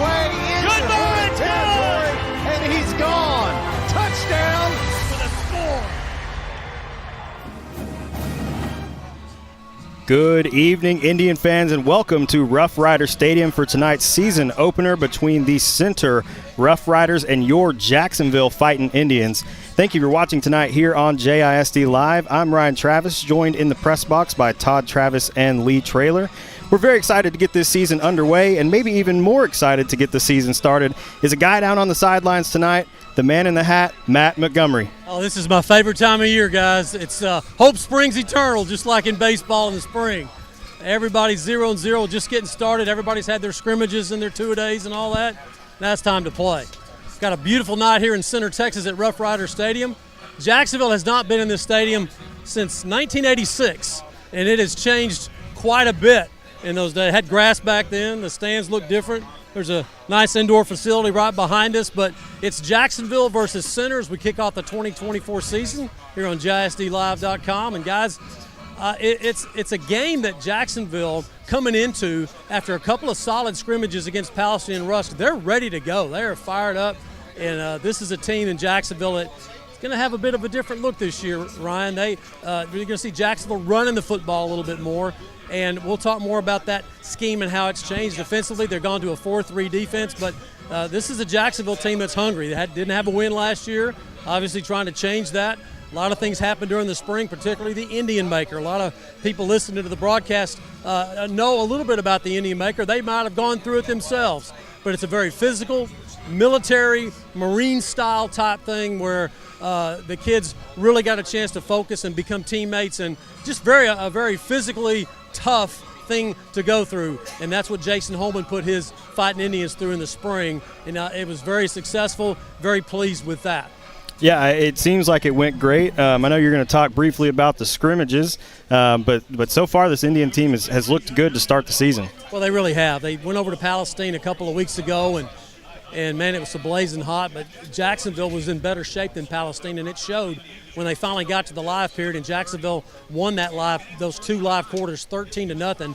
way into Hornet territory, and he's gone. Touchdown for the score. Good evening, Indian fans, and welcome to Roughrider Stadium for tonight's season opener between the Center Roughriders and your Jacksonville Fighting Indians. Thank you for watching tonight here on JISD Live. I'm Ryan Travis, joined in the press box by Todd Travis and Lee Traylor. We're very excited to get this season underway, and maybe even more excited to get the season started is a guy down on the sidelines tonight, the man in the hat, Matt Montgomery. Oh, this is my favorite time of year, guys. It's hope springs eternal, just like in baseball in the spring. Everybody's 0-0, just getting started. Everybody's had their scrimmages and their two-a-days and all that. Now it's time to play. Got a beautiful night here in Center, Texas at Roughrider Stadium. Jacksonville has not been in this stadium since 1986, and it has changed quite a bit in those days. It had grass back then. The stands look different. There's a nice indoor facility right behind us, but it's Jacksonville versus Center as we kick off the 2024 season here on JISDlive.com. And guys, it's a game that Jacksonville coming into after a couple of solid scrimmages against Palestine and Rusk. They're ready to go. They are fired up, and this is a team in Jacksonville that's going to have a bit of a different look this year, Ryan. You're going to see Jacksonville running the football a little bit more. And we'll talk more about that scheme and how it's changed defensively. They're gone to a 4-3 defense, but this is a Jacksonville team that's hungry. They didn't have a win last year, obviously trying to change that. A lot of things happened during the spring, particularly the Indian Maker. A lot of people listening to the broadcast know a little bit about the Indian Maker. They might have gone through it themselves, but it's a very physical, military, Marine-style type thing where the kids really got a chance to focus and become teammates, and just a very physically tough thing to go through, and that's what Jason Holman put his Fighting Indians through in the spring, and it was very successful. Very pleased with that. Yeah, it seems like it went great. I know you're going to talk briefly about the scrimmages, but so far this Indian team has looked good to start the season. Well, they really have. They went over to Palestine a couple of weeks ago, and man, it was so blazing hot, but Jacksonville was in better shape than Palestine, and it showed when they finally got to the live period, and Jacksonville won those two live quarters 13-0.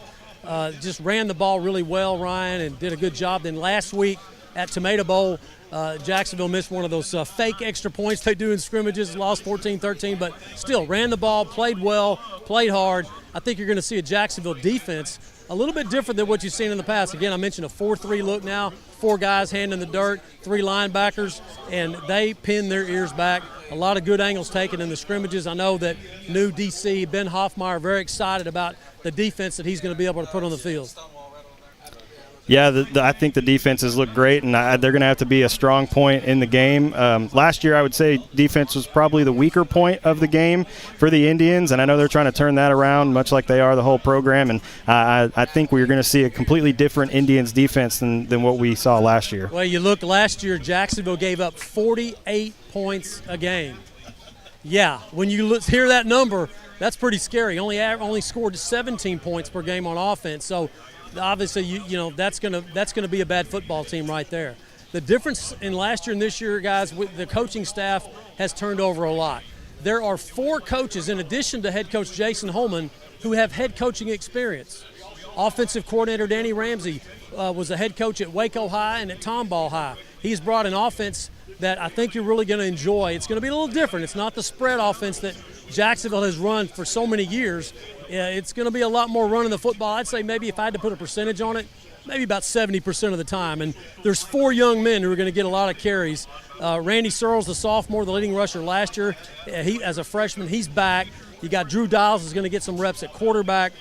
Just ran the ball really well, Ryan, and did a good job. Then last week at Tomato Bowl, Jacksonville missed one of those fake extra points they do in scrimmages, lost 14-13, but still ran the ball, played well, played hard. I think you're going to see a Jacksonville defense a little bit different than what you've seen in the past. Again, I mentioned a 4-3 look now, 4 guys hand in the dirt, 3 linebackers, and they pin their ears back. A lot of good angles taken in the scrimmages. I know that new DC, Ben Hoffmeyer, very excited about the defense that he's going to be able to put on the field. Yeah, I think the defenses look great, and they're going to have to be a strong point in the game. Last year, I would say defense was probably the weaker point of the game for the Indians, and I know they're trying to turn that around, much like they are the whole program. And I think we're going to see a completely different Indians defense than what we saw last year. Well, you look last year, Jacksonville gave up 48 points a game. Yeah, when you hear that number, that's pretty scary. Only scored 17 points per game on offense. So obviously, you know that's gonna be a bad football team right there. The difference in last year and this year, guys, the coaching staff has turned over a lot. There are 4 coaches, in addition to head coach Jason Holman, who have head coaching experience. Offensive coordinator Danny Ramsey was a head coach at Waco High and at Tomball High. He's brought an offense that I think you're really going to enjoy. It's going to be a little different. It's not the spread offense that Jacksonville has run for so many years. It's going to be a lot more running the football. I'd say maybe if I had to put a percentage on it, maybe about 70% of the time. And there's 4 young men who are going to get a lot of carries. Randy Searles, the sophomore, the leading rusher last year, he as a freshman, he's back. You got Drew Dials is going to get some reps at quarterback.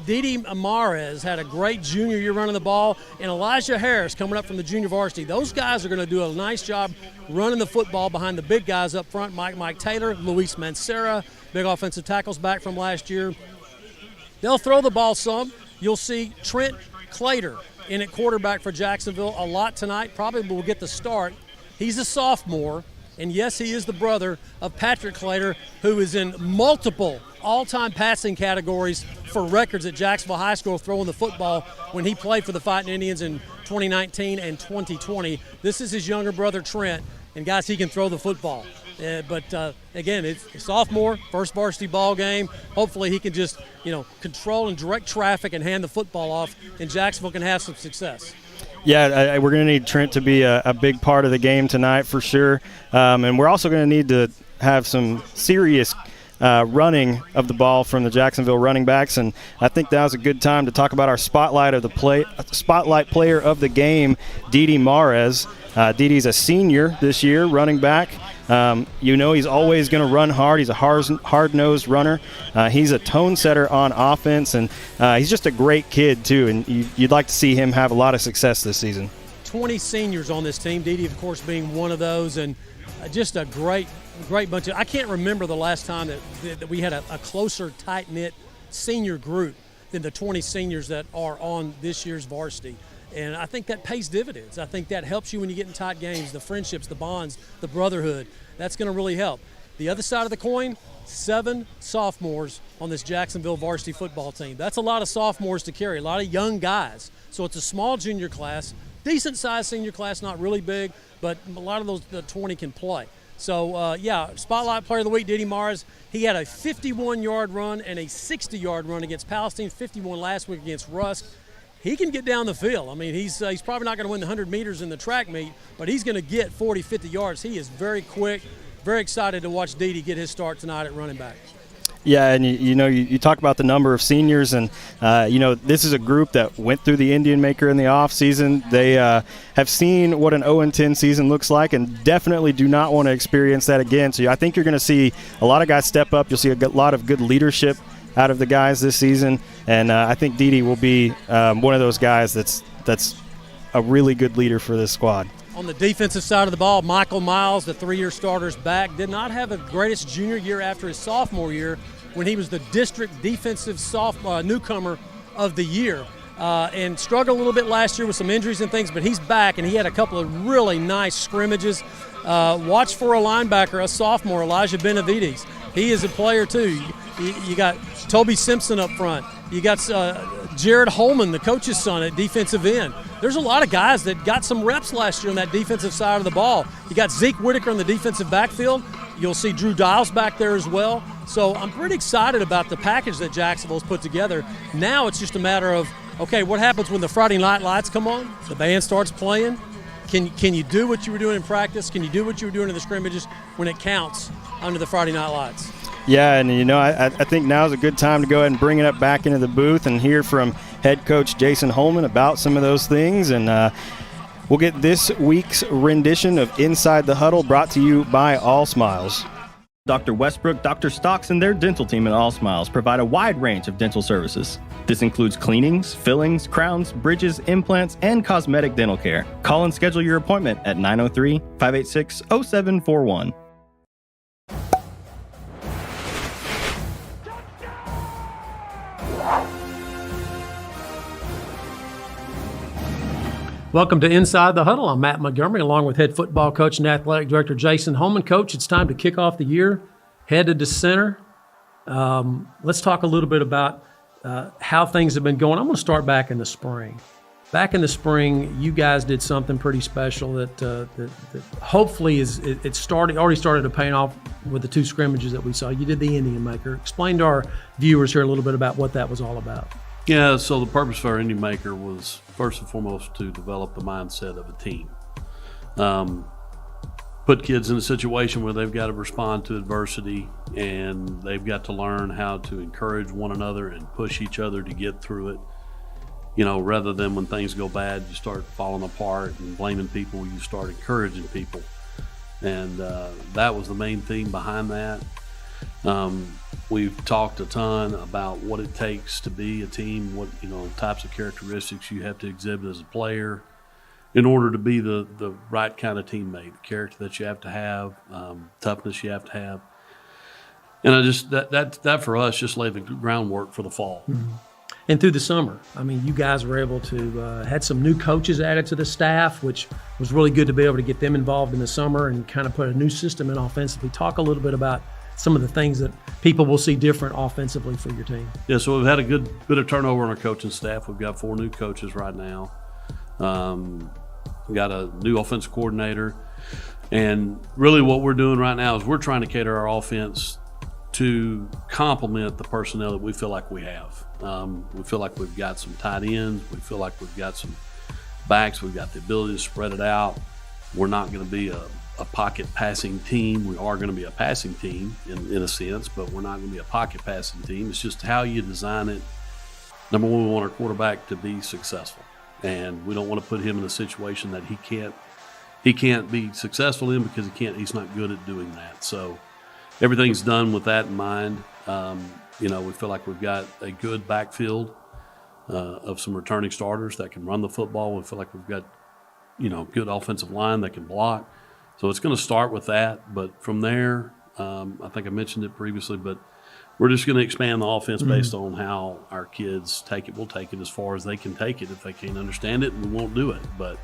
Didi Amares had a great junior year running the ball, and Elijah Harris coming up from the junior varsity. Those guys are going to do a nice job running the football behind the big guys up front, Mike Taylor, Luis Mancera, big offensive tackles back from last year. They'll throw the ball some. You'll see Trent Clater in at quarterback for Jacksonville a lot tonight, probably will get the start. He's a sophomore, and yes, he is the brother of Patrick Clater, who is in multiple all-time passing categories for records at Jacksonville High School throwing the football when he played for the Fighting Indians in 2019 and 2020. This is his younger brother, Trent, and guys, he can throw the football. But again, it's a sophomore, first varsity ball game. Hopefully he can just, control and direct traffic and hand the football off, and Jacksonville can have some success. Yeah, we're going to need Trent to be a big part of the game tonight for sure. And we're also going to need to have some serious running of the ball from the Jacksonville running backs. And I think that was a good time to talk about our spotlight player of the game, Didi Mahrez. Didi's a senior this year, running back. He's always going to run hard. He's a hard-nosed runner. He's a tone setter on offense, and he's just a great kid, too, and you'd like to see him have a lot of success this season. 20 seniors on this team, Didi, of course, being one of those, and just a great bunch of – I can't remember the last time that we had a closer, tight-knit senior group than the 20 seniors that are on this year's varsity. And I think that pays dividends. I think that helps you when you get in tight games, the friendships, the bonds, the brotherhood. That's going to really help. The other side of the coin, 7 sophomores on this Jacksonville varsity football team. That's a lot of sophomores to carry, a lot of young guys. So it's a small junior class, decent-sized senior class, not really big, but a lot of those, the 20 can play. So, spotlight player of the week, Didi Mahrez. He had a 51-yard run and a 60-yard run against Palestine, 51 last week against Rusk. He can get down the field. I mean, he's probably not going to win the 100 meters in the track meet, but he's going to get 40, 50 yards. He is very quick, very excited to watch Didi get his start tonight at running back. Yeah, and you talk about the number of seniors, and this is a group that went through the Indian Maker in the off season. They have seen what an 0-10 season looks like, and definitely do not want to experience that again. So I think you're going to see a lot of guys step up. You'll see a lot of good leadership out of the guys this season, and I think Didi will be one of those guys that's a really good leader for this squad. On the defensive side of the ball, Michael Miles, the 3-year starter's back, did not have the greatest junior year after his sophomore year when he was the district defensive newcomer of the year, and struggled a little bit last year with some injuries and things, but he's back, and he had a couple of really nice scrimmages. Watch for a linebacker, a sophomore, Elijah Benavides. He is a player too. You got Toby Simpson up front. You got Jared Holman, the coach's son, at defensive end. There's a lot of guys that got some reps last year on that defensive side of the ball. You got Zeke Whitaker in the defensive backfield. You'll see Drew Dials back there as well. So I'm pretty excited about the package that Jacksonville's put together. Now it's just a matter of, okay, what happens when the Friday night lights come on? The band starts playing. Can you do what you were doing in practice? Can you do what you were doing in the scrimmages when it counts under the Friday night lights? Yeah, and I think now is a good time to go ahead and bring it up back into the booth and hear from head coach Jason Holman about some of those things. And we'll get this week's rendition of Inside the Huddle brought to you by All Smiles. Dr. Westbrook, Dr. Stocks, and their dental team at All Smiles provide a wide range of dental services. This includes cleanings, fillings, crowns, bridges, implants, and cosmetic dental care. Call and schedule your appointment at 903-586-0741. Welcome to Inside the Huddle. I'm Matt Montgomery, along with head football coach and athletic director Jason Holman. Coach, it's time to kick off the year, headed to center. Let's talk a little bit about how things have been going. I'm going to start back in the spring. Back in the spring, you guys did something pretty special that hopefully already started to pay off with the 2 scrimmages that we saw. You did the Indian Maker. Explain to our viewers here a little bit about what that was all about. Yeah, so the purpose of our Indian Maker was first and foremost to develop the mindset of a team. Put kids in a situation where they've got to respond to adversity, and they've got to learn how to encourage one another and push each other to get through it. Rather than when things go bad, you start falling apart and blaming people, you start encouraging people. And that was the main theme behind that. We've talked a ton about what it takes to be a team, what types of characteristics you have to exhibit as a player in order to be the right kind of teammate, the character that you have to have, toughness you have to have. And that for us just laid the groundwork for the fall. Mm-hmm. And through the summer, you guys were able to had some new coaches added to the staff, which was really good to be able to get them involved in the summer and kind of put a new system in offensively. Talk a little bit about some of the things that people will see different offensively for your team. Yeah, so we've had a good bit of turnover on our coaching staff. We've got 4 new coaches right now. We've got a new offensive coordinator. And really what we're doing right now is we're trying to cater our offense to complement the personnel that we feel like we have. We feel like we've got some tight ends. We feel like we've got some backs. We've got the ability to spread it out. We're not going to be a pocket passing team. We are going to be a passing team in a sense, but we're not going to be a pocket passing team. It's just how you design it. Number one, we want our quarterback to be successful, and we don't want to put him in a situation that he can't be successful in because he's not good at doing that. So everything's done with that in mind. We feel like we've got a good backfield of some returning starters that can run the football. We feel like we've got, good offensive line that can block. So it's going to start with that. But from there, I think I mentioned it previously, but we're just going to expand the offense based on how our kids take it. We'll take it as far as they can take it. If they can't understand it, we won't do it. But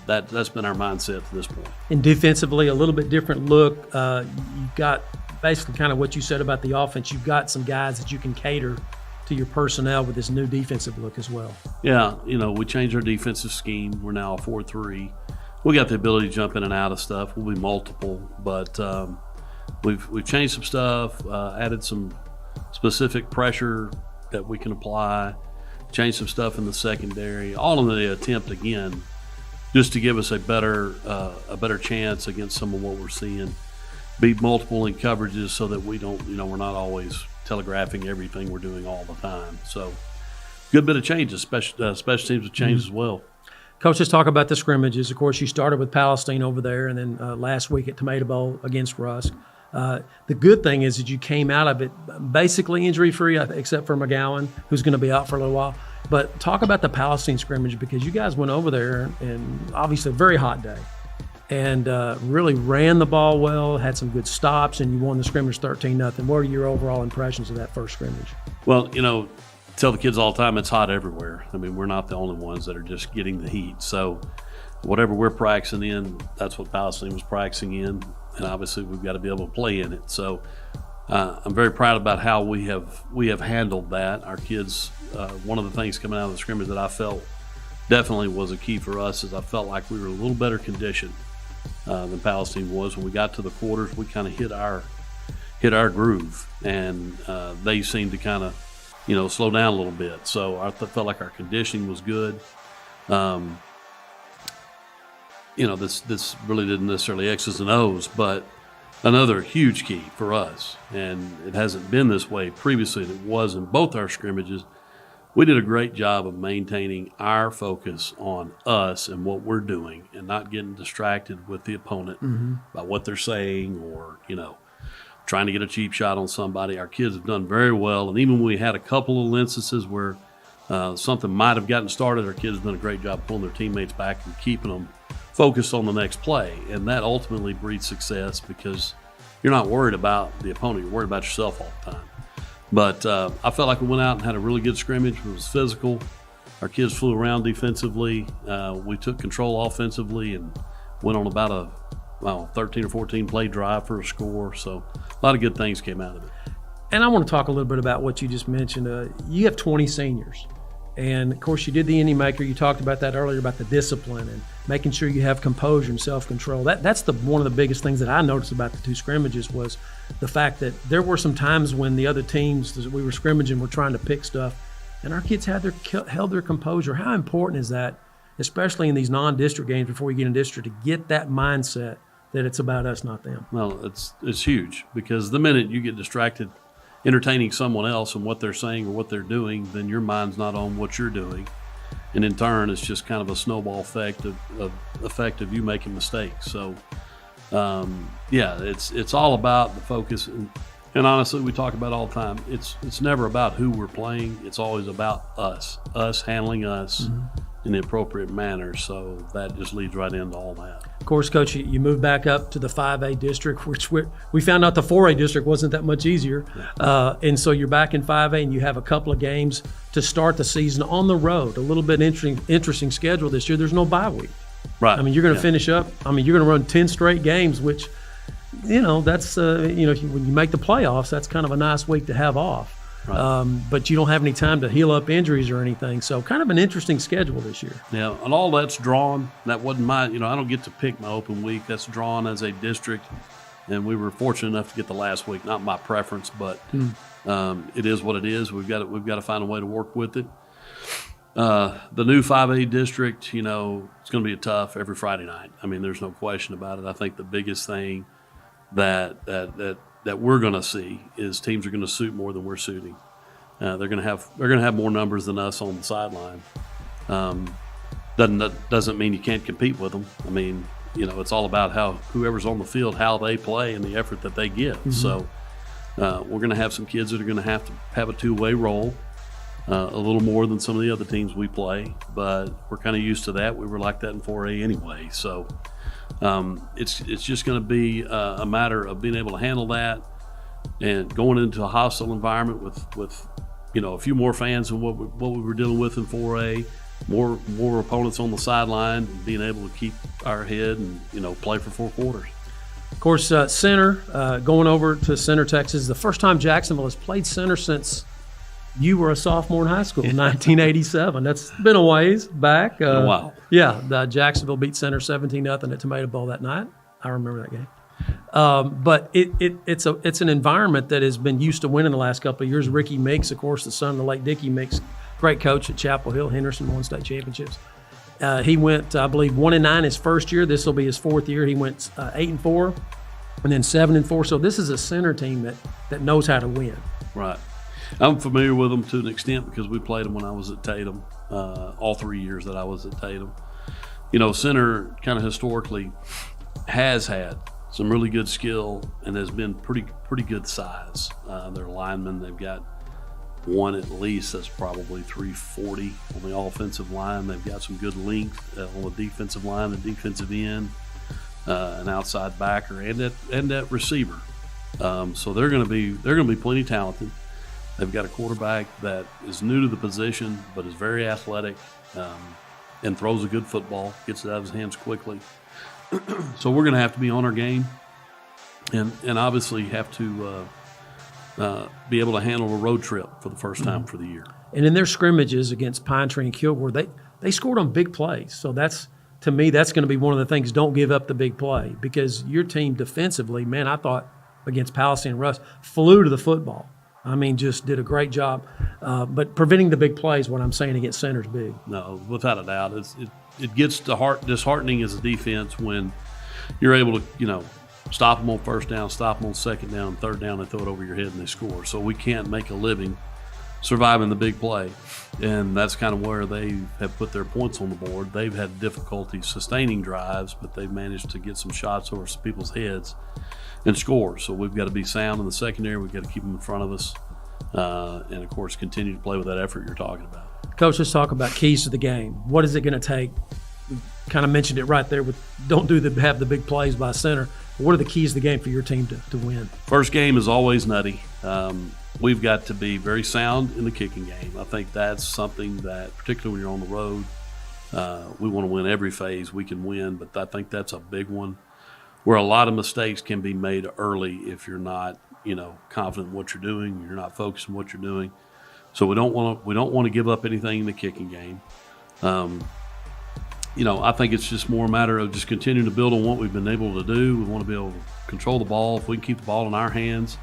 that's been our mindset to this point. And defensively, a little bit different look. You've got basically kind of what you said about the offense. You've got some guys that you can cater to your personnel with this new defensive look as well. Yeah, we changed our defensive scheme. We're now a 4-3. We got the ability to jump in and out of stuff. We'll be multiple, but we've changed some stuff, added some specific pressure that we can apply, changed some stuff in the secondary, all in the attempt again just to give us a better chance against some of what we're seeing. Be multiple in coverages so that we don't, we're not always telegraphing everything we're doing all the time. So good bit of changes, special teams have changed as well. Coach, let's talk about the scrimmages. Of course, you started with Palestine over there, and then last week at Tomato Bowl against Rusk. The good thing is that you came out of it basically injury-free, except for McGowan, who's going to be out for a little while. But talk about the Palestine scrimmage, because you guys went over there and obviously a very hot day and really ran the ball well, had some good stops, and you won the scrimmage 13-0. What are your overall impressions of that first scrimmage? Well, tell the kids all the time it's hot everywhere. I mean, we're not the only ones that are just getting the heat. So whatever we're practicing in, that's what Palestine was practicing in, and obviously we've got to be able to play in it. So I'm very proud about how we have handled that. Our kids, one of the things coming out of the scrimmage that I felt definitely was a key for us is I felt like we were a little better conditioned than Palestine was. When we got to the quarters, we kind of hit our groove, and they seemed to kind of slow down a little bit. So I felt like our conditioning was good. This really didn't necessarily X's and O's, but another huge key for us, and it hasn't been this way previously. It was in both our scrimmages. We did a great job of maintaining our focus on us and what we're doing and not getting distracted with the opponent by what they're saying or, trying to get a cheap shot on somebody. Our kids have done very well, and even when we had a couple of instances where something might have gotten started, our kids have done a great job pulling their teammates back and keeping them focused on the next play, and that ultimately breeds success because you're not worried about the opponent, you're worried about yourself all the time. But I felt like we went out and had a really good scrimmage. It was physical. Our kids flew around defensively. We took control offensively and went on about a 13 or 14 play drive for a score. So a lot of good things came out of it. And I want to talk a little bit about what you just mentioned. You have 20 seniors. And, of course, you did the Indy Maker. You talked about that earlier, about the discipline and making sure you have composure and self-control. That's one of the biggest things that I noticed about the two scrimmages was the fact that there were some times when the other teams that we were scrimmaging were trying to pick stuff, and our kids held their composure. How important is that, especially in these non-district games before you get in district, to get that mindset that it's about us, not them? Well, it's huge, because the minute you get distracted entertaining someone else and what they're saying or what they're doing, then your mind's not on what you're doing. And in turn, it's just kind of a snowball effect of you making mistakes. So, it's all about the focus. And honestly, we talk about it all the time. It's never about who we're playing. It's always about us handling us in the appropriate manner. So that just leads right into all that. Of course, Coach, you moved back up to the 5A district, which we found out the 4A district wasn't that much easier. And so you're back in 5A, and you have a couple of games to start the season on the road. A little bit interesting schedule this year. There's no bye week. Right. I mean, you're going to finish up. I mean, you're going to run 10 straight games, which, that's, when you make the playoffs, that's kind of a nice week to have off. Right. But you don't have any time to heal up injuries or anything. So kind of an interesting schedule this year. Yeah, and all that's drawn. That wasn't my, I don't get to pick my open week. That's drawn as a district. And we were fortunate enough to get the last week. Not my preference, but it is what it is. We've got to find a way to work with it. The new 5A district, you know, it's going to be tough every Friday night. I mean, there's no question about it. I think the biggest thing that we're going to see is teams are going to suit more than we're suiting. They're going to have more numbers than us on the sideline. Doesn't mean you can't compete with them. I mean, you know, it's all about how whoever's on the field, how they play, and the effort that they give. Mm-hmm. So we're going to have some kids that are going to have a two-way role. A little more than some of the other teams we play, but we're kind of used to that. We were like that in 4A anyway. So it's just going to be a matter of being able to handle that and going into a hostile environment with you know, a few more fans than what we were dealing with in 4A, more opponents on the sideline, and being able to keep our head and, you know, play for 4 quarters. Of course, center, going over to Center, Texas, the first time Jacksonville has played center since you were a sophomore in high school, 1987. That's been a ways back. Been a while. Yeah, Jacksonville beat Center 17-0 at Tomato Bowl that night. I remember that game. But it's an environment that has been used to winning the last couple of years. Ricky Meeks, of course, the son of the late Dickie Meeks, great coach at Chapel Hill. Henderson won state championships. He went, I believe, 1-9 his first year. This will be his 4th year. He went 8-4, and then 7-4. So this is a center team that knows how to win. Right. I'm familiar with them to an extent because we played them when I was at Tatum, all 3 years that I was at Tatum. You know, center kind of historically has had some really good skill and has been pretty good size. Their linemen, they've got one at least that's probably 340 on the offensive line. They've got some good length on the defensive line, the defensive end, an outside backer, and that receiver. So they're going to be plenty talented. They've got a quarterback that is new to the position but is very athletic and throws a good football, gets it out of his hands quickly. So we're going to have to be on our game and obviously have to be able to handle a road trip for the first time for the year. And in their scrimmages against Pine Tree and Kilgore, they scored on big plays. So to me, that's going to be one of the things. Don't give up the big play because your team defensively, man, I thought against Palestine and Russ, flew to the football. I mean, just did a great job. But preventing the big plays, what I'm saying against center's big. No, without a doubt. It gets disheartening as a defense when you're able to, you know, stop them on first down, stop them on second down, third down, they throw it over your head and they score. So we can't make a living surviving the big play. And that's kind of where they have put their points on the board. They've had difficulty sustaining drives, but they've managed to get some shots over some people's heads and score. So we've got to be sound in the secondary. We've got to keep them in front of us. And, of course, continue to play with that effort you're talking about. Coach, let's talk about keys to the game. What is it going to take? We kind of mentioned it right there with don't have the big plays by center. What are the keys to the game for your team to win? First game is always nutty. We've got to be very sound in the kicking game. I think that's something that, particularly when you're on the road, we want to win every phase we can win, but I think that's a big one where a lot of mistakes can be made early if you're not, you know, confident in what you're doing, you're not focused on what you're doing. So we don't want to give up anything in the kicking game. You know, I think it's just more a matter of just continuing to build on what we've been able to do. We want to be able to control the ball. If we can keep the ball in our hands,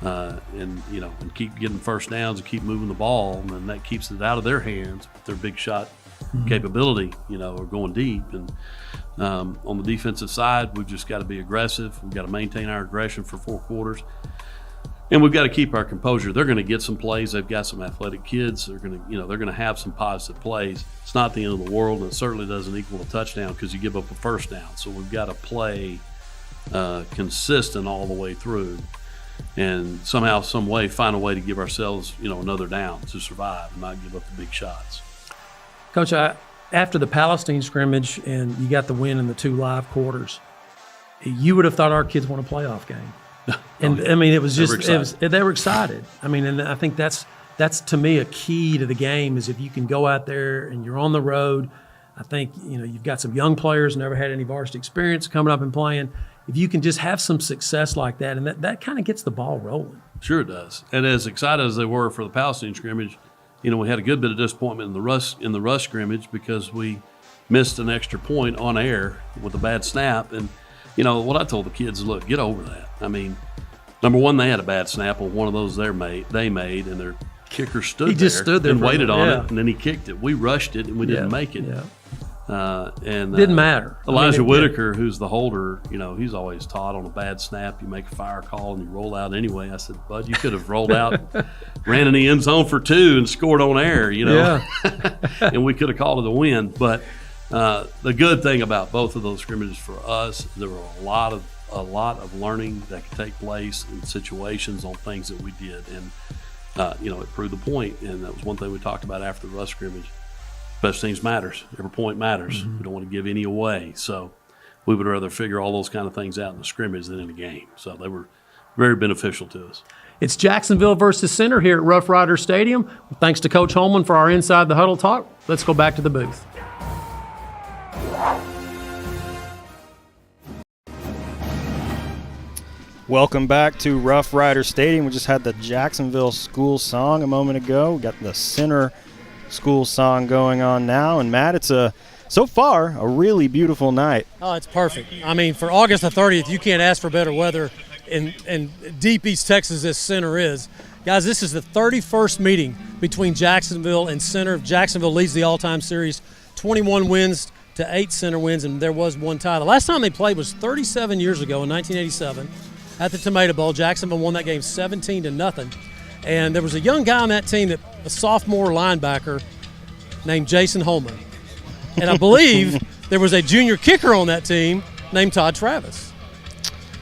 and you know, and keep getting first downs and keep moving the ball, then that keeps it out of their hands with their big shot capability, you know, or going deep. And on the defensive side, we've just got to be aggressive. We've got to maintain our aggression for 4 quarters. And we've got to keep our composure. They're going to get some plays. They've got some athletic kids. They're going to have some positive plays. It's not the end of the world, and it certainly doesn't equal a touchdown because you give up a first down. So we've got to play consistent all the way through, and somehow, some way, find a way to give ourselves, you know, another down to survive and not give up the big shots. Coach, after the Palestine scrimmage and you got the win in the 2 live quarters, you would have thought our kids won a playoff game. And I mean, it was just they were excited. I mean, and I think that's to me a key to the game is if you can go out there and you're on the road. I think, you know, you've got some young players, never had any varsity experience coming up and playing. If you can just have some success like that, and that kind of gets the ball rolling. Sure it does. And as excited as they were for the Palestine scrimmage, you know, we had a good bit of disappointment in the rush scrimmage because we missed an extra point on air with a bad snap. And you know, what I told the kids, look, get over that. I mean, number one, they had a bad snap on one of those they made, and they're kicker stood He just stood there and for a waited minute, on yeah. it, and then he kicked it. We rushed it, and we didn't make it. Yeah. And Didn't matter. Elijah Whitaker, who's the holder, he's always taught on a bad snap, you make a fire call and you roll out anyway. I said, Bud, you could have rolled out, ran in the end zone for 2 and scored on air, Yeah. and we could have called it a win. But the good thing about both of those scrimmages for us, there were a lot of learning that could take place in situations on things that we did, and it proved the point. And that was one thing we talked about after the Russ scrimmage. Special teams matters. Every point matters. We don't want to give any away. So we would rather figure all those kind of things out in the scrimmage than in the game. So they were very beneficial to us. It's Jacksonville versus Center here at Roughrider Stadium. Thanks to Coach Holman for our Inside the Huddle talk. Let's go back to the booth. Welcome back to Roughrider Stadium. We just had the Jacksonville school song a moment ago. We got the Center school song going on now. And Matt, it's so far a really beautiful night. Oh, it's perfect. I mean, for August the 30th, you can't ask for better weather in deep East Texas as Center is. Guys, this is the 31st meeting between Jacksonville and Center. Jacksonville leads the all-time series, 21 wins to 8 Center wins, and there was one tie. The last time they played was 37 years ago in 1987 at the Tomato Bowl. Jacksonville won that game 17-0. And there was a young guy on that team, a sophomore linebacker named Jason Holman. And I believe there was a junior kicker on that team named Todd Travis.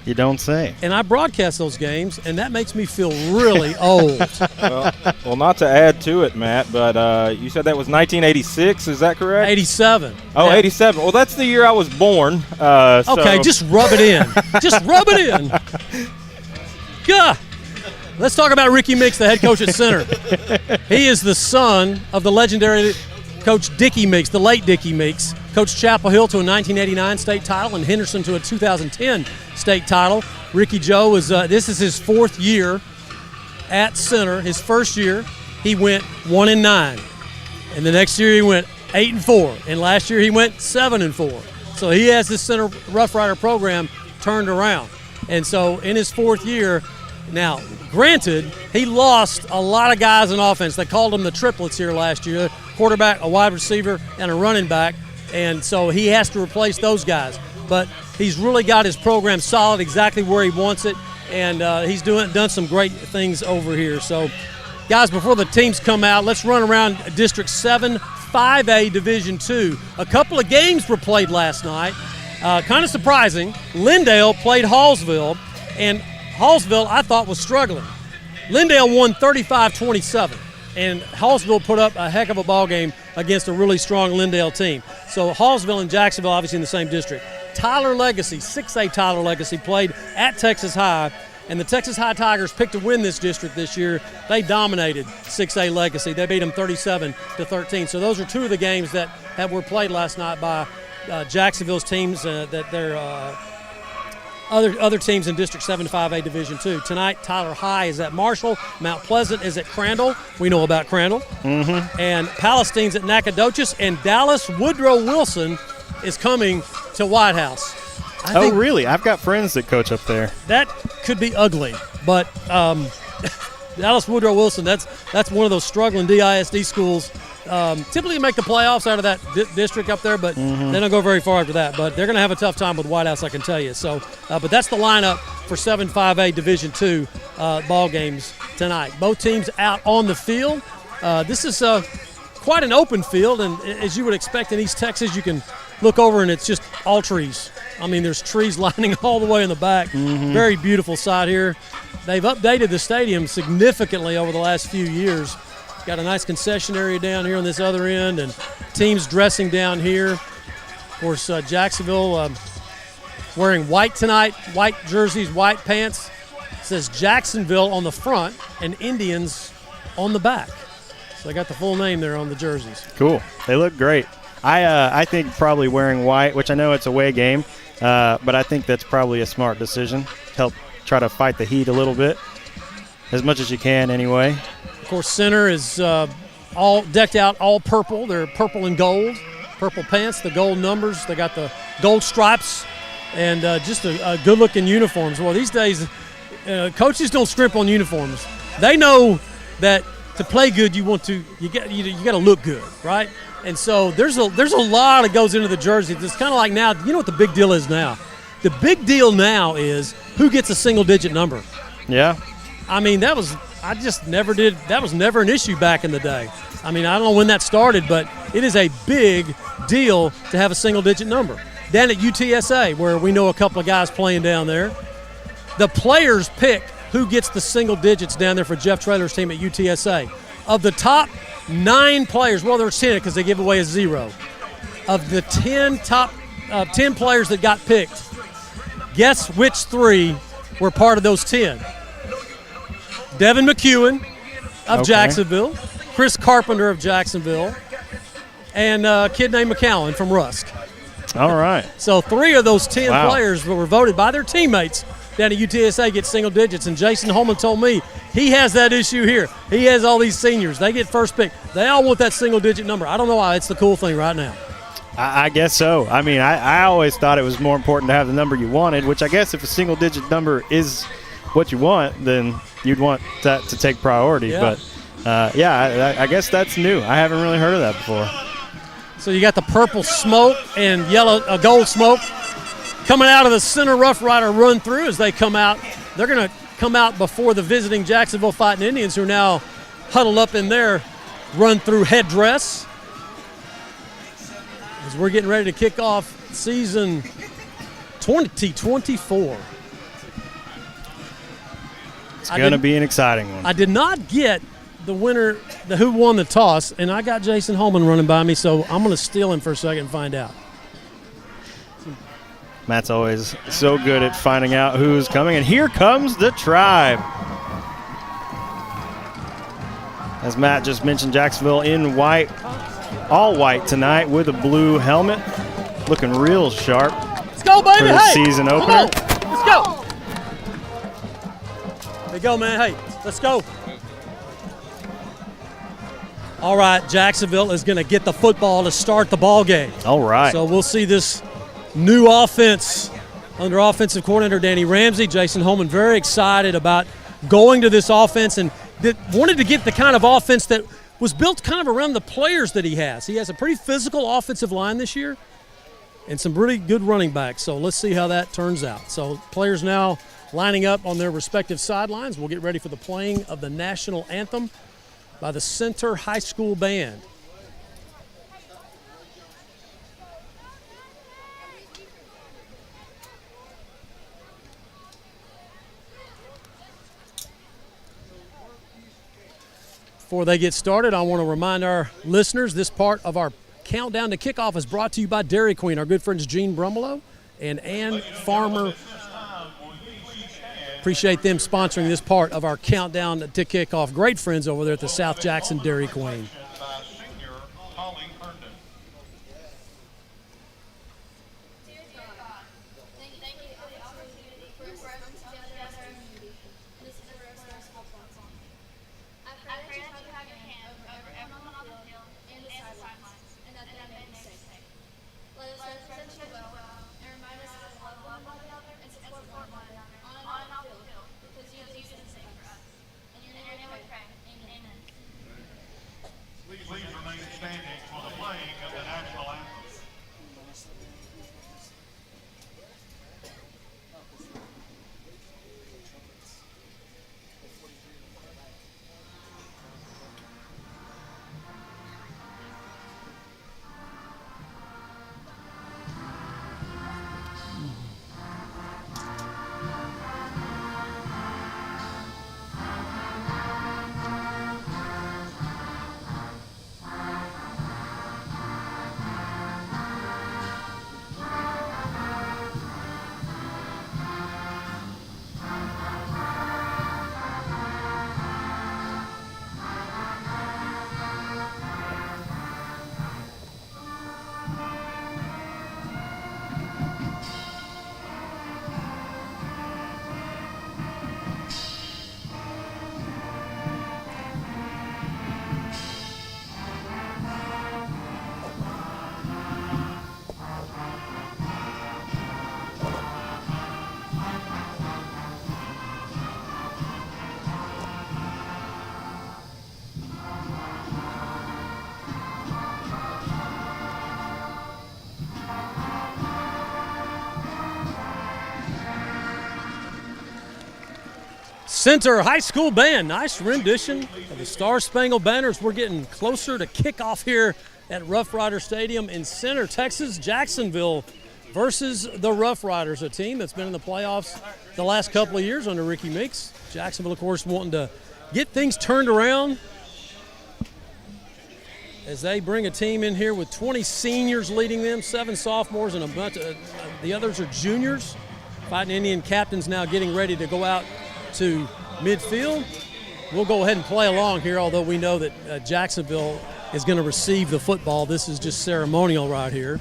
You don't say. And I broadcast those games, and that makes me feel really old. Well, not to add to it, Matt, but you said that was 1986, is that correct? 87. Oh, Yeah. 87. Well, that's the year I was born. Okay, just rub it in. Just rub it in. Gah. Let's talk about Ricky Meeks, the head coach at Center. He is the son of the legendary Coach Dickie Meeks, the late Dickie Meeks. Coached Chapel Hill to a 1989 state title and Henderson to a 2010 state title. Ricky Joe this is his 4th year at Center. His first year, he went 1-9, and the next year he went 8-4, and last year he went 7-4. So he has this Center Roughrider program turned around, and so in his 4th year. Now, granted, he lost a lot of guys in offense. They called them the triplets here last year, a quarterback, a wide receiver, and a running back, and so he has to replace those guys. But he's really got his program solid, exactly where he wants it, and he's done some great things over here. So, guys, before the teams come out, let's run around District 7, 5A Division II. A couple of games were played last night. Kind of surprising. Lindale played Hallsville, and Hallsville, I thought, was struggling. Lindale won 35-27, and Hallsville put up a heck of a ball game against a really strong Lindale team. So Hallsville and Jacksonville obviously in the same district. Tyler Legacy, 6A Tyler Legacy, played at Texas High, and the Texas High Tigers picked to win this district this year. They dominated 6A Legacy. They beat them 37-13. So those are two of the games that were played last night by Jacksonville's teams that they're other teams in District 7 5A Division II. Tonight, Tyler High is at Marshall. Mount Pleasant is at Crandall. We know about Crandall. Mm-hmm. And Palestine's at Nacogdoches. And Dallas Woodrow Wilson is coming to White House. I think really? I've got friends that coach up there. that could be ugly. But Dallas Woodrow Wilson, that's one of those struggling DISD schools. Typically make the playoffs out of that district up there, but they don't go very far after that. But they're going to have a tough time with White House, I can tell you. So, but that's the lineup for 7-5A Division II ball games tonight. Both teams out on the field. This is quite an open field, and as you would expect in East Texas, you can look over and it's just all trees. I mean, there's trees lining all the way in the back. Very beautiful side here. They've updated the stadium significantly over the last few years. Got a nice concession area down here on this other end, and teams dressing down here. Of course, Jacksonville wearing white tonight, white jerseys, white pants. It says Jacksonville on the front and Indians on the back. So they got the full name there on the jerseys. Cool. They look great. I think probably wearing white, which I know it's a away game, but I think that's probably a smart decision. Help try to fight the heat a little bit, as much as you can anyway. Of course, Center is all decked out, all purple. They're purple and gold, purple pants, the gold numbers. They got the gold stripes, and just a good-looking uniforms. Well, these days, coaches don't scrimp on uniforms. They know that to play good, you got to look good, right? And so there's a lot that goes into the jersey. It's kind of like now, you know what the big deal is now? The big deal now is who gets a single-digit number. Yeah. I mean, that was never an issue back in the day. I mean, I don't know when that started, but it is a big deal to have a single-digit number. Down at UTSA, where we know a couple of guys playing down there, the players pick who gets the single digits down there for Jeff Traylor's team at UTSA. Of the top 9 players, well, there's 10 because they give away a 0. Of the 10 players that got picked, guess which 3 were part of those 10? Devin McEwen of Jacksonville, Chris Carpenter of Jacksonville, and a kid named McCowan from Rusk. All right. So 3 of those 10 players that were voted by their teammates down at UTSA get single digits, and Jason Holman told me he has that issue here. He has all these seniors. They get first pick. They all want that single-digit number. I don't know why. It's the cool thing right now. I guess so. I mean, I always thought it was more important to have the number you wanted, which I guess if a single-digit number is what you want, then you'd want that to take priority. Yeah. But, I guess that's new. I haven't really heard of that before. So you got the purple smoke and gold smoke coming out of the center Roughrider run through as they come out. They're going to come out before the visiting Jacksonville Fighting Indians, who are now huddled up in their run through headdress. As we're getting ready to kick off season 2024. It's going to be an exciting one. I did not get the winner, who won the toss, and I got Jason Holman running by me, so I'm going to steal him for a second and find out. Matt's always so good at finding out who's coming. And here comes the Tribe. As Matt just mentioned, Jacksonville in white, all white tonight with a blue helmet. Looking real sharp. Let's go, baby. For the season opener. Let's go. There you go, man. Hey, let's go. All right, Jacksonville is going to get the football to start the ball game. All right. So we'll see this new offense under offensive coordinator Danny Ramsey. Jason Holman very excited about going to this offense and wanted to get the kind of offense that was built kind of around the players that he has. He has a pretty physical offensive line this year and some really good running backs. So let's see how that turns out. So players now lining up on their respective sidelines. We'll get ready for the playing of the national anthem by the Center High School Band. Before they get started, I want to remind our listeners this part of our countdown to kickoff is brought to you by Dairy Queen. Our good friends Gene Brumelo and Ann Farmer. Appreciate them sponsoring this part of our countdown to kickoff. Great friends over there at the South Jackson Dairy Queen. Please remain standing for the playing of the national anthem. Center High School Band, nice rendition of the Star Spangled Banners. We're getting closer to kickoff here at Roughrider Stadium in Center, Texas. Jacksonville versus the Roughriders, a team that's been in the playoffs the last couple of years under Ricky Meeks. Jacksonville, of course, wanting to get things turned around as they bring a team in here with 20 seniors leading them, 7 sophomores, and a bunch of the others are juniors. Fighting Indian captains now getting ready to go out to midfield. We'll go ahead and play along here, although we know that Jacksonville is going to receive the football. This is just ceremonial right here.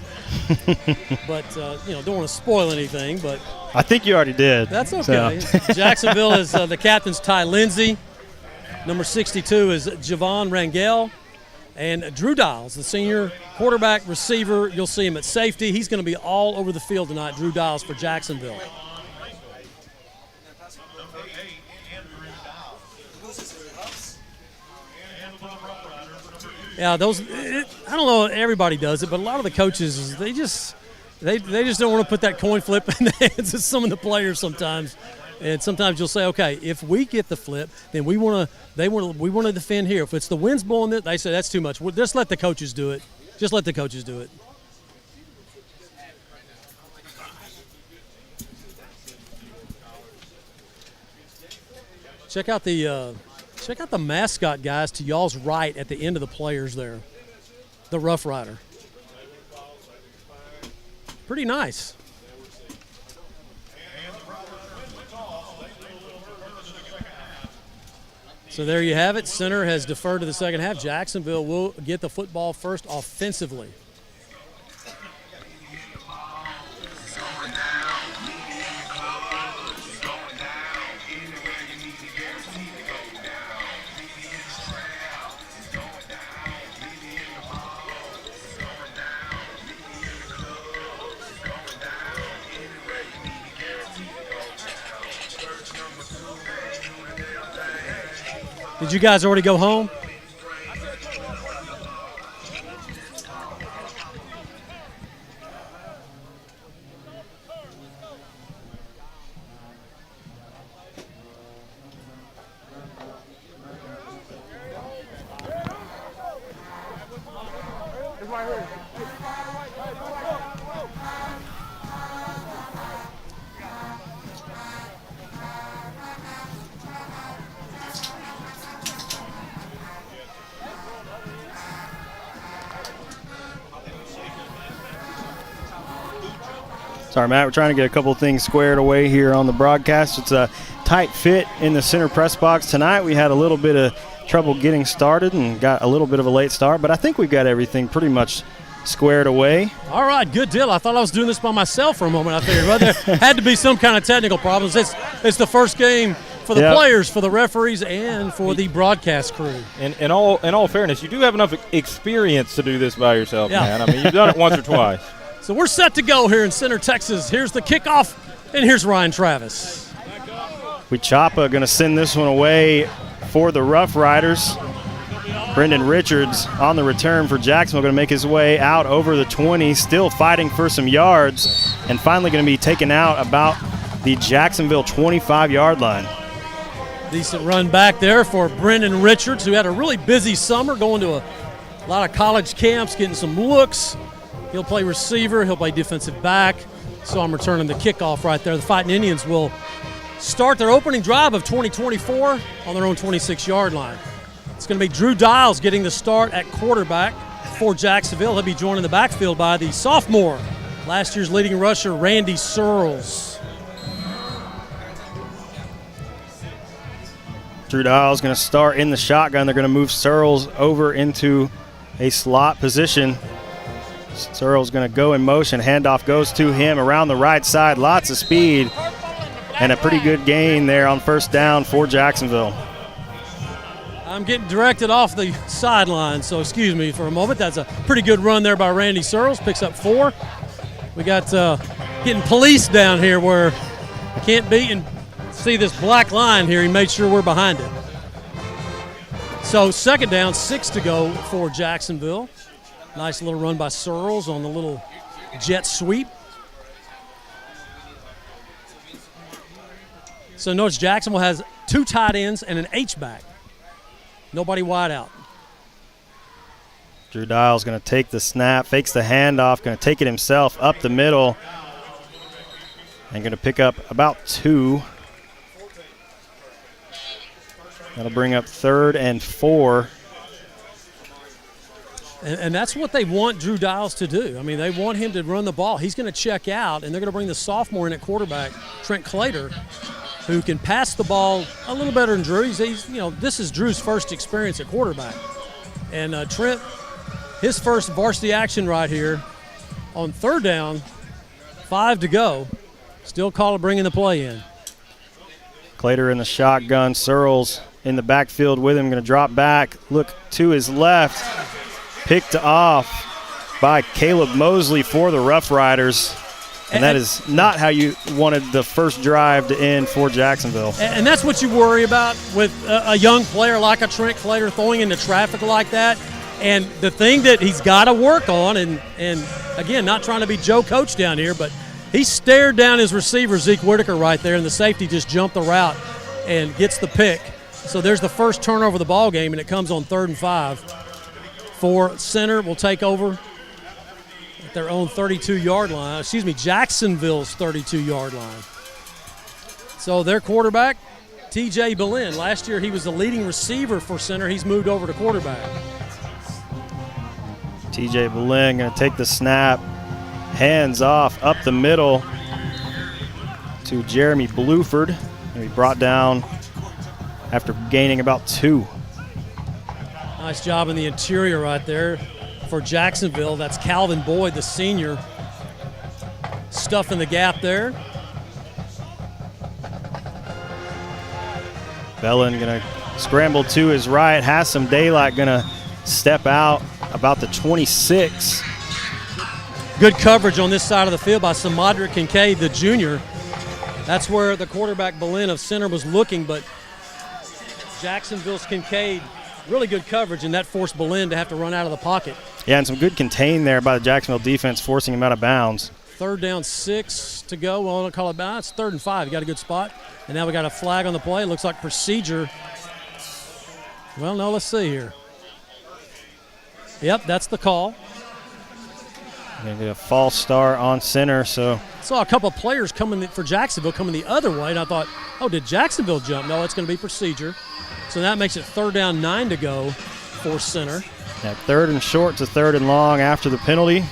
But, don't want to spoil anything, but I think you already did. that's okay. So. Jacksonville is the captain's Ty Lindsay. Number 62 is Javon Rangel. And Drew Dials, the senior quarterback receiver, you'll see him at safety. He's going to be all over the field tonight, Drew Dials for Jacksonville. Yeah, I don't know if everybody does it, but a lot of the coaches, they just don't want to put that coin flip in the hands of some of the players sometimes. And sometimes you'll say, okay, if we get the flip, then we want to defend here. If it's the wind's blowing it, they say that's too much. Just let the coaches do it. Just let the coaches do it. Check out the mascot guys to y'all's right at the end of the players there. The Roughrider. Pretty nice. So there you have it. Center has deferred to the second half. Jacksonville will get the football first offensively. Did you guys already go home? Sorry, Matt, we're trying to get a couple things squared away here on the broadcast. It's a tight fit in the center press box tonight. We had a little bit of trouble getting started and got a little bit of a late start, but I think we've got everything pretty much squared away. All right, good deal. I thought I was doing this by myself for a moment. I figured, well, there had to be some kind of technical problems. It's the first game for the players, for the referees, and for the broadcast crew. In all fairness, you do have enough experience to do this by yourself, man. I mean, you've done it once or twice. So we're set to go here in Center, Texas. Here's the kickoff, and here's Ryan Travis. Chapa going to send this one away for the Roughriders. Brendan Richards on the return for Jacksonville, going to make his way out over the 20, still fighting for some yards, and finally going to be taken out about the Jacksonville 25-yard line. Decent run back there for Brendan Richards, who had a really busy summer, going to a lot of college camps, getting some looks. He'll play receiver. He'll play defensive back. So I'm returning the kickoff right there. The Fighting Indians will start their opening drive of 2024 on their own 26-yard line. It's going to be Drew Dials getting the start at quarterback for Jacksonville. He'll be joined in the backfield by the sophomore, last year's leading rusher, Randy Searles. Drew Dials going to start in the shotgun. They're going to move Searles over into a slot position. Searles going to go in motion. Handoff goes to him around the right side. Lots of speed and a pretty good gain there on first down for Jacksonville. I'm getting directed off the sideline, so excuse me for a moment. That's a pretty good run there by Randy Searles. Picks up 4. We got getting police down here where you can't beat and see this black line here. He made sure we're behind it. So second down, 6 to go for Jacksonville. Nice little run by Searles on the little jet sweep. So notice Jacksonville has 2 tight ends, and an H-back. Nobody wide out. Drew Dial's going to take the snap, fakes the handoff, going to take it himself up the middle, and going to pick up about 2. That'll bring up 3rd and 4. And that's what they want Drew Dials to do. I mean, they want him to run the ball. He's going to check out, and they're going to bring the sophomore in at quarterback, Trent Clater, who can pass the ball a little better than Drew. This is Drew's first experience at quarterback. And Trent, his first varsity action right here on 3rd down, 5 to go. Still call it bringing the play in. Clater in the shotgun. Searles in the backfield with him. Going to drop back, look to his left. Picked off by Caleb Mosley for the Roughriders. And that is not how you wanted the first drive to end for Jacksonville. And that's what you worry about with a young player like a Trent Clater throwing into traffic like that. And the thing that he's got to work on, and again, not trying to be Joe Coach down here, but he stared down his receiver, Zeke Whitaker, right there, and the safety just jumped the route and gets the pick. So there's the first turnover of the ball game, and it comes on 3rd and 5. For center will take over at their own 32-yard line. Jacksonville's 32-yard line. So their quarterback, T.J. Boleyn. Last year he was the leading receiver for center. He's moved over to quarterback. T.J. Boleyn going to take the snap. Hands off up the middle to Jeremy Bluford. And he brought down after gaining about 2. Nice job in the interior right there for Jacksonville. That's Calvin Boyd, the senior, stuffing the gap there. Bellin going to scramble to his right. Has some daylight, going to step out about the 26. Good coverage on this side of the field by Samadrick Kincaid, the junior. That's where the quarterback Boleyn of center was looking, but Jacksonville's Kincaid, really good coverage, and that forced Boleyn to have to run out of the pocket. Yeah, and some good contain there by the Jacksonville defense, forcing him out of bounds. 3rd down, 6 to go. Well, I don't call it bounds. 3rd and 5. You got a good spot. And now we got a flag on the play. Looks like procedure. Well, no, let's see here. Yep, that's the call. Going to get a false start on center, so. Saw a couple of players coming for Jacksonville coming the other way, and I thought, oh, did Jacksonville jump? No, it's going to be procedure. So that makes it 3rd down, 9 to go for center. Yeah, 3rd and short to 3rd and long after the penalty.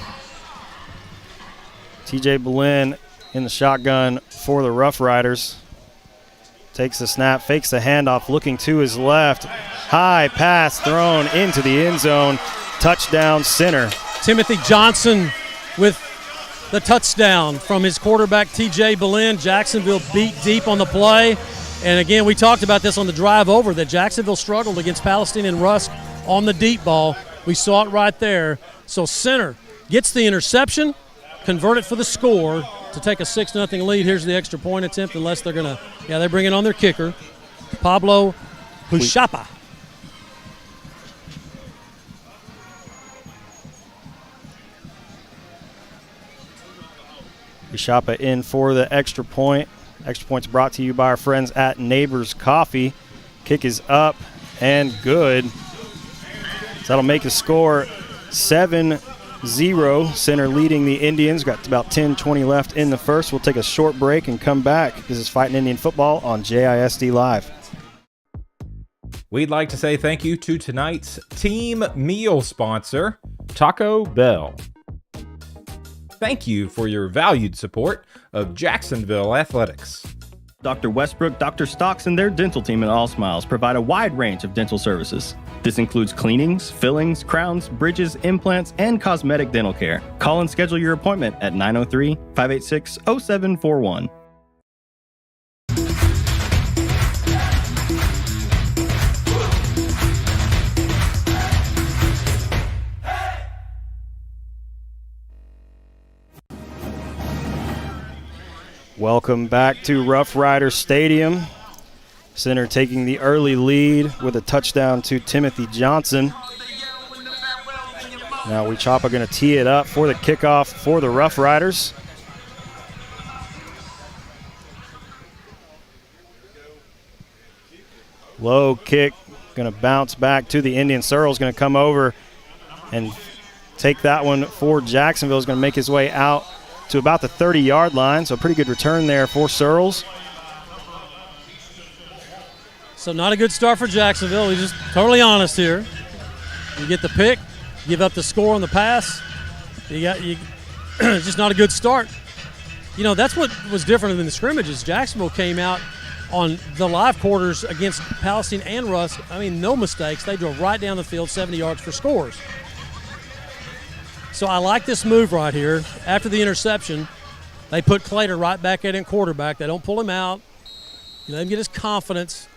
T.J. Boleyn in the shotgun for the Roughriders. Takes the snap, fakes the handoff, looking to his left. High pass thrown into the end zone. Touchdown center. Timothy Johnson with the touchdown from his quarterback, T.J. Boleyn. Jacksonville beat deep on the play. And again, we talked about this on the drive over, that Jacksonville struggled against Palestine and Rusk on the deep ball. We saw it right there. So center gets the interception, convert it for the score to take a 6-0 lead. Here's the extra point attempt, unless they're going to, they're bringing on their kicker, Pablo Huchapa. Huchapa in for the extra point. Extra points brought to you by our friends at Neighbors Coffee. Kick is up and good. So that'll make the score 7-0. Center leading the Indians. Got about 10-20 left in the first. We'll take a short break and come back. This is Fighting Indian Football on JISD Live. We'd like to say thank you to tonight's team meal sponsor, Taco Bell. Thank you for your valued support of Jacksonville Athletics. Dr. Westbrook, Dr. Stocks, and their dental team at All Smiles provide a wide range of dental services. This includes cleanings, fillings, crowns, bridges, implants, and cosmetic dental care. Call and schedule your appointment at 903-586-0741. Welcome back to Roughrider Stadium. Center taking the early lead with a touchdown to Timothy Johnson. Now Huchapa going to tee it up for the kickoff for the Roughriders. Low kick, going to bounce back to the Indians. Searle's going to come over and take that one for Jacksonville. Is going to make his way out to about the 30-yard line. So pretty good return there for Searles. So not a good start for Jacksonville. He's just totally honest here. You get the pick, give up the score on the pass. It's just not a good start. You know, that's what was different than the scrimmages. Jacksonville came out on the live quarters against Palestine and Russ. I mean, no mistakes. They drove right down the field, 70 yards for scores. So I like this move right here. After the interception, they put Clater right back at him quarterback. They don't pull him out. You let him get his confidence.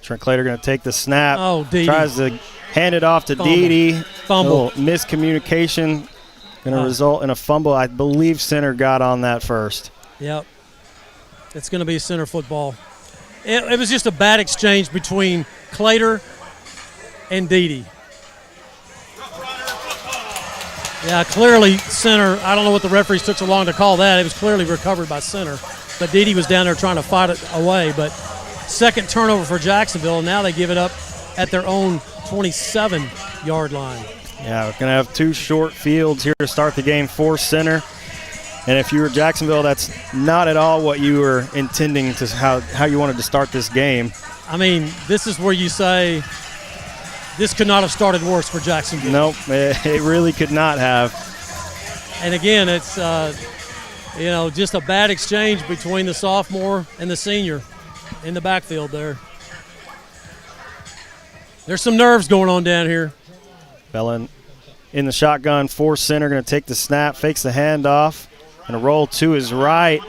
Trent Clater going to take the snap. Oh, Dede. Tries to hand it off to Dede. Fumble. Little miscommunication. Going to result in a fumble. I believe center got on that first. Yep. It's going to be center football. It was just a bad exchange between Clater and Dede. Yeah, clearly center. I don't know what the referees took so long to call that. It was clearly recovered by center. But Dede was down there trying to fight it away. But second turnover for Jacksonville, and now they give it up at their own 27-yard line. Yeah, we're going to have two short fields here to start the game for center. And if you were Jacksonville, that's not at all what you were intending to how you wanted to start this game. I mean, this is where you say this could not have started worse for Jacksonville. Nope, it really could not have. And again, it's just a bad exchange between the sophomore and the senior in the backfield there. There's some nerves going on down here. Bellin in the shotgun for center, going to take the snap, fakes the handoff, and a roll to his right.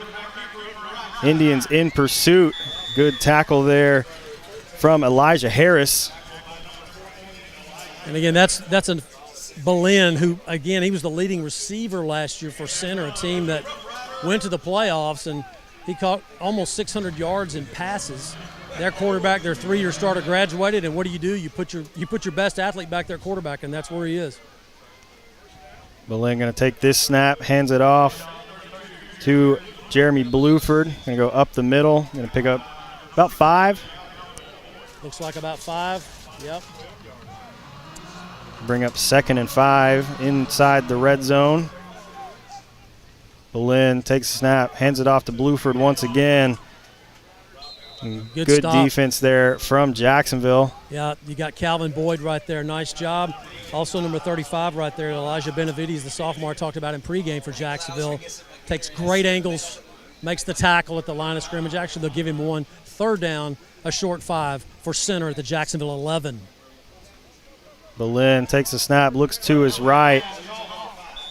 Indians in pursuit. Good tackle there from Elijah Harris. And again, that's a Belen who, again, he was the leading receiver last year for center, a team that went to the playoffs, and he caught almost 600 yards in passes. Their quarterback, their 3-year starter, graduated, and what do? You put your best athlete back there quarterback, and that's where he is. Belen going to take this snap, hands it off to Jeremy Bluford. Going to go up the middle. Going to pick up about 5. Looks like about 5. Yep. Bring up 2nd and 5 inside the red zone. Belen takes a snap, hands it off to Bluford once again. Good defense there from Jacksonville. Yeah, you got Calvin Boyd right there. Nice job. Also number 35 right there, Elijah Benavides, the sophomore I talked about in pregame for Jacksonville. Takes great angles, makes the tackle at the line of scrimmage. Actually, they'll give him one. Third down, a short 5 for center at the Jacksonville 11. Belen takes a snap, looks to his right,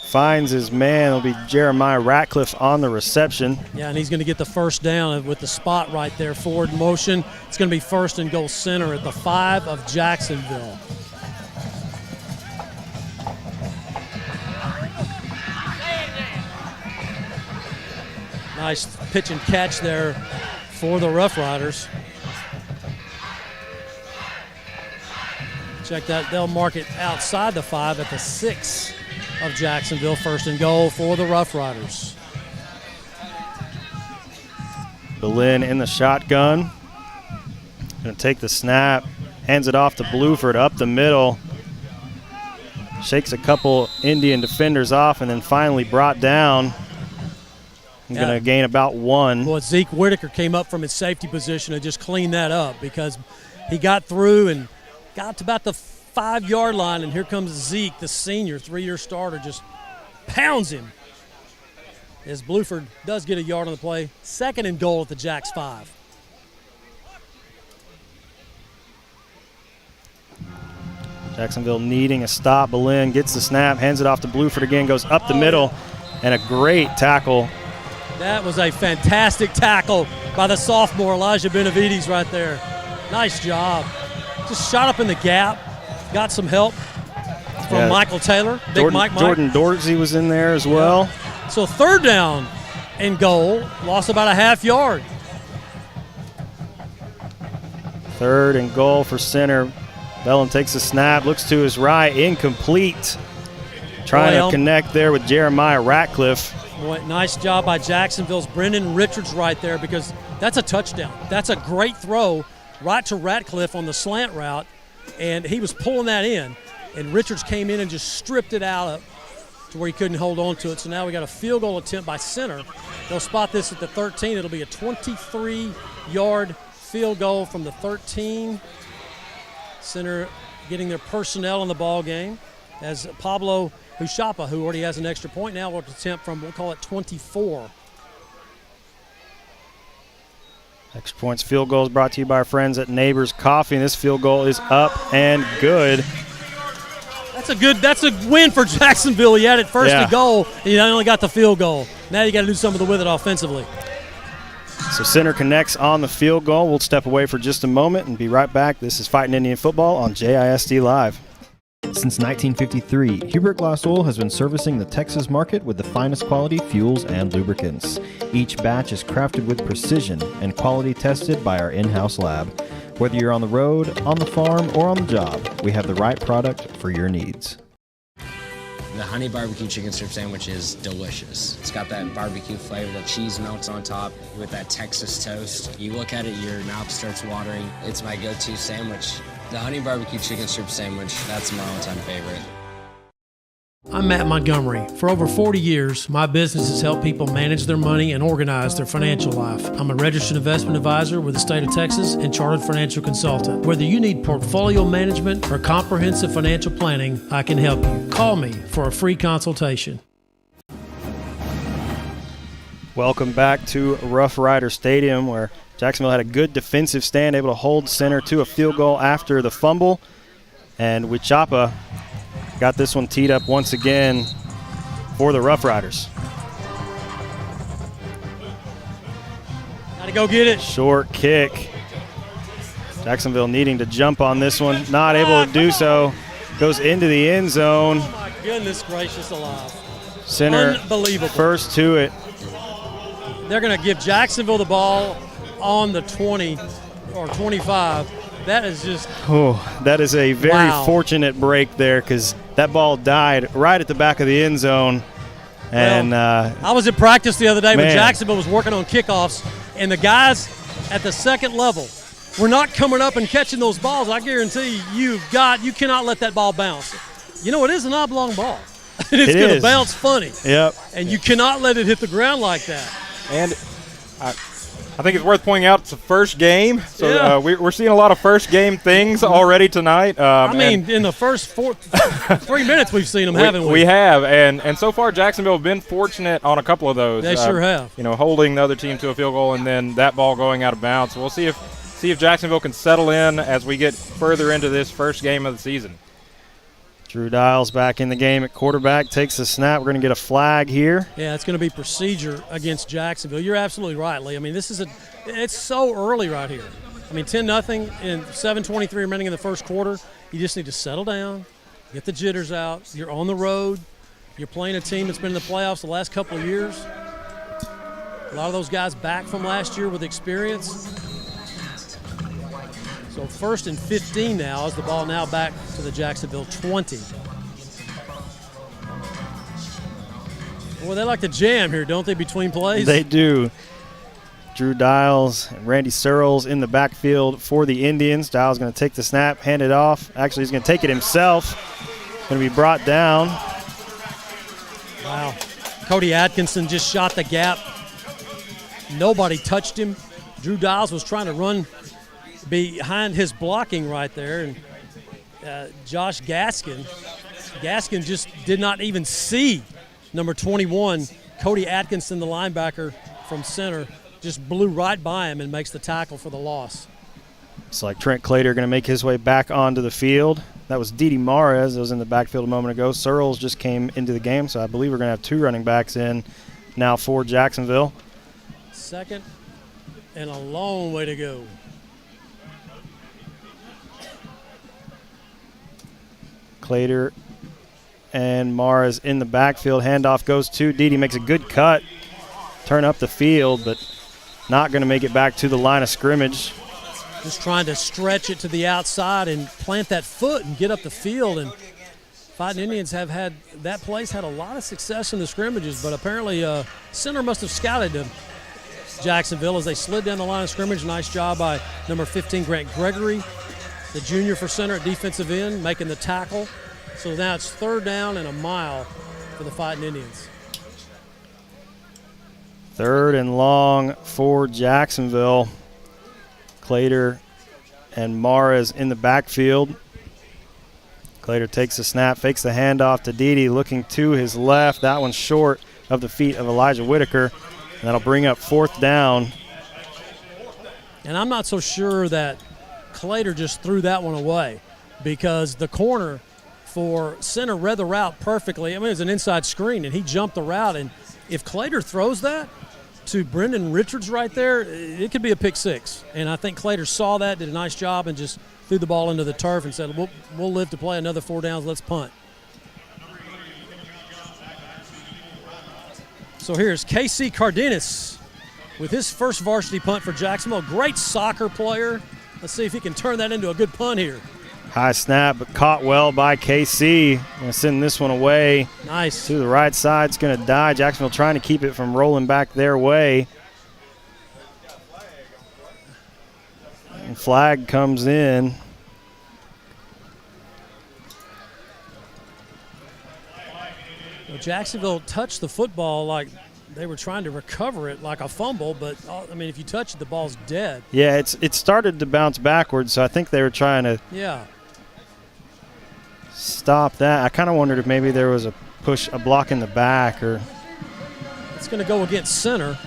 finds his man. It'll be Jeremiah Ratcliffe on the reception. Yeah, and he's going to get the first down with the spot right there. Forward motion. It's going to be 1st and goal center at the 5 of Jacksonville. Nice pitch and catch there for the Roughriders. Check that. They'll mark it outside the 5 at the 6 of Jacksonville. 1st and goal for the Roughriders. Belen in the shotgun. Going to take the snap, hands it off to Bluford up the middle. Shakes a couple Indian defenders off and then finally brought down. Going to gain about 1. Well, Zeke Whitaker came up from his safety position and just cleaned that up because he got through and got to about the 5-yard line, and here comes Zeke, the senior, 3-year starter, just pounds him. As Bluford does get a yard on the play. 2nd and goal at the Jacks 5. Jacksonville needing a stop. Belen gets the snap, hands it off to Bluford again, goes up the middle, and a great tackle. That was a fantastic tackle by the sophomore Elijah Benavides right there. Nice job. Just shot up in the gap, got some help from Michael Taylor. Jordan Dorsey was in there as well. So 3rd down and goal, lost about a half yard. 3rd and goal for center. Bellin takes a snap, looks to his right, incomplete. Trying to connect there with Jeremiah Ratcliffe. Boy, nice job by Jacksonville's Brendan Richards right there, because that's a touchdown. That's a great throw right to Ratcliffe on the slant route, and he was pulling that in, and Richards came in and just stripped it out to where he couldn't hold on to it. So now we got a field goal attempt by center. They'll spot this at the 13. It'll be a 23-yard field goal from the 13. Center getting their personnel in the ball game as Pablo Hushapa, who already has an extra point now, will attempt from, we'll call it 24. Extra points field goals brought to you by our friends at Neighbors Coffee, and this field goal is up and good. That's a win for Jacksonville. He had it first to goal, and he only got the field goal. Now you got to do something with it offensively. So center connects on the field goal. We'll step away for just a moment and be right back. This is Fighting Indian Football on JISD Live. Since 1953, Hubert Glass Oil has been servicing the Texas market with the finest quality fuels and lubricants. Each batch is crafted with precision and quality tested by our in-house lab. Whether you're on the road, on the farm, or on the job, we have the right product for your needs. The honey barbecue chicken strip sandwich is delicious. It's got that barbecue flavor, the cheese melts on top with that Texas toast. You look at it, your mouth starts watering. It's my go-to sandwich. The honey barbecue chicken strip sandwich, that's my all-time favorite. I'm Matt Montgomery. For over 40 years, my business has helped people manage their money and organize their financial life. I'm a registered investment advisor with the state of Texas and chartered financial consultant. Whether you need portfolio management or comprehensive financial planning, I can help you. Call me for a free consultation. Welcome back to Roughrider Stadium, where Jacksonville had a good defensive stand, able to hold center to a field goal after the fumble. And Wichapa got this one teed up once again for the Roughriders. Got to go get it. Short kick. Jacksonville needing to jump on this one. Not able to do so. Goes into the end zone. Oh, my goodness gracious alive. Center unbelievable. First to it. They're going to give Jacksonville the ball on the 20 or 25. That is just that is a very fortunate break there, because that ball died right at the back of the end zone. And I was at practice the other day when Jacksonville was working on kickoffs, and the guys at the second level were not coming up and catching those balls. I guarantee you cannot let that ball bounce. You know, it is an oblong ball. It's going to bounce funny. Yep. And you cannot let it hit the ground like that. And I think it's worth pointing out it's the first game, so we're seeing a lot of first game things already tonight. In the first 3 minutes we've seen them, haven't we? We have, and so far Jacksonville have been fortunate on a couple of those. They sure have. You know, holding the other team to a field goal and then that ball going out of bounds. So we'll see if Jacksonville can settle in as we get further into this first game of the season. Drew Dials back in the game at quarterback, takes the snap. We're going to get a flag here. Yeah, it's going to be procedure against Jacksonville. You're absolutely right, Lee. I mean, it's so early right here. I mean, 10-0 and 7:23 remaining in the first quarter. You just need to settle down, get the jitters out. You're on the road. You're playing a team that's been in the playoffs the last couple of years. A lot of those guys back from last year with experience. So 1st and 15 now as the ball now back to the Jacksonville 20. Boy, they like to jam here, don't they, between plays? They do. Drew Dials and Randy Searles in the backfield for the Indians. Dials going to take the snap, hand it off. Actually, he's going to take it himself. Going to be brought down. Wow. Cody Atkinson just shot the gap. Nobody touched him. Drew Dials was trying to run behind his blocking right there, and Josh Gaskin just did not even see number 21, Cody Atkinson, the linebacker from center, just blew right by him and makes the tackle for the loss. It's like Trent Clater going to make his way back onto the field. That was Didi Mares that was in the backfield a moment ago. Searles just came into the game, so I believe we're going to have two running backs in now for Jacksonville. Second and a long way to go. Clater and Mars in the backfield. Handoff goes to Didi, makes a good cut. Turn up the field, but not going to make it back to the line of scrimmage. Just trying to stretch it to the outside and plant that foot and get up the field and Fighting Indians have had that place had a lot of success in the scrimmages, but apparently center must have scouted them. Jacksonville as they slid down the line of scrimmage. Nice job by number 15, Grant Gregory, the junior for center at defensive end, making the tackle. So now it's 3rd down and a mile for the Fighting Indians. 3rd and long for Jacksonville. Clater and Mares in the backfield. Clater takes the snap, fakes the handoff to Dede, looking to his left. That one's short of the feet of Elijah Whitaker. And that'll bring up 4th down. And I'm not so sure that Clater just threw that one away, because the corner for center read the route perfectly. I mean, it was an inside screen, and he jumped the route. And if Clater throws that to Brendan Richards right there, it could be a pick 6. And I think Clater saw that, did a nice job, and just threw the ball into the turf and said, we'll live to play another 4 downs, let's punt. So here's Casey Cardenas with his first varsity punt for Jacksonville. Great soccer player. Let's see if he can turn that into a good punt here. High snap, but caught well by KC. Going to send this one away. Nice. To the right side. It's going to die. Jacksonville trying to keep it from rolling back their way. And flag comes in. Well, Jacksonville touched the football like they were trying to recover it like a fumble, but, I mean, if you touch it, the ball's dead. Yeah, it started to bounce backwards, so I think they were trying to stop that. I kind of wondered if maybe there was a block in the back, or it's going to go against center.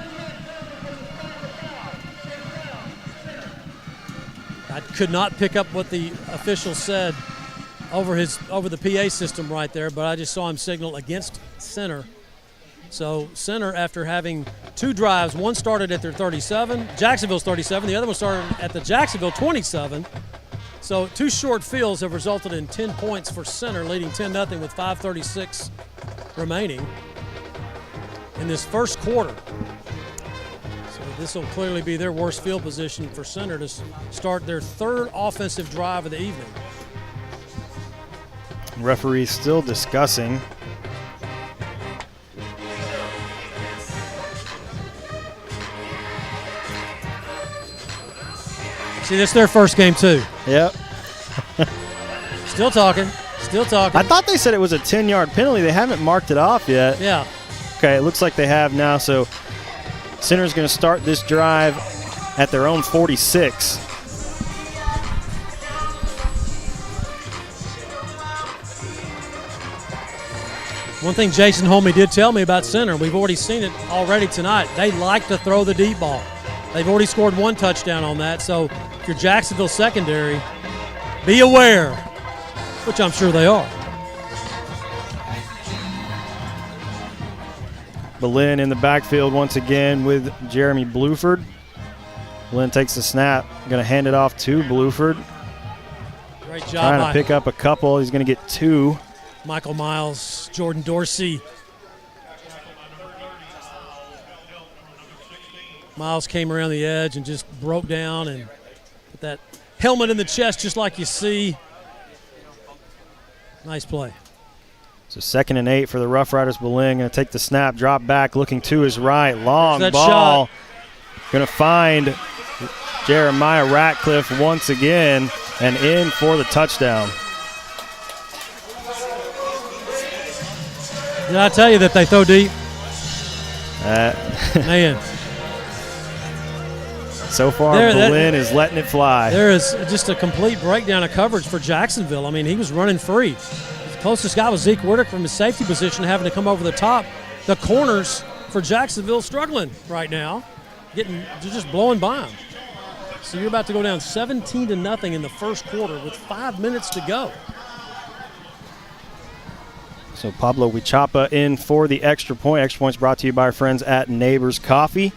I could not pick up what the official said over the PA system right there, but I just saw him signal against center. So center, after having 2 drives, one started at their 37, Jacksonville's 37, the other one started at the Jacksonville 27. So 2 short fields have resulted in 10 points for center, leading 10-0 with 5:36 remaining in this first quarter. So this will clearly be their worst field position for center to start their 3rd offensive drive of the evening. Referees still discussing. See, this is their first game, too. Yep. Still talking. I thought they said it was a 10-yard penalty. They haven't marked it off yet. Yeah. Okay, it looks like they have now. So center's going to start this drive at their own 46. One thing Jason Holmey did tell me about center, we've already seen it already tonight. They like to throw the deep ball. They've already scored 1 touchdown on that. So if you're Jacksonville secondary, be aware, which I'm sure they are. Boleyn in the backfield once again with Jeremy Bluford. Boleyn takes the snap, going to hand it off to Bluford. Great job. Trying to pick up a couple. He's going to get 2. Michael Miles, Jordan Dorsey. Miles came around the edge and just broke down and put that helmet in the chest just like you see. Nice play. So 2nd and 8 for the Roughriders. Boleyn going to take the snap, drop back, looking to his right. Long ball. Going to find Jeremiah Ratcliffe once again and in for the touchdown. Did I tell you that they throw deep? Man. So far, Boleyn is letting it fly. There is just a complete breakdown of coverage for Jacksonville. I mean, he was running free. The closest guy was Zeke Whitaker from his safety position, having to come over the top. The corners for Jacksonville struggling right now. They're just blowing by them. So you're about to go down 17-0 in the first quarter with 5 minutes to go. So Pablo Huichapa in for the extra point. Extra points brought to you by our friends at Neighbors Coffee.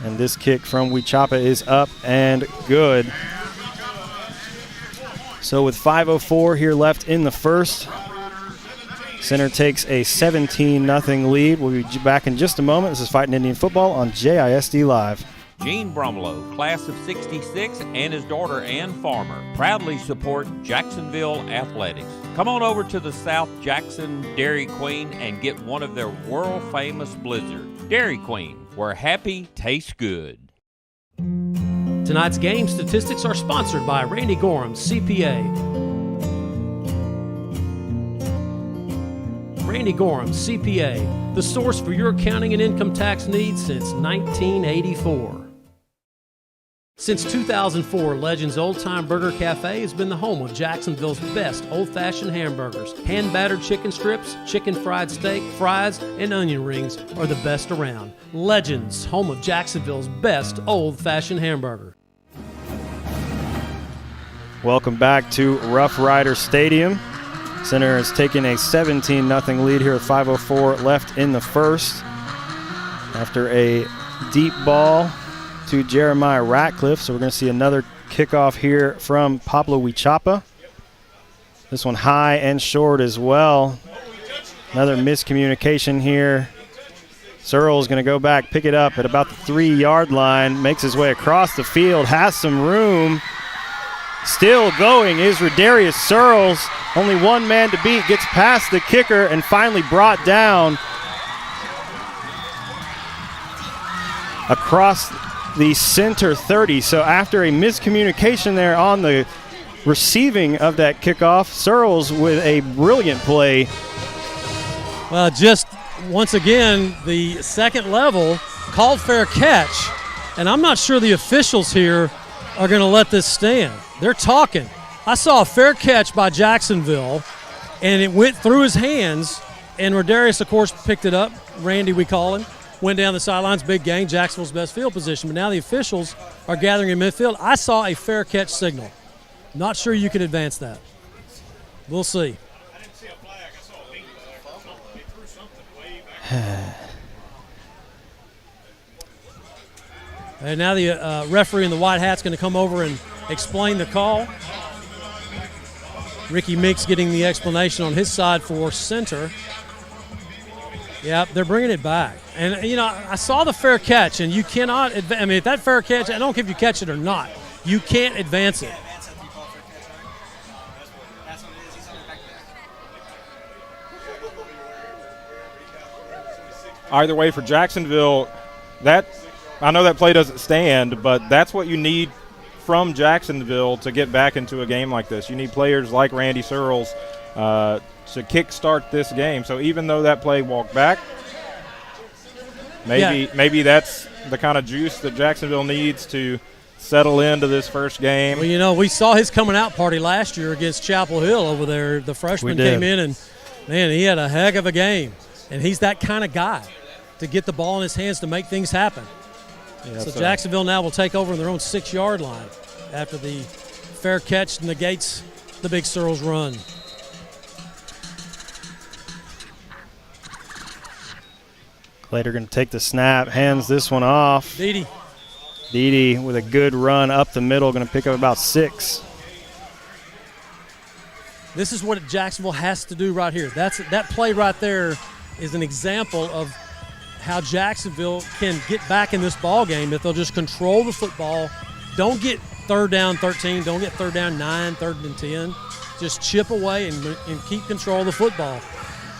And this kick from Huichapa is up and good. So with 5:04 here left in the first, center takes a 17-0 lead. We'll be back in just a moment. This is Fighting Indian Football on JISD Live. Gene Brumlow, class of '66, and his daughter Ann Farmer proudly support Jacksonville athletics. Come on over to the South Jackson Dairy Queen and get one of their world-famous blizzards. Dairy Queen, where happy tastes good. Tonight's game statistics are sponsored by Randy Gorham, CPA. Randy Gorham, CPA, the source for your accounting and income tax needs since 1984. Since 2004, Legends Old Time Burger Cafe has been the home of Jacksonville's best old-fashioned hamburgers. Hand-battered chicken strips, chicken fried steak, fries, and onion rings are the best around. Legends, home of Jacksonville's best old-fashioned hamburger. Welcome back to Roughrider Stadium. Center has taken a 17-0 lead here with 5:04 left in the first. After a deep ball to Jeremiah Ratcliffe. So we're going to see another kickoff here from Pablo Huichapa. This one high and short as well. Another miscommunication here. Searles going to go back, pick it up at about the 3-yard line, makes his way across the field, has some room. Still going is Rodarius Searles. Only one man to beat, gets past the kicker and finally brought down across the center 30. So after a miscommunication there on the receiving of that kickoff, Searles with a brilliant play. Well, just once again, the second level called fair catch, and I'm not sure the officials here are going to let this stand. They're talking. I saw a fair catch by Jacksonville, and it went through his hands, and Rodarius, of course, picked it up. Randy, we call him. Went down the sidelines, big gain, Jacksonville's best field position. But now the officials are gathering in midfield. I saw a fair catch signal. Not sure you can advance that. We'll see. And now the referee in the white hat's going to come over and explain the call. Ricky Meeks getting the explanation on his side for center. Yeah, they're bringing it back. And, you know, I saw the fair catch, and you cannot – I mean, if that fair catch – I don't care if you catch it or not. You can't advance it. Either way, for Jacksonville, that I know that play doesn't stand, but that's what you need from Jacksonville to get back into a game like this. You need players like Randy Searles to kickstart this game. So even though that play walked back, maybe that's the kind of juice that Jacksonville needs to settle into this first game. Well, you know, we saw his coming out party last year against Chapel Hill over there. The freshman came in, and, man, he had a heck of a game. And he's that kind of guy to get the ball in his hands to make things happen. Yeah, so Jacksonville now will take over on their own 6-yard line after the fair catch negates the big Searles run. Slater going to take the snap, hands this one off. Dede with a good run up the middle, going to pick up about 6. This is what Jacksonville has to do right here. That play right there is an example of how Jacksonville can get back in this ball game if they'll just control the football. Don't get 3rd down 13. Don't get 3rd down 9, 3rd and 10. Just chip away and keep control of the football.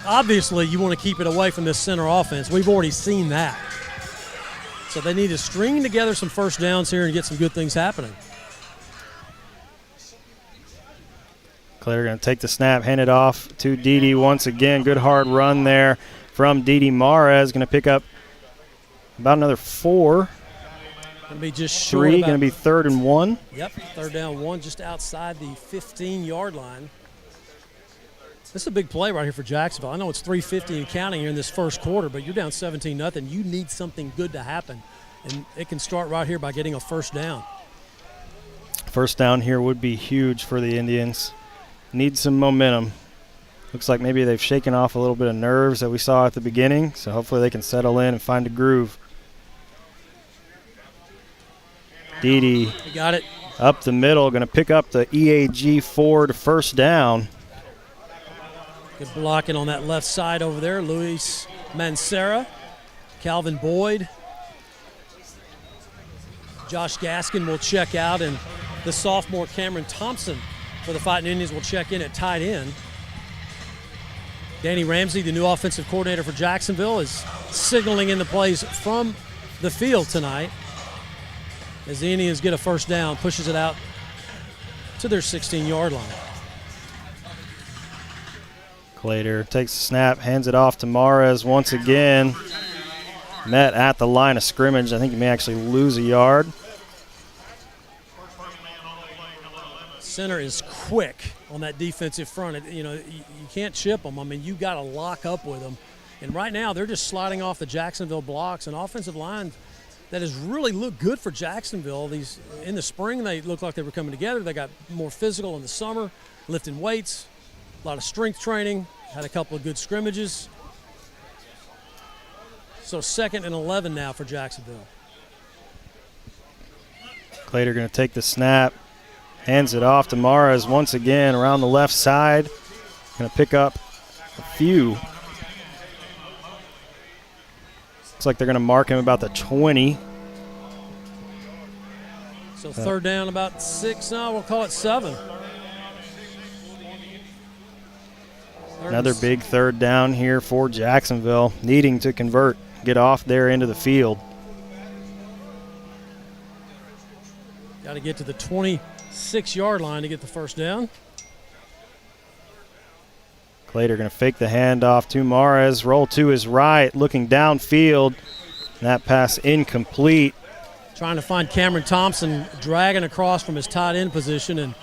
Obviously, you want to keep it away from this center offense. We've already seen that. So they need to string together some first downs here and get some good things happening. Claire going to take the snap, hand it off to Dede once again. Good hard run there from Dede Mares. Going to pick up about another 4. Going to be just short. 3, going to be 3rd and 1. Yep, 3rd down 1, just outside the 15-yard line. This is a big play right here for Jacksonville. I know it's 3:50 and counting here in this first quarter, but you're down 17-0. You need something good to happen, and it can start right here by getting a first down. First down here would be huge for the Indians. Need some momentum. Looks like maybe they've shaken off a little bit of nerves that we saw at the beginning, so hopefully they can settle in and find a groove. Dede got it up the middle, going to pick up the EAG Ford first down. Good blocking on that left side over there. Luis Mancera, Calvin Boyd. Josh Gaskin will check out, and the sophomore Cameron Thompson for the Fighting Indians will check in at tight end. Danny Ramsey, the new offensive coordinator for Jacksonville, is signaling in the plays from the field tonight as the Indians get a first down, pushes it out to their 16-yard line. Clater takes the snap, hands it off to Mares once again. Met at the line of scrimmage. I think he may actually lose a yard. Center is quick on that defensive front. You know, you can't chip them. I mean, you got to lock up with them. And right now, they're just sliding off the Jacksonville blocks. An offensive line that has really looked good for Jacksonville. In the spring, they looked like they were coming together. They got more physical in the summer, lifting weights, a lot of strength training, had a couple of good scrimmages. So 2nd and 11 now for Jacksonville. Clater going to take the snap, hands it off to Mares once again around the left side. Going to pick up a few. Looks like they're going to mark him about the 20. So 3rd down, about 6. No, we'll call it 7. Another big 3rd down here for Jacksonville, needing to convert, get off there into the field. Got to get to the 26-yard line to get the first down. Clater going to fake the handoff to Mares, roll to his right, looking downfield. And that pass incomplete. Trying to find Cameron Thompson, dragging across from his tight end position, and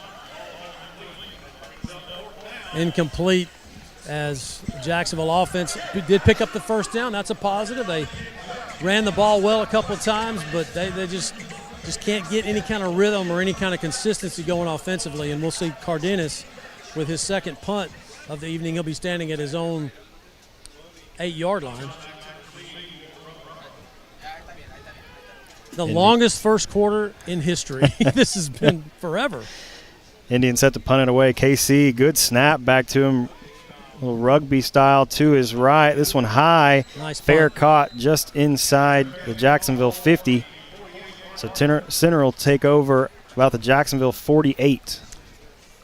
incomplete, as Jacksonville offense did pick up the first down. That's a positive. They ran the ball well a couple of times, but they just can't get any kind of rhythm or any kind of consistency going offensively. And we'll see Cardenas with his 2nd punt of the evening. He'll be standing at his own 8-yard line. The longest first quarter in history. This has been forever. Indians set to punt it away. KC, good snap back to him. A little rugby style to his right. This one high. Nice fair punt. caught just inside the Jacksonville 50. So center will take over about the Jacksonville 48.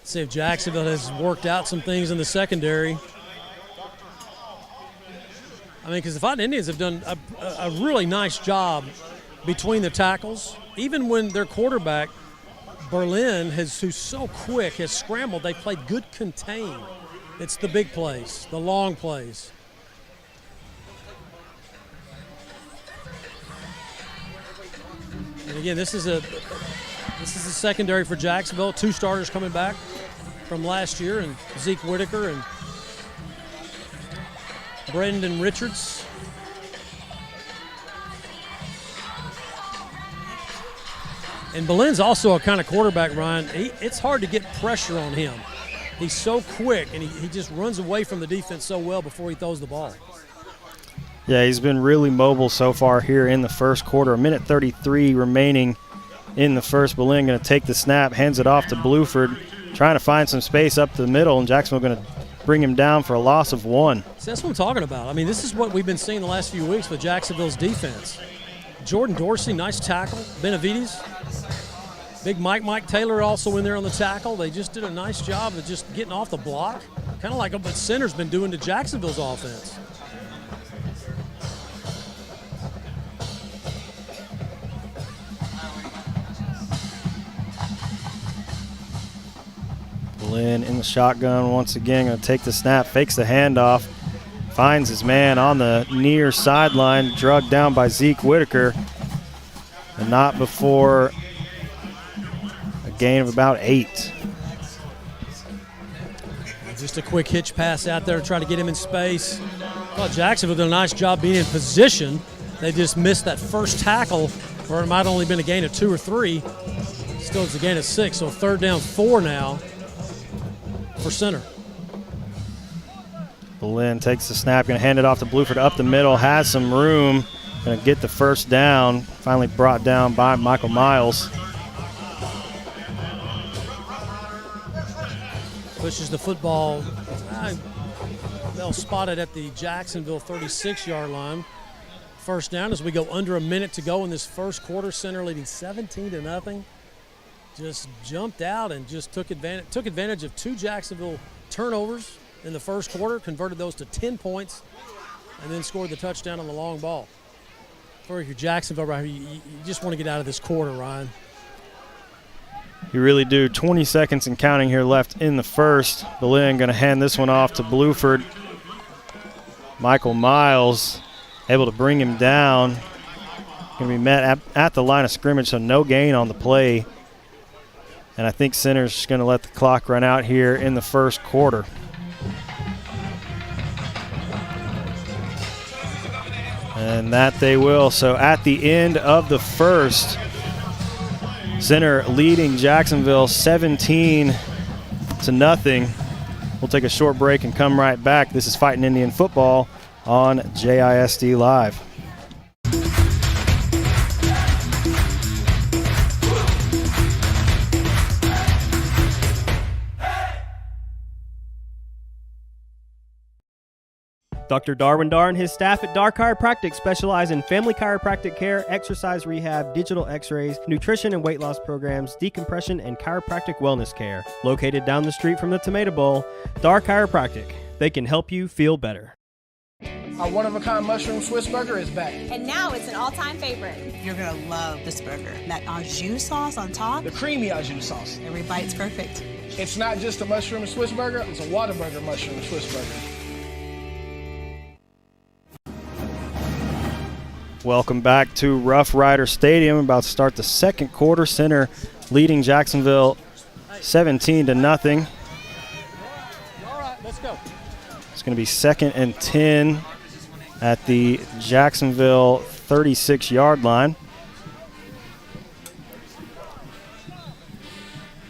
See if Jacksonville has worked out some things in the secondary. I mean, because the Fighting Indians have done a really nice job between the tackles. Even when their quarterback, Berlin, who's so quick, has scrambled, they played good contain. It's the big plays, the long plays. And again, this is a secondary for Jacksonville. 2 starters coming back from last year, and Zeke Whitaker and Brendan Richards. And Berlin's also a kind of quarterback, Ryan. It's hard to get pressure on him. He's so quick, and he just runs away from the defense so well before he throws the ball. Yeah, he's been really mobile so far here in the first quarter. 1:33 remaining in the first. Berlin going to take the snap, hands it off to Bluford, trying to find some space up the middle, and Jacksonville going to bring him down for a loss of 1. See, that's what I'm talking about. I mean, this is what we've been seeing the last few weeks with Jacksonville's defense. Jordan Dorsey, nice tackle. Benavides. Big Mike Taylor also in there on the tackle. They just did a nice job of just getting off the block, kind of like what center's been doing to Jacksonville's offense. Berlin in the shotgun once again, going to take the snap, fakes the handoff, finds his man on the near sideline, drugged down by Zeke Whitaker, and not before gain of about 8. Just a quick hitch pass out there to try to get him in space. Well, Jacksonville did a nice job being in position. They just missed that first tackle, or it might have only been a gain of 2 or 3. Still, it's a gain of 6, so 3rd down 4 now for center. Berlin takes the snap, going to hand it off to Bluford up the middle, has some room, going to get the first down, finally brought down by Michael Miles. Pushes the football. They'll spot it at the Jacksonville 36-yard line. first down as we go under a minute to go in this first quarter. Center leading 17-0. Just jumped out and just took advantage of 2 Jacksonville turnovers in the first quarter, converted those to 10 points, and then scored the touchdown on the long ball. For your Jacksonville right here, you just want to get out of this quarter, Ryan. You really do. 20 seconds and counting here left in the first. Berlin going to hand this one off to Bluford. Michael Miles able to bring him down. Going to be met at the line of scrimmage, so no gain on the play. And I think center's just going to let the clock run out here in the first quarter. And that they will. So at the end of the first, center leading Jacksonville 17-0. We'll take a short break and come right back. This is Fighting Indian Football on JISD Live. Dr. Darwin Dar and his staff at Dar Chiropractic specialize in family chiropractic care, exercise rehab, digital x-rays, nutrition and weight loss programs, decompression, and chiropractic wellness care. Located down the street from the Tomato Bowl, Dar Chiropractic. They can help you feel better. Our one-of-a-kind mushroom Swiss burger is back. And now it's an all-time favorite. You're going to love this burger. That au jus sauce on top. The creamy au jus sauce. Every bite's perfect. It's not just a mushroom Swiss burger, it's a Whataburger mushroom Swiss burger. Welcome back to Roughrider Stadium. About to start the second quarter. Center leading Jacksonville 17-0. All right, let's go. It's going to be 2nd and 10 at the Jacksonville 36-yard line.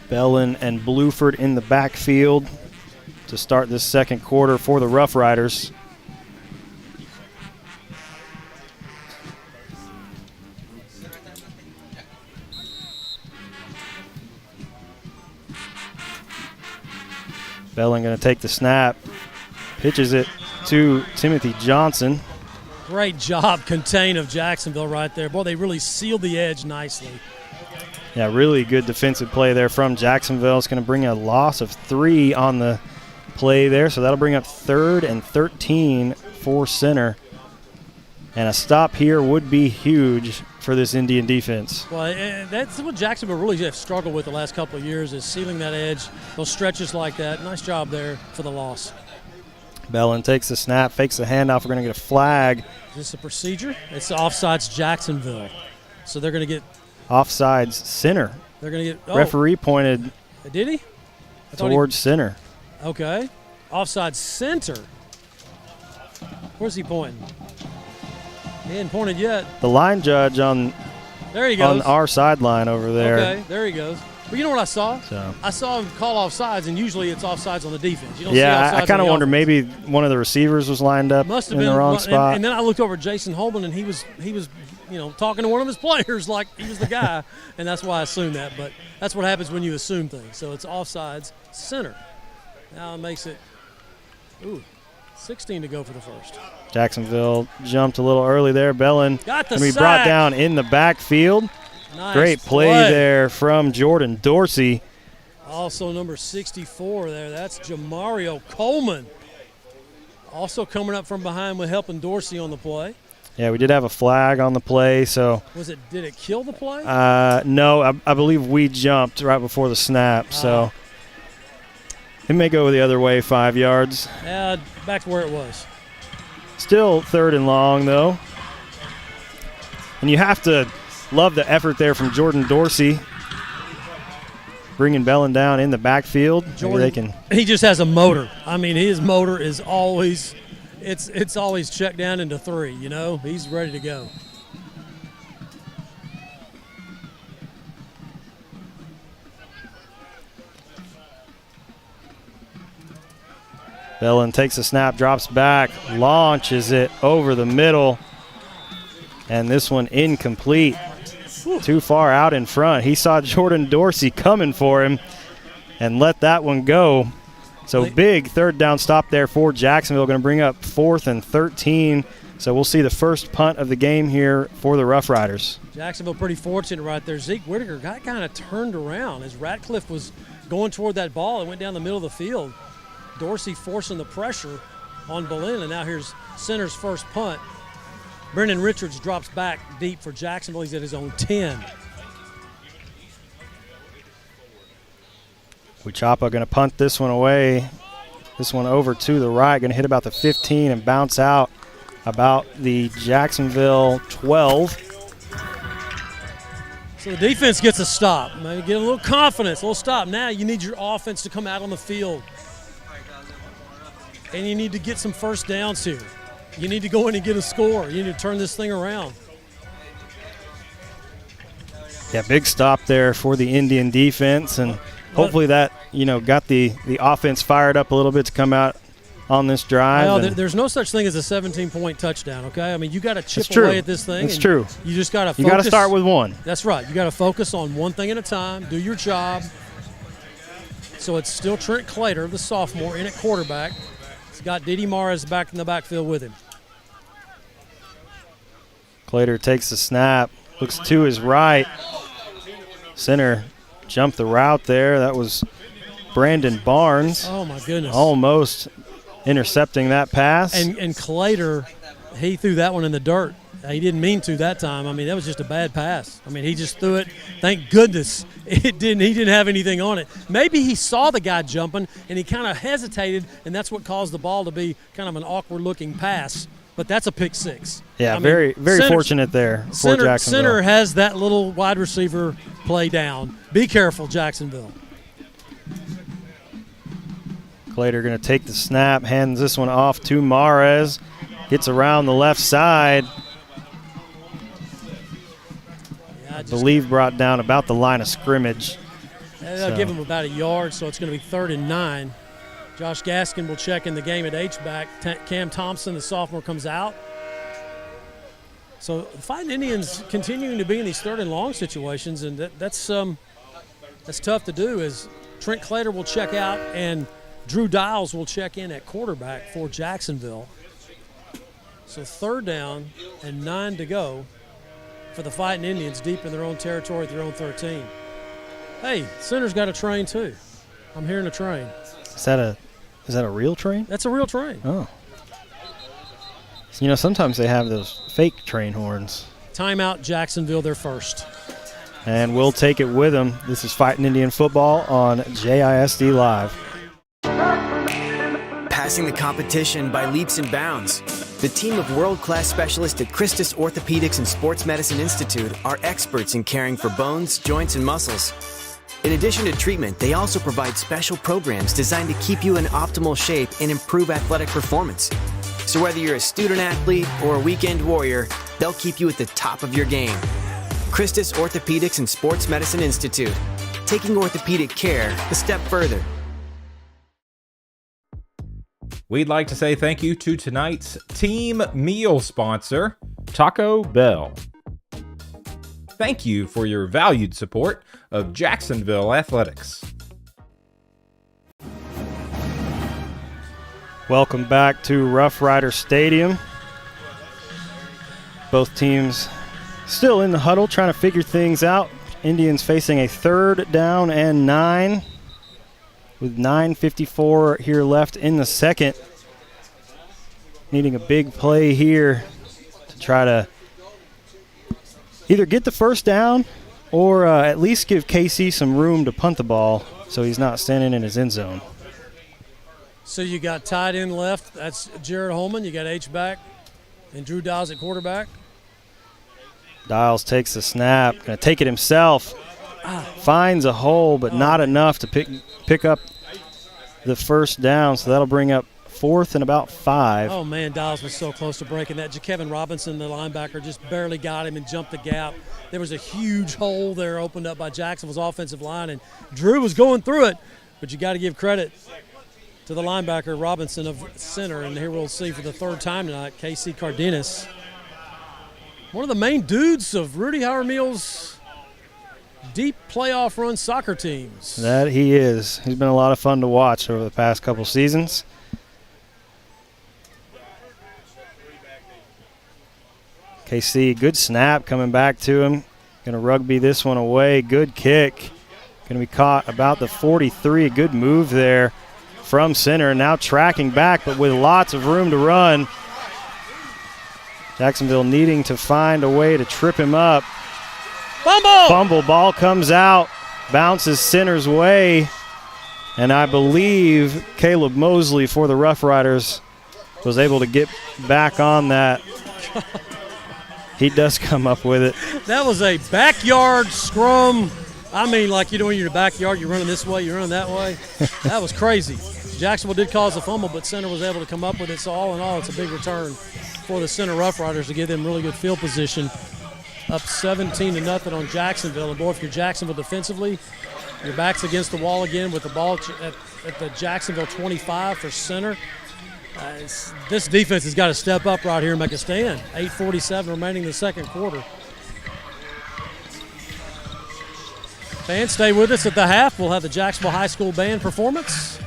Bellin and Bluford in the backfield to start this second quarter for the Roughriders. Bellin going to take the snap, pitches it to Timothy Johnson. Great job contain of Jacksonville right there. Boy, they really sealed the edge nicely. Yeah, really good defensive play there from Jacksonville. It's going to bring a loss of 3 on the play there, so that'll bring up 3rd and 13 for center. And a stop here would be huge for this Indian defense. Well, that's what Jacksonville really have struggled with the last couple of years, is sealing that edge, those stretches like that. Nice job there for the loss. Bellin takes the snap, fakes the handoff. We're going to get a flag. Is this a procedure? It's offsides Jacksonville. So they're going to get offsides center. They're going to get referee pointed. Did he? Towards center. Okay. Offside center. Where's he pointing? He hadn't pointed yet. The line judge on there he goes. On our sideline over there. Okay, there he goes. But you know what I saw? So. I saw him call offsides, and usually it's offsides on the defense. You don't see I kind of wonder offense. Maybe one of the receivers was lined up Must have in been the wrong spot. And then I looked over at Jason Holman, and he was talking to one of his players like he was the guy, and that's why I assumed that. But that's what happens when you assume things. So it's offsides center. Now it makes it 16 to go for the first. Jacksonville jumped a little early there. Bellin got the and we sack. Brought down in the backfield. Nice Great play there from Jordan Dorsey. Also number 64 there. That's Jamario Coleman. Also coming up from behind with helping Dorsey on the play. Yeah, we did have a flag on the play. So did it kill the play? No, I believe we jumped right before the snap. So it may go the other way, 5 yards. Back to where it was. Still 3rd and long, though. And you have to love the effort there from Jordan Dorsey, bringing Bellin down in the backfield. Jordan, he just has a motor. I mean, his motor is always it's always checked down into 3, you know. He's ready to go. Bellin takes a snap, drops back, launches it over the middle, and this one incomplete. Too far out in front. He saw Jordan Dorsey coming for him and let that one go. So big 3rd down stop there for Jacksonville. Going to bring up 4th and 13 So we'll see the first punt of the game here for the Roughriders. Jacksonville pretty fortunate right there. Zeke Whitaker got kind of turned around as Ratcliffe was going toward that ball and went down the middle of the field. Dorsey forcing the pressure on Boleyn, and now here's center's first punt. Brendan Richards drops back deep for Jacksonville. He's at his own 10. Huichapa going to punt this one away. This one over to the right, going to hit about the 15 and bounce out about the Jacksonville 12. So the defense gets a stop. Maybe get a little confidence, a little stop. Now you need your offense to come out on the field. And you need to get some first downs here. You need to go in and get a score. You need to turn this thing around. Yeah, big stop there for the Indian defense, and hopefully that, got the offense fired up a little bit to come out on this drive. Well, there's no such thing as a 17-point touchdown, okay? I mean, you got to chip true. away at this thing. It's true. You just got to focus. You got to start with one. That's right. You got to focus on one thing at a time, do your job. So it's still Trent Clater, the sophomore, in at quarterback. He's got Didi Morris back in the backfield with him. Clater takes the snap, looks to his right. Center jumped the route there. That was Brandon Barnes. Oh, my goodness. Almost intercepting that pass. And Clater, he threw that one in the dirt. He didn't mean to that time. I mean, that was just a bad pass. I mean, he just threw it. Thank goodness he didn't have anything on it. Maybe he saw the guy jumping, and he kind of hesitated, and that's what caused the ball to be kind of an awkward-looking pass. But that's a pick six. Yeah, very fortunate there for Jacksonville. Center has that little wide receiver play down. Be careful, Jacksonville. Clater going to take the snap, hands this one off to Mares. Gets around the left side. I believe brought down about the line of scrimmage. They'll give him about a yard, so it's going to be 3rd and 9. Josh Gaskin will check in the game at H-back. Cam Thompson, the sophomore, comes out. So the Fighting Indians continuing to be in these 3rd and long situations, and that's tough to do, as Trent Clater will check out and Drew Dials will check in at quarterback for Jacksonville. So 3rd down and 9 to go for the Fighting Indians deep in their own territory at their own 13. Hey, center's got a train too. I'm hearing a train. Is that a real train? That's a real train. Oh. Sometimes they have those fake train horns. Timeout, Jacksonville, they're first. And we'll take it with them. This is Fighting Indian Football on JISD Live. Passing the competition by leaps and bounds. The team of world-class specialists at Christus Orthopedics and Sports Medicine Institute are experts in caring for bones, joints, and muscles. In addition to treatment, they also provide special programs designed to keep you in optimal shape and improve athletic performance. So whether you're a student athlete or a weekend warrior, they'll keep you at the top of your game. Christus Orthopedics and Sports Medicine Institute, taking orthopedic care a step further. We'd like to say thank you to tonight's team meal sponsor, Taco Bell. Thank you for your valued support of Jacksonville Athletics. Welcome back to Roughrider Stadium. Both teams still in the huddle trying to figure things out. Indians facing a 3rd down and 9 with 9:54 here left in the second. Needing a big play here to try to either get the first down or at least give KC some room to punt the ball so he's not standing in his end zone. So you got tight end left. That's Jared Holman. You got H-back and Drew Dials at quarterback. Dials takes the snap, going to take it himself. Finds a hole, but not enough to pick up the first down, so that'll bring up 4th and about 5. Oh, man, Dials was so close to breaking that. Kevin Robinson, the linebacker, just barely got him and jumped the gap. There was a huge hole there opened up by Jacksonville's offensive line, and Drew was going through it, but you got to give credit to the linebacker, Robinson of center, and here we'll see for the 3rd time tonight, KC Cardenas. One of the main dudes of Rudy Jaramil's deep playoff run soccer teams. That he is. He's been a lot of fun to watch over the past couple seasons. KC, good snap coming back to him. Going to rugby this one away. Good kick. Going to be caught about the 43. Good move there from center. Now tracking back, but with lots of room to run. Jacksonville needing to find a way to trip him up. Fumble. Ball comes out, bounces center's way. And I believe Caleb Mosley for the Roughriders was able to get back on that. He does come up with it. That was a backyard scrum. I mean, like you know, when you're in your backyard, you're running this way, you're running that way. That was crazy. Jacksonville did cause a fumble, but center was able to come up with it. So all in all, it's a big return for the center Roughriders to give them really good field position. Up 17-0 on Jacksonville. And boy, if you're Jacksonville defensively, your back's against the wall again with the ball at the Jacksonville 25 for center. This defense has got to step up right here and make a stand. 8:47 remaining in the second quarter. Fans, stay with us at the half. We'll have the Jacksonville High School Band performance.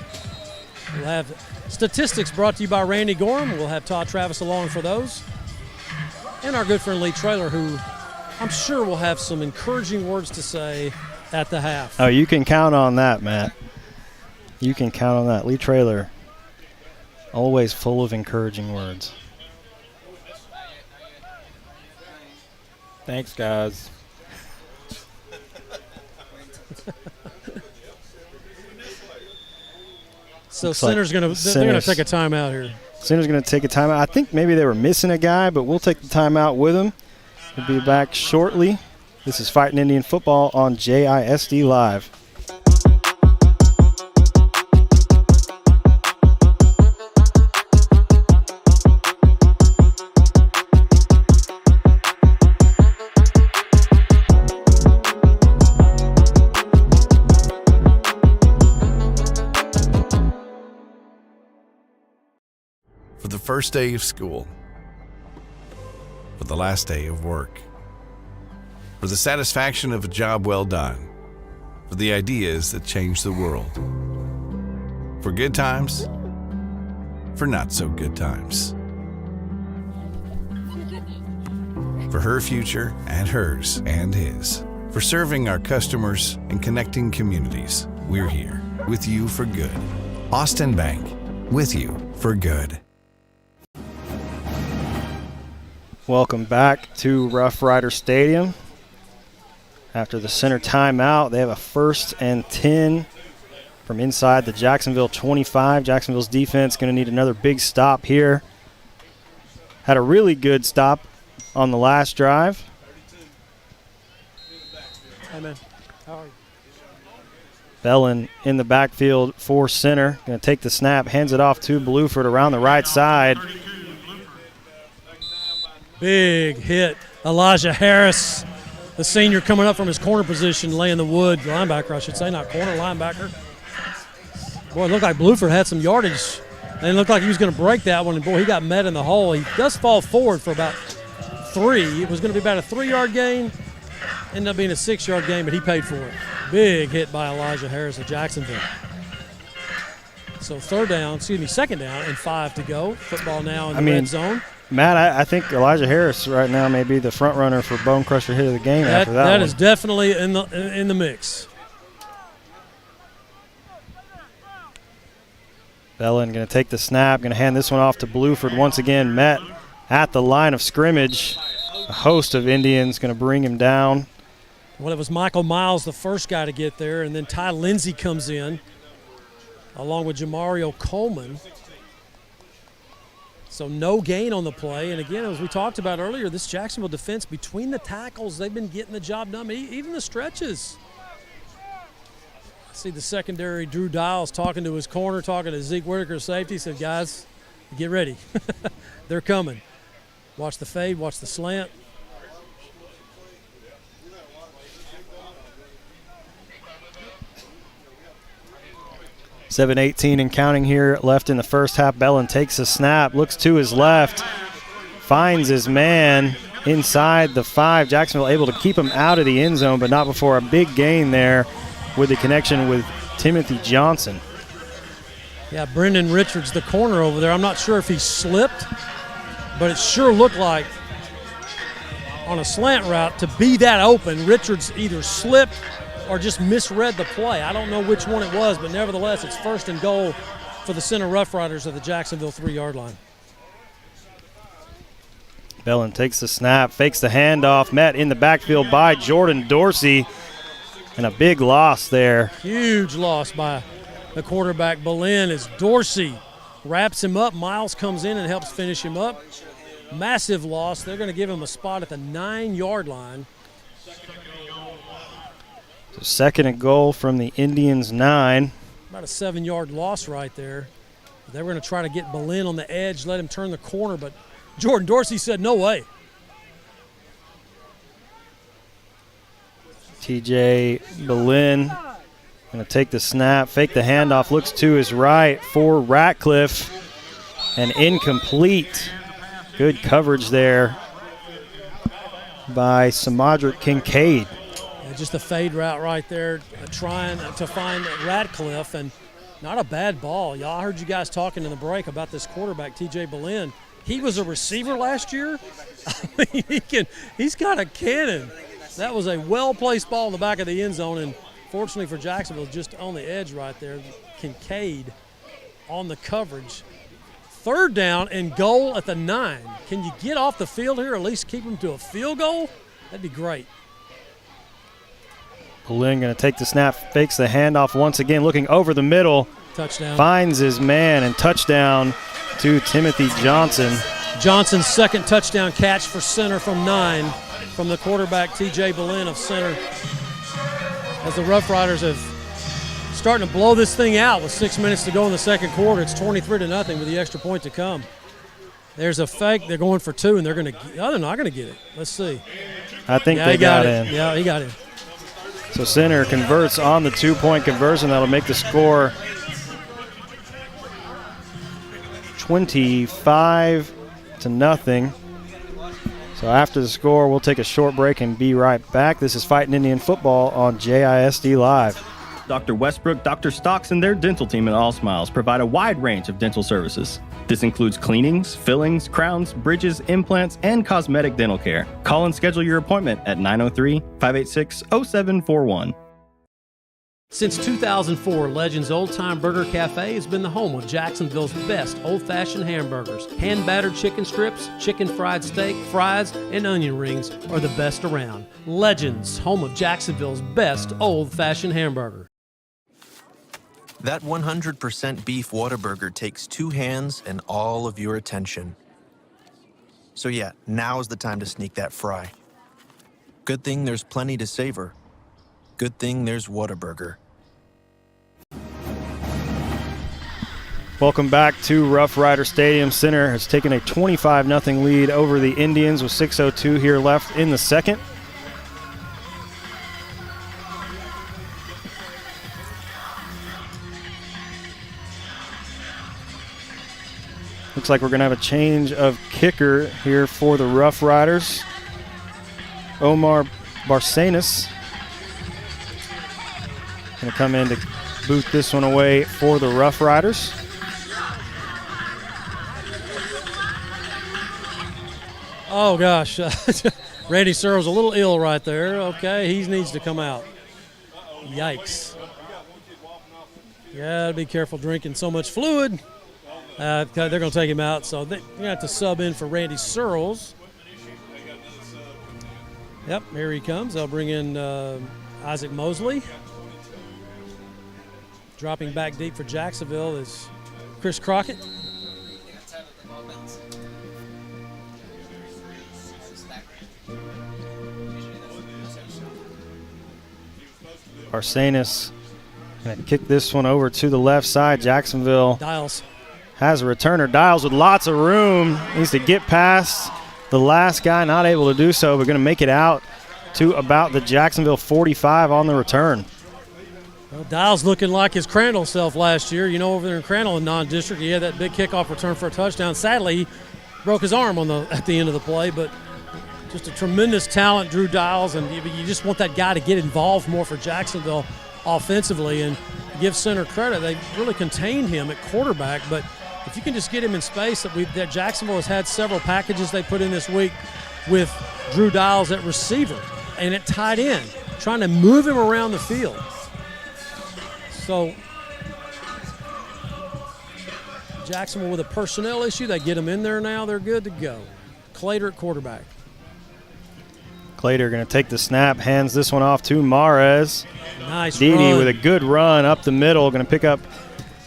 We'll have statistics brought to you by Randy Gorham. We'll have Todd Travis along for those. And our good friend Lee Traylor, who I'm sure will have some encouraging words to say at the half. Oh, you can count on that, Matt. You can count on that. Lee Traylor, always full of encouraging words. Thanks, guys. So Center's going to they're going to take a timeout here. Center's going to take a timeout. I think maybe they were missing a guy, but we'll take the timeout with them. We'll be back shortly. This is Fighting Indian Football on JISD Live. For the first day of school, for the last day of work, for the satisfaction of a job well done, for the ideas that change the world, for good times, for not so good times, for her future and hers and his, for serving our customers and connecting communities. We're here with you for good. Austin Bank, with you for good. Welcome back to Roughrider Stadium. After the center timeout, they have a 1st and 10 from inside the Jacksonville 25. Jacksonville's defense going to need another big stop here. Had a really good stop on the last drive. Hey, man. How are you? Bellin in the backfield for center. Going to take the snap, hands it off to Bluford around the right side. Big hit. Elijah Harris, the senior, coming up from his corner position, laying the wood. Linebacker, I should say, not corner, linebacker. Boy, it looked like Bluford had some yardage. And it looked like he was going to break that one. And, boy, he got met in the hole. He does fall forward for about 3. It was going to be about a 3-yard gain. Ended up being a 6-yard gain, but he paid for it. Big hit by Elijah Harris of Jacksonville. So second down and 5 to go. Football now in the red zone. Matt, I think Elijah Harris right now may be the front runner for Bone Crusher hit of the game after that one. That is definitely in the mix. Bellin going to take the snap, going to hand this one off to Bluford. Once again, met at the line of scrimmage. A host of Indians going to bring him down. Well, it was Michael Miles, the first guy to get there, and then Ty Lindsay comes in along with Jamario Coleman. So no gain on the play. And, again, as we talked about earlier, this Jacksonville defense, between the tackles, they've been getting the job done, even the stretches. I see the secondary, Drew Dials, talking to his corner, talking to Zeke Whitaker, safety. He said, guys, get ready. They're coming. Watch the fade, watch the slant. .7:18 and counting here left in the first half. Bellin takes a snap, looks to his left, finds his man inside the 5. Jacksonville able to keep him out of the end zone, but not before a big gain there with the connection with Timothy Johnson. Yeah, Brendan Richards, the corner over there. I'm not sure if he slipped, but it sure looked like on a slant route to be that open. Richards either slipped or just misread the play. I don't know which one it was, but nevertheless, it's 1st and goal for the center Roughriders of the Jacksonville 3-yard line. Bellin takes the snap, fakes the handoff, met in the backfield by Jordan Dorsey, and a big loss there. Huge loss by the quarterback, Belen, as Dorsey wraps him up. Miles comes in and helps finish him up. Massive loss. They're going to give him a spot at the 9-yard line. So 2nd and goal from the Indians' 9. About a 7-yard loss right there. They were going to try to get Belen on the edge, let him turn the corner, but Jordan Dorsey said no way. TJ Belen going to take the snap, fake the handoff, looks to his right for Ratcliffe, and incomplete. Good coverage there by Samadrick Kincaid. Yeah, just a fade route right there, trying to find Ratcliffe, and not a bad ball. Y'all heard you guys talking in the break about this quarterback, TJ Belen. He was a receiver last year. I mean, he's got a cannon. That was a well-placed ball in the back of the end zone, and fortunately for Jacksonville, just on the edge right there. Kincaid on the coverage. 3rd down and goal at the 9. Can you get off the field here, or at least keep them to a field goal? That'd be great. Belen going to take the snap, fakes the handoff once again, looking over the middle. Touchdown. Finds his man, and touchdown to Timothy Johnson. Johnson's 2nd touchdown catch for center from 9 from the quarterback, T.J. Belen of center. As the Roughriders have starting to blow this thing out with 6 minutes to go in the 2nd quarter. It's 23-0 with the extra point to come. There's a fake. They're going for 2, and they're going to – they're not going to get it. Let's see. I think they got in. Yeah, he got in. So center converts on the 2-point conversion. That'll make the score 25-0. So after the score, we'll take a short break and be right back. This is Fighting Indian Football on JISD Live. Dr. Westbrook, Dr. Stocks, and their dental team at All Smiles provide a wide range of dental services. This includes cleanings, fillings, crowns, bridges, implants, and cosmetic dental care. Call and schedule your appointment at 903-586-0741. Since 2004, Legends Old Time Burger Cafe has been the home of Jacksonville's best old-fashioned hamburgers. Hand-battered chicken strips, chicken fried steak, fries, and onion rings are the best around. Legends, home of Jacksonville's best old-fashioned hamburger. That 100% beef Whataburger takes 2 hands and all of your attention. So yeah, now's the time to sneak that fry. Good thing there's plenty to savor. Good thing there's Whataburger. Welcome back to Roughrider Stadium. Center has taken a 25-0 lead over the Indians with 6:02 here left in the 2nd. Looks like we're going to have a change of kicker here for the Roughriders. Omar Barcenas going to come in to boot this one away for the Roughriders. Oh, gosh. Randy Searles a little ill right there. Okay, he needs to come out. Yikes. Yeah, be careful drinking so much fluid. They're going to take him out, so they're going to have to sub in for Randy Searles. Yep, here he comes. They'll bring in Isaac Mosley. Dropping back deep for Jacksonville is Chris Crockett. Arsenis going to kick this one over to the left side. Jacksonville Dials has a returner. Dials with lots of room. Needs to get past the last guy. Not able to do so, but going to make it out to about the Jacksonville 45 on the return. Well, Dials looking like his Crandall self last year. You know, over there in Crandall in non-district, he had that big kickoff return for a touchdown. Sadly, he broke his arm at the end of the play, but just a tremendous talent, Drew Dials, and you just want that guy to get involved more for Jacksonville offensively and give center credit. They really contained him at quarterback, but if you can just get him in space, that Jacksonville has had several packages they put in this week with Drew Dials at receiver and at tight end, trying to move him around the field. So Jacksonville with a personnel issue, they get him in there now, they're good to go. Clater at quarterback. Clater going to take the snap, hands this one off to Mares. Nice Dede run. with a good run up the middle, going to pick up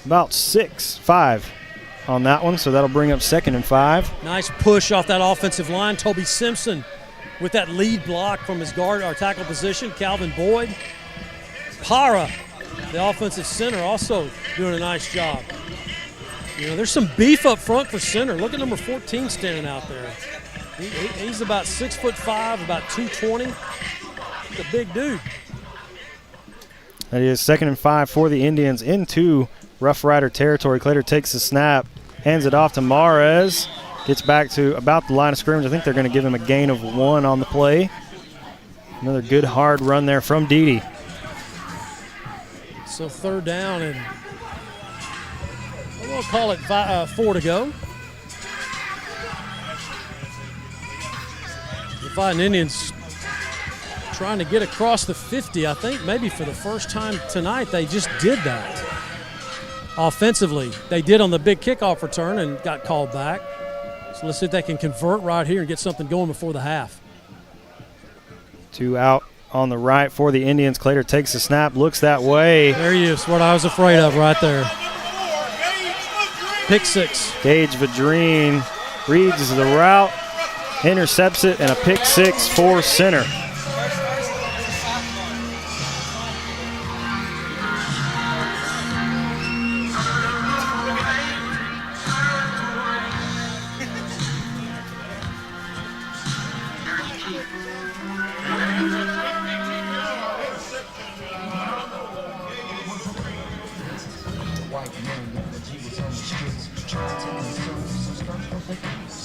about 5 on that one, so that'll bring up 2nd and 5. Nice push off that offensive line. Toby Simpson with that lead block from his guard or tackle position. Calvin Boyd. Para, the offensive center, also doing a nice job. You know, there's some beef up front for center. Look at number 14 standing out there. He's about 6'5", about 220. He's a big dude. That is 2nd and 5 for the Indians into Roughrider territory. Clater takes the snap, hands it off to Mares. Gets back to about the line of scrimmage. I think they're going to give him a gain of 1 on the play. Another good hard run there from Dede. So 3rd down, and we'll call it 4 to go. The Fighting Indians trying to get across the 50. I think maybe for the first time tonight they just did that. Offensively, they did on the big kickoff return and got called back. So let's see if they can convert right here and get something going before the half. 2 out on the right for the Indians. Clater takes the snap, looks that way. There he is, what I was afraid of right there. Pick 6. Gage Vadrine reads the route, intercepts it, and a pick 6 for center.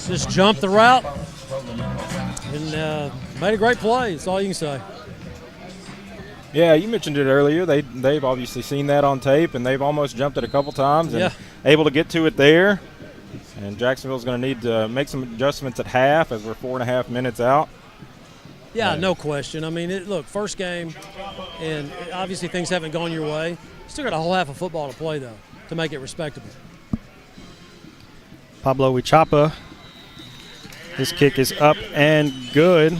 Just jumped the route and made a great play. That's all you can say. Yeah, you mentioned it earlier. They've obviously seen that on tape, and they've almost jumped it a couple times and able to get to it there. And Jacksonville's going to need to make some adjustments at half as we're 4.5 minutes out. Yeah, no question. I mean, look, first game, and obviously things haven't gone your way. Still got a whole half of football to play, though, to make it respectable. Pablo Wichapa. His kick is up and good.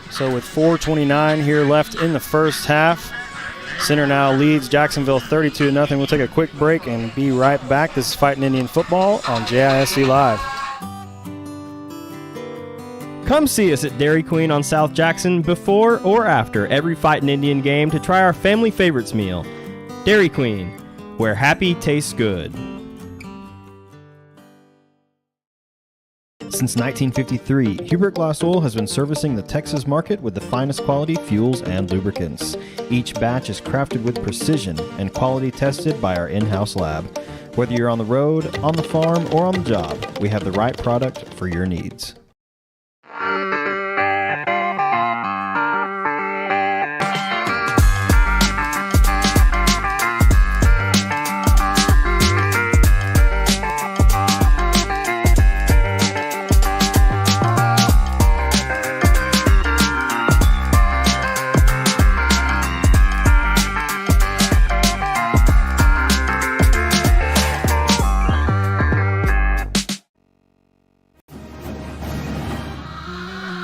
So with 4:29 here left in the first half, center now leads Jacksonville 32-0. We'll take a quick break and be right back. This is Fighting Indian Football on JISC Live. Come see us at Dairy Queen on South Jackson before or after every Fighting Indian game to try our family favorites meal. Dairy Queen, where happy tastes good. Since 1953, Hubert Glass Oil has been servicing the Texas market with the finest quality fuels and lubricants. Each batch is crafted with precision and quality tested by our in-house lab. Whether you're on the road, on the farm, or on the job, we have the right product for your needs.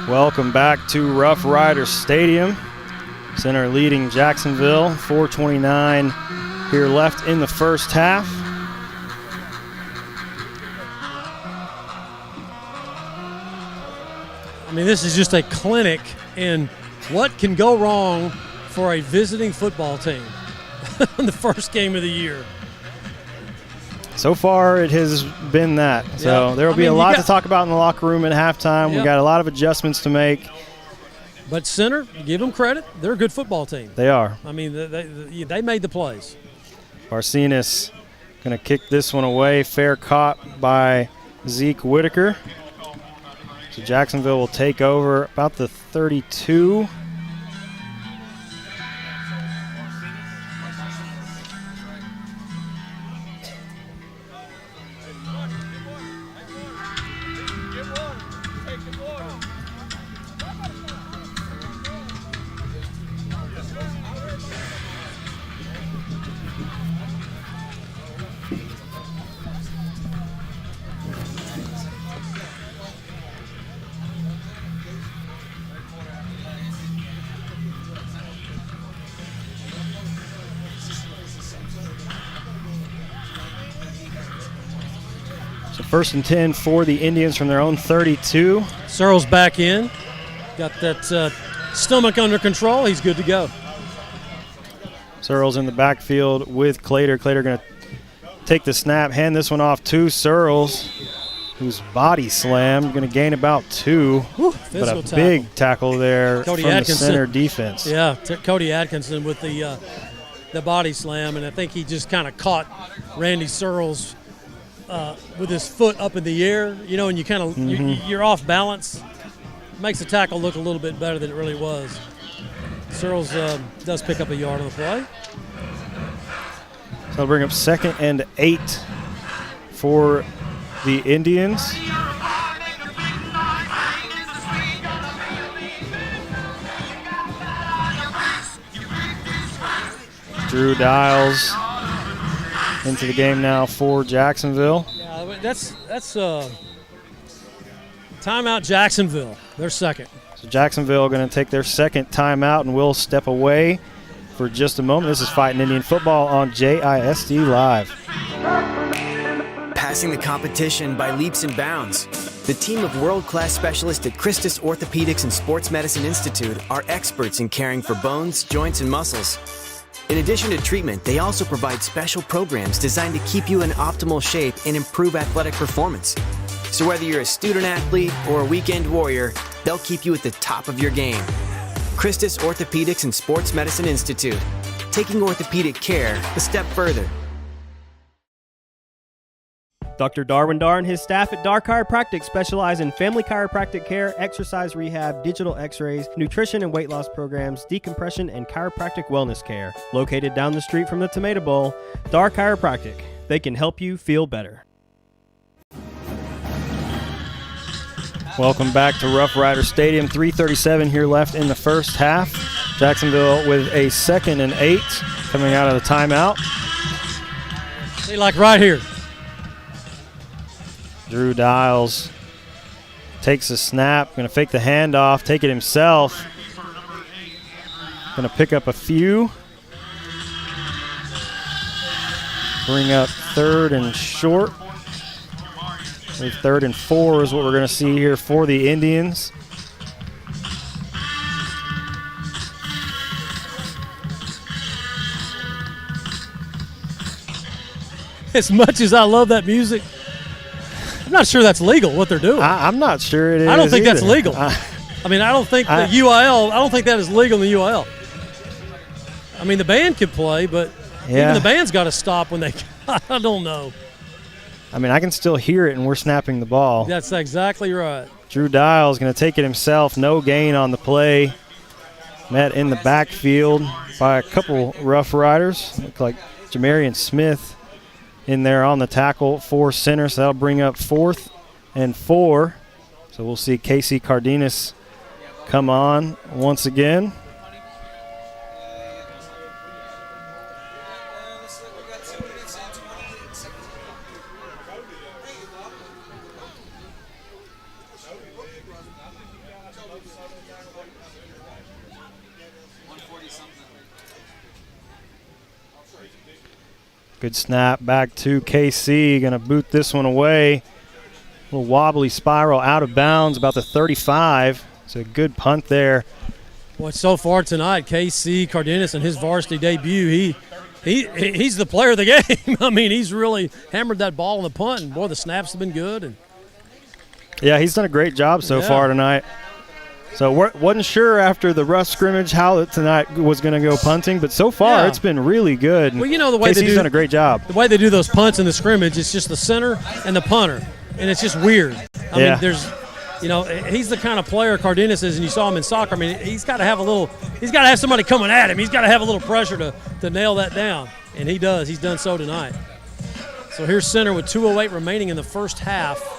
Welcome back to Roughrider Stadium. Center leading Jacksonville, 4:29 here left in the first half. I mean, this is just a clinic in what can go wrong for a visiting football team in the first game of the year. So far, it has been that. So there will be a lot to talk about in the locker room at halftime. We got a lot of adjustments to make. But center, give them credit. They're a good football team. They are. I mean, they made the plays. Barcenas going to kick this one away. Fair caught by Zeke Whitaker. So Jacksonville will take over about the 32. So 1st and 10 for the Indians from their own 32. Searles back in. Got that stomach under control. He's good to go. Searles in the backfield with Clater. Clater going to take the snap, hand this one off to Searles, who's body slammed. Going to gain about 2. But a tackle. big tackle there Cody from Atkinson. the center defense. Yeah, Cody Atkinson with the body slam, and I think he just kind of caught Randy Searles with his foot up in the air, you know, and you kind of you're off balance. Makes the tackle look a little bit better than it really was. Searles does pick up a yard on the play. So they'll bring up 2nd and 8 for the Indians. Drew Dials into the game now for Jacksonville. Yeah, that's timeout Jacksonville. They're second. So Jacksonville going to take their 2nd timeout, and we'll step away for just a moment. This is Fighting Indian Football on JISD Live. Passing the competition by leaps and bounds. The team of world-class specialists at Christus Orthopedics and Sports Medicine Institute are experts in caring for bones, joints, and muscles. In addition to treatment, they also provide special programs designed to keep you in optimal shape and improve athletic performance. So whether you're a student athlete or a weekend warrior, they'll keep you at the top of your game. Christus Orthopedics and Sports Medicine Institute, taking orthopedic care a step further. Dr. Darwin Dar and his staff at Dar Chiropractic specialize in family chiropractic care, exercise rehab, digital x-rays, nutrition and weight loss programs, decompression, and chiropractic wellness care. Located down the street from the Tomato Bowl, Dar Chiropractic. They can help you feel better. Welcome back to Roughrider Stadium. 3:37 here left in the first half. Jacksonville with a 2nd and 8 coming out of the timeout. See, like right here. Drew Dials takes a snap, going to fake the handoff, take it himself. Going to pick up a few. Bring up 3rd and short. 3rd and 4 is what we're going to see here for the Indians. As much as I love that music, I'm not sure that's legal what they're doing. I'm not sure it is. I don't think that's either. legal. I mean, I don't think the UIL, I don't think that is legal in the UIL. I mean, the band could play, but even the band's got to stop when they, I don't know. I mean, I can still hear it, and we're snapping the ball. That's exactly right. Drew Dials going to take it himself. No gain on the play. Met in the backfield by a couple Rough Riders. Look like Jamarian Smith in there on the tackle for center. So that'll bring up 4th and 4. So we'll see Casey Cardenas come on once again. Good snap back to KC. Going to boot this one away. A little wobbly spiral out of bounds, about the 35. It's a good punt there. Well, so far tonight, KC Cardenas in his varsity debut, he's the player of the game. I mean, he's really hammered that ball on the punt, and boy, the snaps have been good. And yeah, he's done a great job so far tonight. So wasn't sure after the rough scrimmage how tonight was going to go punting, but so far it's been really good. Well, you know the way KC's done a great job. The way they do those punts in the scrimmage, it's just the center and the punter, and it's just weird. I mean, there's, you know, he's the kind of player Cardenas is, and you saw him in soccer. I mean, he's got to have somebody coming at him. He's got to have a little pressure to nail that down, and he does. He's done so tonight. So here's center with 2:08 remaining in the first half.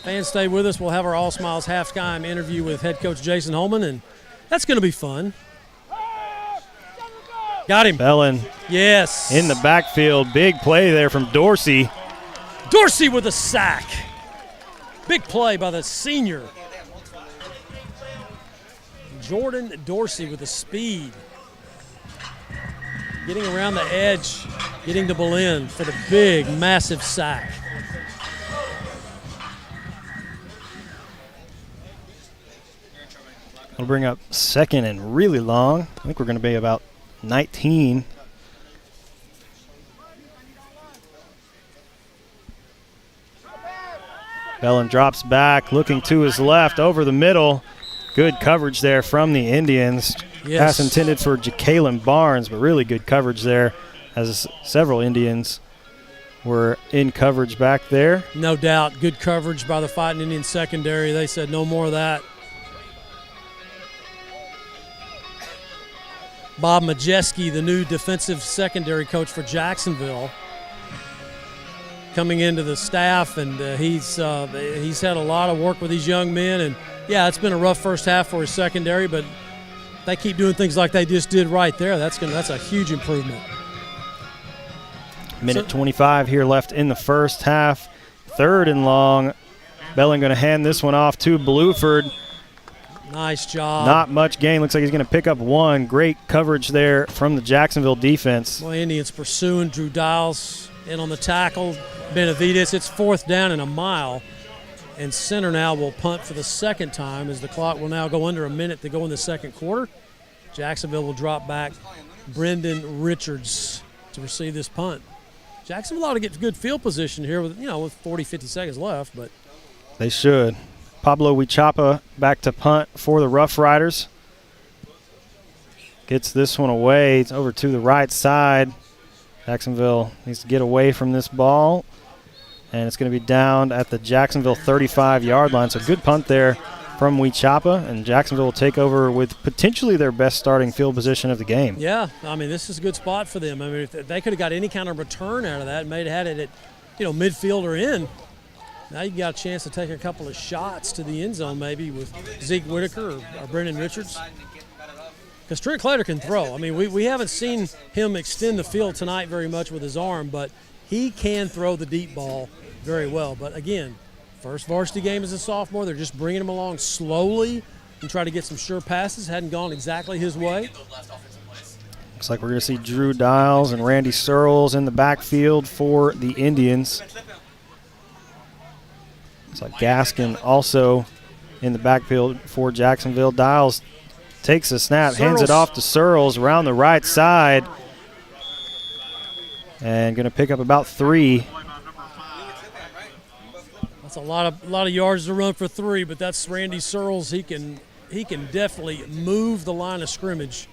Fans, stay with us. We'll have our All Smiles halftime interview with head coach Jason Holman, and that's going to be fun. Got him. Bellin. Yes. In the backfield. Big play there from Dorsey. Dorsey with a sack. Big play by the senior. Jordan Dorsey with the speed. Getting around the edge, getting to Boleyn for the big, massive sack. It'll bring up second and really long. I think we're going to be about 19. Bellin drops back, looking to his left, over the middle. Good coverage there from the Indians. Yes. Pass intended for Jacalen Barnes, but really good coverage there as several Indians were in coverage back there. No doubt, good coverage by the Fighting Indian secondary. They said no more of that. Bob Majeski, the new defensive secondary coach for Jacksonville, coming into the staff, and he's had a lot of work with these young men. And yeah, it's been a rough first half for his secondary, but they keep doing things like they just did right there. That's a huge improvement. Minute 25 here left in the first half. Third and long. Bellin going to hand this one off to Bluford. Nice job. Not much gain. Looks like he's going to pick up one. Great coverage there from the Jacksonville defense. Well, Indians pursuing. Drew Dials in on the tackle. Benavides. It's 4th down and a mile. And center now will punt for the second time as the clock will now go under a minute to go in the second quarter. Jacksonville will drop back Brendan Richards to receive this punt. Jacksonville ought to get good field position here with 40, 50 seconds left, but they should. Pablo Huichapa back to punt for the Roughriders. Gets this one away. It's over to the right side. Jacksonville needs to get away from this ball. And it's going to be down at the Jacksonville 35-yard line. So good punt there from Huichapa, and Jacksonville will take over with potentially their best starting field position of the game. Yeah, I mean, this is a good spot for them. I mean, if they could have got any kind of return out of that and had it at, midfield or in, now you got a chance to take a couple of shots to the end zone maybe with Zeke Whitaker or Brendan Richards. Because Trent Clater can throw. I mean, we haven't seen him extend the field tonight very much with his arm, but he can throw the deep ball very well. But again, first varsity game as a sophomore. They're just bringing him along slowly and try to get some sure passes. Hadn't gone exactly his way. Looks like we're going to see Drew Dials and Randy Searles in the backfield for the Indians. Looks like Gaskin also in the backfield for Jacksonville. Dials takes a snap, hands it off to Searles around the right side, and going to pick up about 3. That's a lot of yards to run for 3, but that's Randy Searles. He can definitely move the line of scrimmage.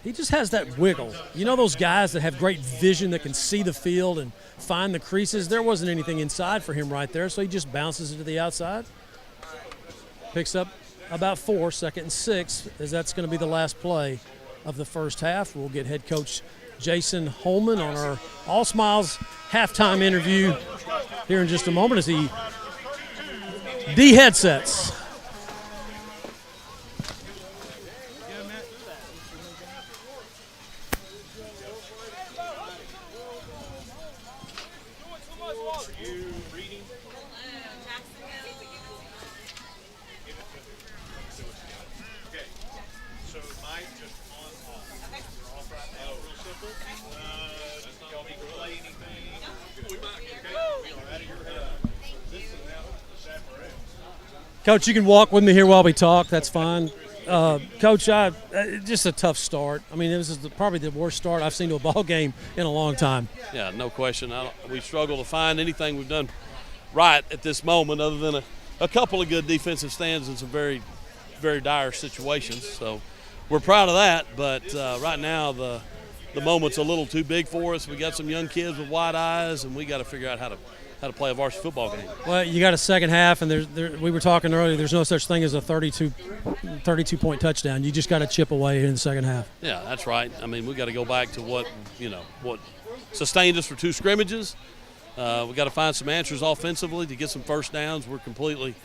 He just has that wiggle. You know those guys that have great vision that can see the field and find the creases? There wasn't anything inside for him right there, so he just bounces it to the outside. Picks up about 4, 2nd and 6, as that's going to be the last play of the first half. We'll get head coach Jason Holman on our All Smiles halftime interview here in just a moment as he de-headsets. Coach, you can walk with me here while we talk. That's fine. Coach, just a tough start. I mean, this is probably the worst start I've seen to a ball game in a long time. Yeah, no question. We struggle to find anything we've done right at this moment other than a couple of good defensive stands in some very, very dire situations. So we're proud of that, but right now the moment's a little too big for us. We got some young kids with wide eyes, and we got to figure out how to play a varsity football game. Well, you got a second half, and we were talking earlier, there's no such thing as a 32-point touchdown. You just got to chip away in the second half. Yeah, that's right. I mean, we got to go back to what sustained us for 2 scrimmages. We got to find some answers offensively to get some first downs. We're completely,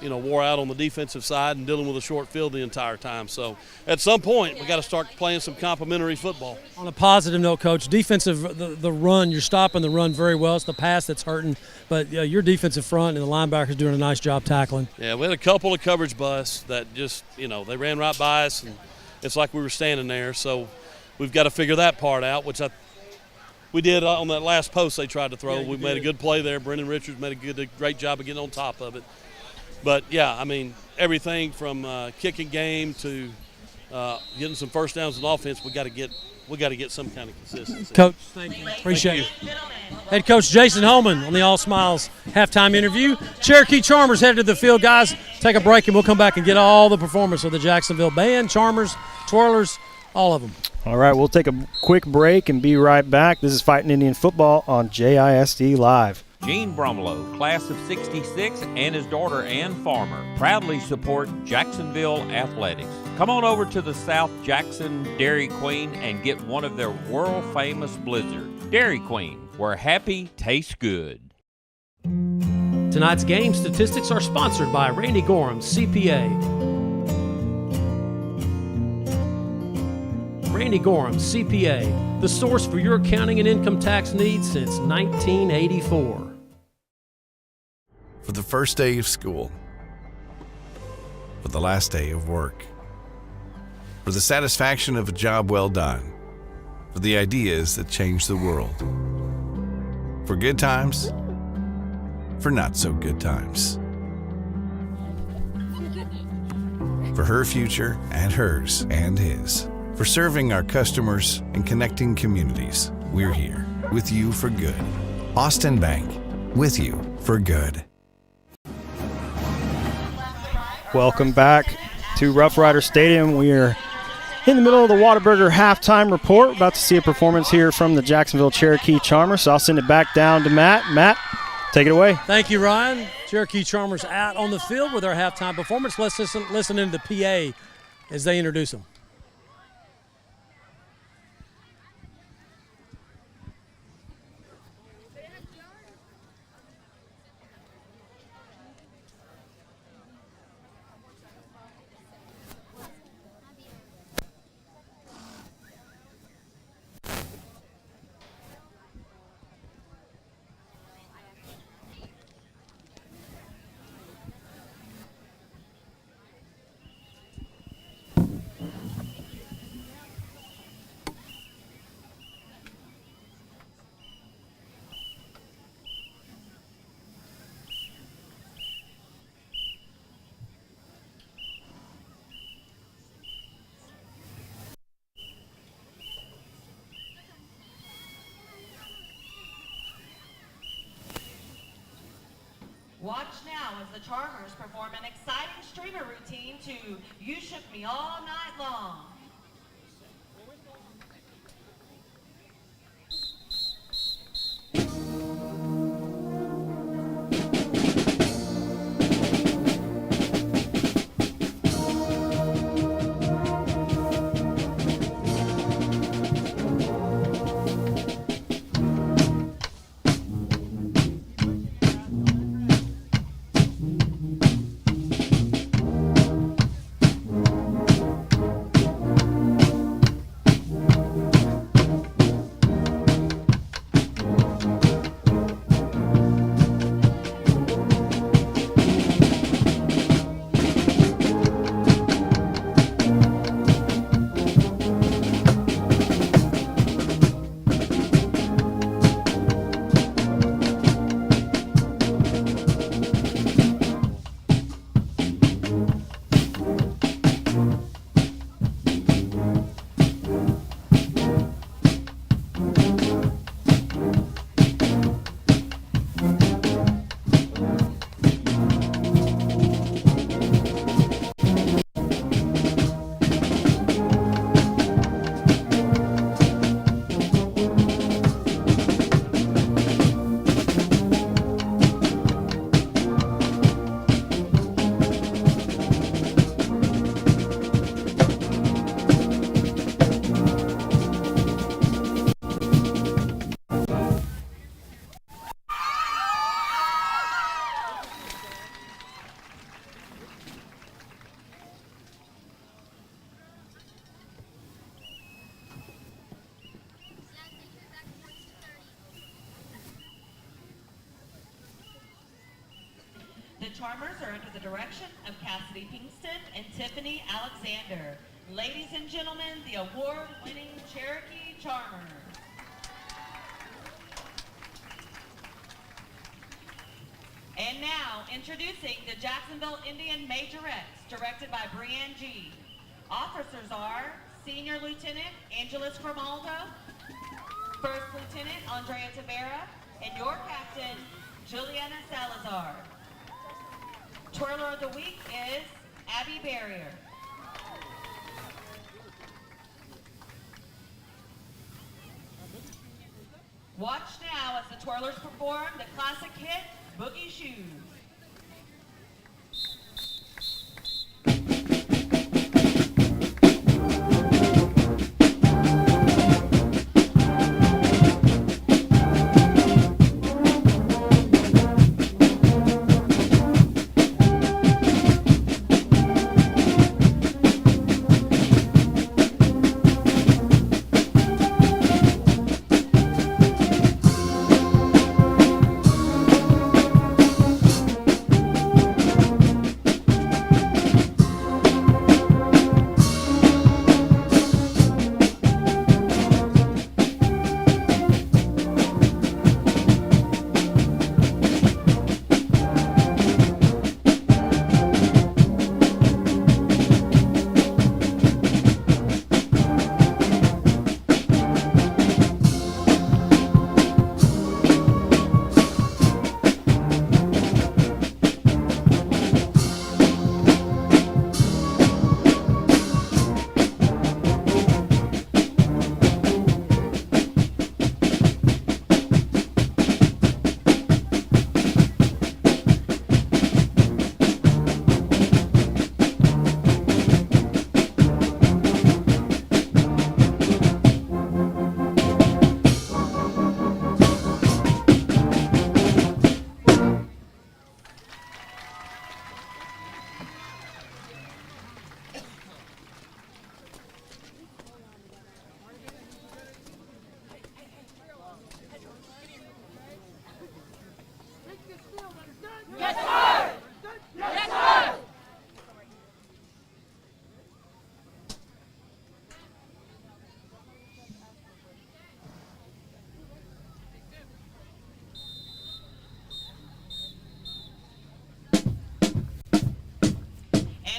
wore out on the defensive side and dealing with a short field the entire time. So at some point, we got to start playing some complementary football. On a positive note, Coach, defensive, the run, you're stopping the run very well. It's the pass that's hurting, but your defensive front and the linebackers doing a nice job tackling. Yeah, we had a couple of coverage busts that just, they ran right by us, and it's like we were standing there. So we've got to figure that part out, which we did on that last post they tried to throw. We made a good play there. Brendan Richards made a great job of getting on top of it. But, yeah, I mean, everything from kicking game to getting some first downs on offense, we got to get some kind of consistency. Coach, thank you. Appreciate it. Head coach Jason Holman on the All Smiles halftime interview. Cherokee Charmers headed to the field, guys. Take a break, and we'll come back and get all the performance of the Jacksonville Band, Charmers, Twirlers, all of them. All right, we'll take a quick break and be right back. This is Fighting Indian Football on JISD Live. Gene Brumlow, class of 66, and his daughter Ann Farmer proudly support Jacksonville Athletics. Come on over to the South Jackson Dairy Queen and get one of their world-famous blizzards. Dairy Queen, where happy tastes good. Tonight's game statistics are sponsored by Randy Gorham, CPA. Randy Gorham, CPA, the source for your accounting and income tax needs since 1984. For the first day of school, for the last day of work, for the satisfaction of a job well done, for the ideas that change the world, for good times, for not so good times, for her future and hers and his, for serving our customers and connecting communities. We're here with you for good. Austin Bank, with you for good. Welcome back to Roughrider Stadium. We are in the middle of the Whataburger halftime report. We're about to see a performance here from the Jacksonville Cherokee Charmers, so I'll send it back down to Matt. Matt, take it away. Thank you, Ryan. Cherokee Charmers out on the field with their halftime performance. Let's listen into the PA as they introduce them. Watch now as the Charmers perform an exciting streamer routine to You Shook Me All Night Long. The Charmers are under the direction of Cassidy Pinkston and Tiffany Alexander. Ladies and gentlemen, the award-winning Cherokee Charmers. And now, introducing the Jacksonville Indian Majorettes, directed by Brianne G. Officers are Senior Lieutenant Angeles Grimaldo, First Lieutenant Andrea Tavera, and your captain, Juliana Salazar. Twirler of the week is Abby Barrier. Watch now as the twirlers perform the classic hit, Boogie Shoes.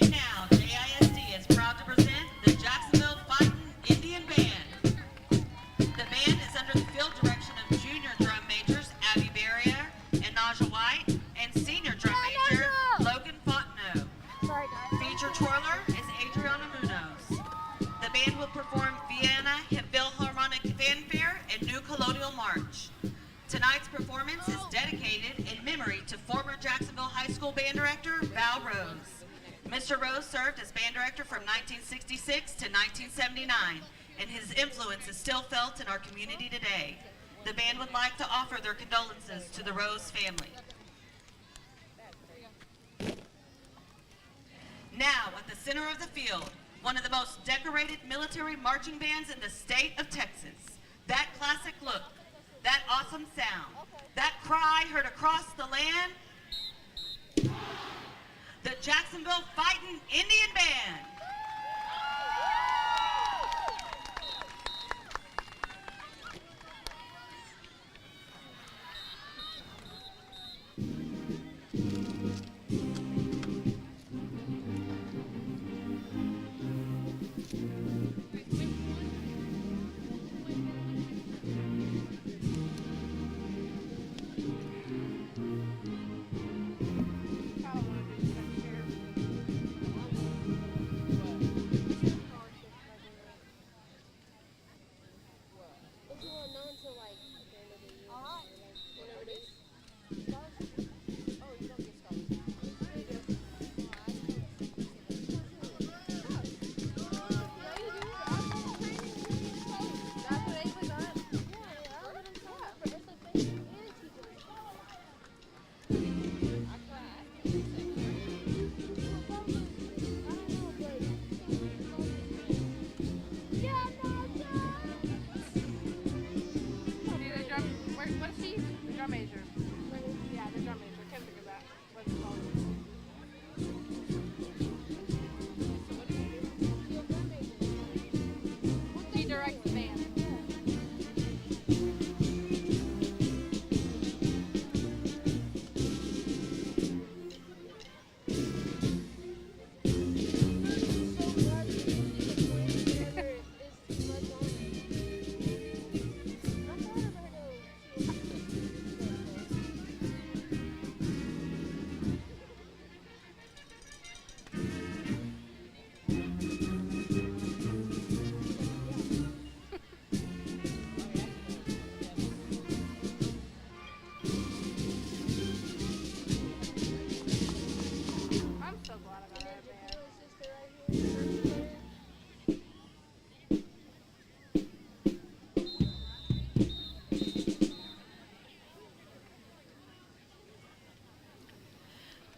And now, JISD is proud to present the Jacksonville Fightin' Indian Band. The band is under the field direction of junior drum majors Abby Barrier and Naja White, and senior drum major Logan Fontenot. Feature twirler is Adriana Munoz. The band will perform Vienna Philharmonic Fanfare and New Colonial March. Tonight's performance is dedicated in memory to former Jacksonville High School band director Val Rose. Mr. Rose served as band director from 1966 to 1979, and his influence is still felt in our community today. The band would like to offer their condolences to the Rose family. Now, at the center of the field, one of the most decorated military marching bands in the state of Texas. That classic look, that awesome sound, that cry heard across the land. The Jacksonville Fightin' Indian Band.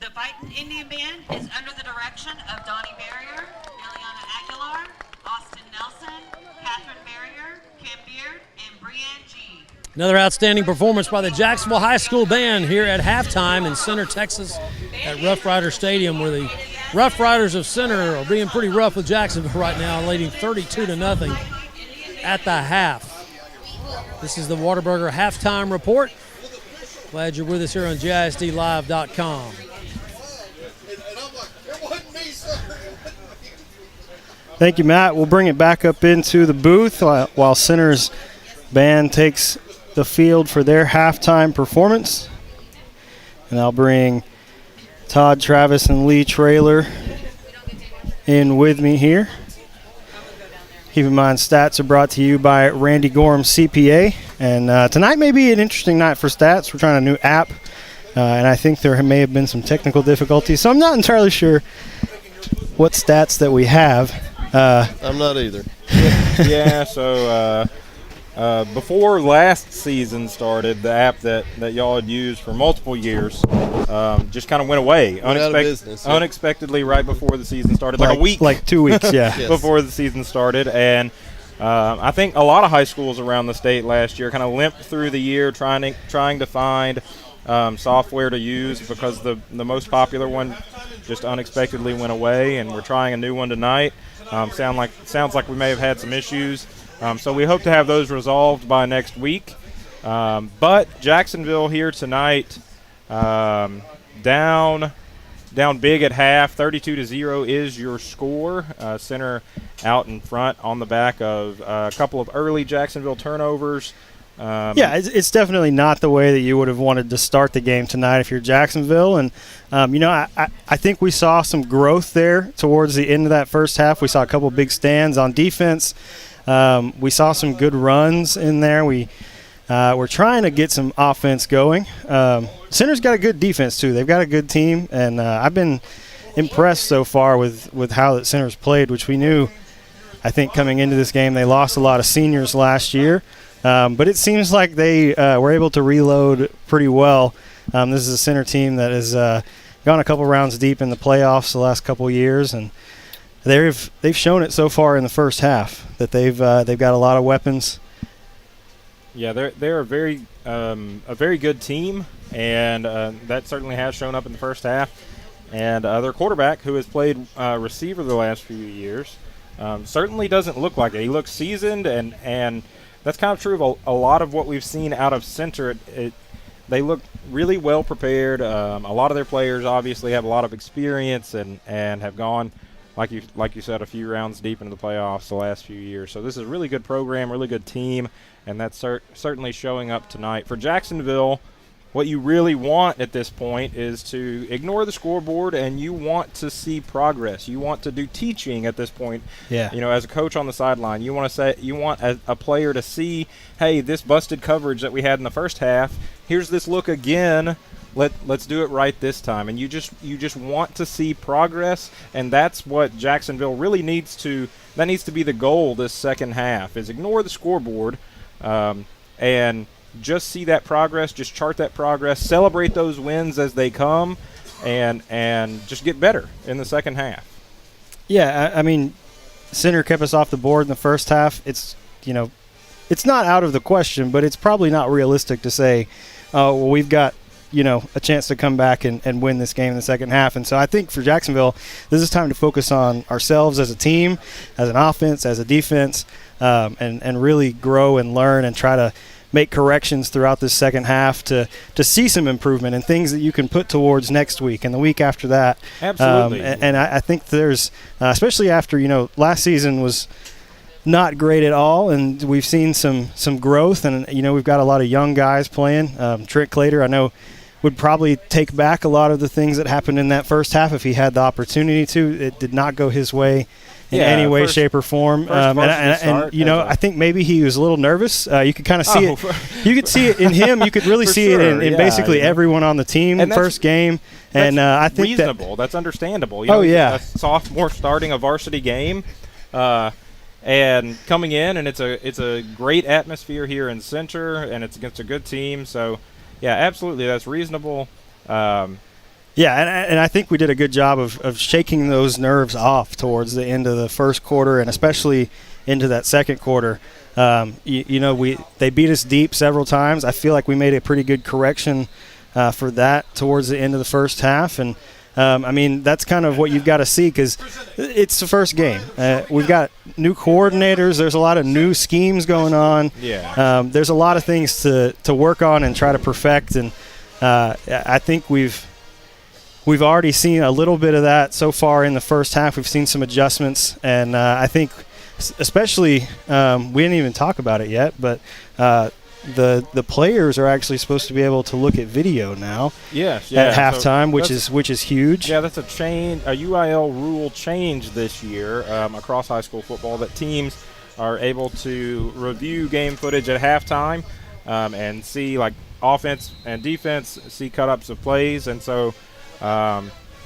The Fightin' Indian Band is under the direction of Donnie Barrier, Ileana Aguilar, Austin Nelson, Catherine Barrier, Kim Beard, and Brianne G. Another outstanding performance by the Jacksonville High School Band here at halftime in Center, Texas at Roughrider Stadium, where the Roughriders of Center are being pretty rough with Jacksonville right now, leading 32-0 at the half. This is the Whataburger halftime report. Glad you're with us here on JISDlive.com. Thank you, Matt. We'll bring it back up into the booth while Center's band takes the field for their halftime performance. And I'll bring Todd Travis and Lee Traylor in with me here. Keep in mind, stats are brought to you by Randy Gorham CPA. And tonight may be an interesting night for stats. We're trying a new app, and I think there may have been some technical difficulties. So I'm not entirely sure what stats that we have. I'm not either. Yeah, so before last season started, the app that y'all had used for multiple years just kind of went away. Went out of business, yeah. Unexpectedly right before the season started, like a week. Like 2 weeks, yeah. Yes. Before the season started. And I think a lot of high schools around the state last year kind of limped through the year trying to find software to use because the most popular one just unexpectedly went away, and we're trying a new one tonight. Sounds like we may have had some issues. So we hope to have those resolved by next week. But Jacksonville here tonight, down big at half. 32-0 is your score. Center out in front on the back of a couple of early Jacksonville turnovers. Yeah, it's definitely not the way that you would have wanted to start the game tonight if you're Jacksonville. And, I think we saw some growth there towards the end of that first half. We saw a couple big stands on defense. We saw some good runs in there. We're trying to get some offense going. Center's got a good defense, too. They've got a good team, and I've been impressed so far with how that Center's played, which we knew, I think, coming into this game. They lost a lot of seniors last year. But it seems like they were able to reload pretty well. This is a Center team that has gone a couple rounds deep in the playoffs the last couple years, and they've shown it so far in the first half that they've got a lot of weapons. Yeah, they're a very good team, and that certainly has shown up in the first half. And their quarterback, who has played receiver the last few years, certainly doesn't look like it. He looks seasoned, and that's kind of true of a lot of what we've seen out of Center. They look really well prepared. A lot of their players obviously have a lot of experience and have gone, like you said, a few rounds deep into the playoffs the last few years. So this is a really good program, really good team, and that's certainly showing up tonight. For Jacksonville, what you really want at this point is to ignore the scoreboard, and you want to see progress. You want to do teaching at this point. Yeah. As a coach on the sideline, you want a player to see, hey, this busted coverage that we had in the first half, here's this look again. Let's do it right this time. And you just want to see progress, and that's what Jacksonville really needs to be the goal this second half, is ignore the scoreboard and just see that progress, just chart that progress, celebrate those wins as they come, and just get better in the second half. Yeah, I mean, Center kept us off the board in the first half. It's not out of the question, but it's probably not realistic to say, well, we've got a chance to come back and win this game in the second half. And so I think for Jacksonville, this is time to focus on ourselves as a team, as an offense, as a defense, and really grow and learn and try to make corrections throughout this second half to see some improvement and things that you can put towards next week and the week after that. Absolutely. And I think there's, especially after, last season was not great at all, and we've seen some growth, and, we've got a lot of young guys playing. Trent Clater, I know, would probably take back a lot of the things that happened in that first half if he had the opportunity to. It did not go his way in any way, shape, or form. I think maybe he was a little nervous. You could kind of see it. You could see it in him. You could really see it in basically everyone on the team in first game. And I think reasonable. That's understandable. A sophomore starting a varsity game, and coming in, and it's a great atmosphere here in Center, and it's against a good team. So, yeah, absolutely, that's reasonable. Yeah, and I think we did a good job of shaking those nerves off towards the end of the first quarter, and especially into that second quarter. They beat us deep several times. I feel like we made a pretty good correction for that towards the end of the first half, and that's kind of what you've got to see because it's the first game. We've got new coordinators. There's a lot of new schemes going on. Yeah. There's a lot of things to work on and try to perfect, and I think we've already seen a little bit of that so far in the first half. We've seen some adjustments, and I think especially we didn't even talk about it yet, but the players are actually supposed to be able to look at video now. Yes, at halftime, which is huge. Yeah, that's a UIL rule change this year across high school football, that teams are able to review game footage at halftime and see like offense and defense, see cut-ups of plays, and so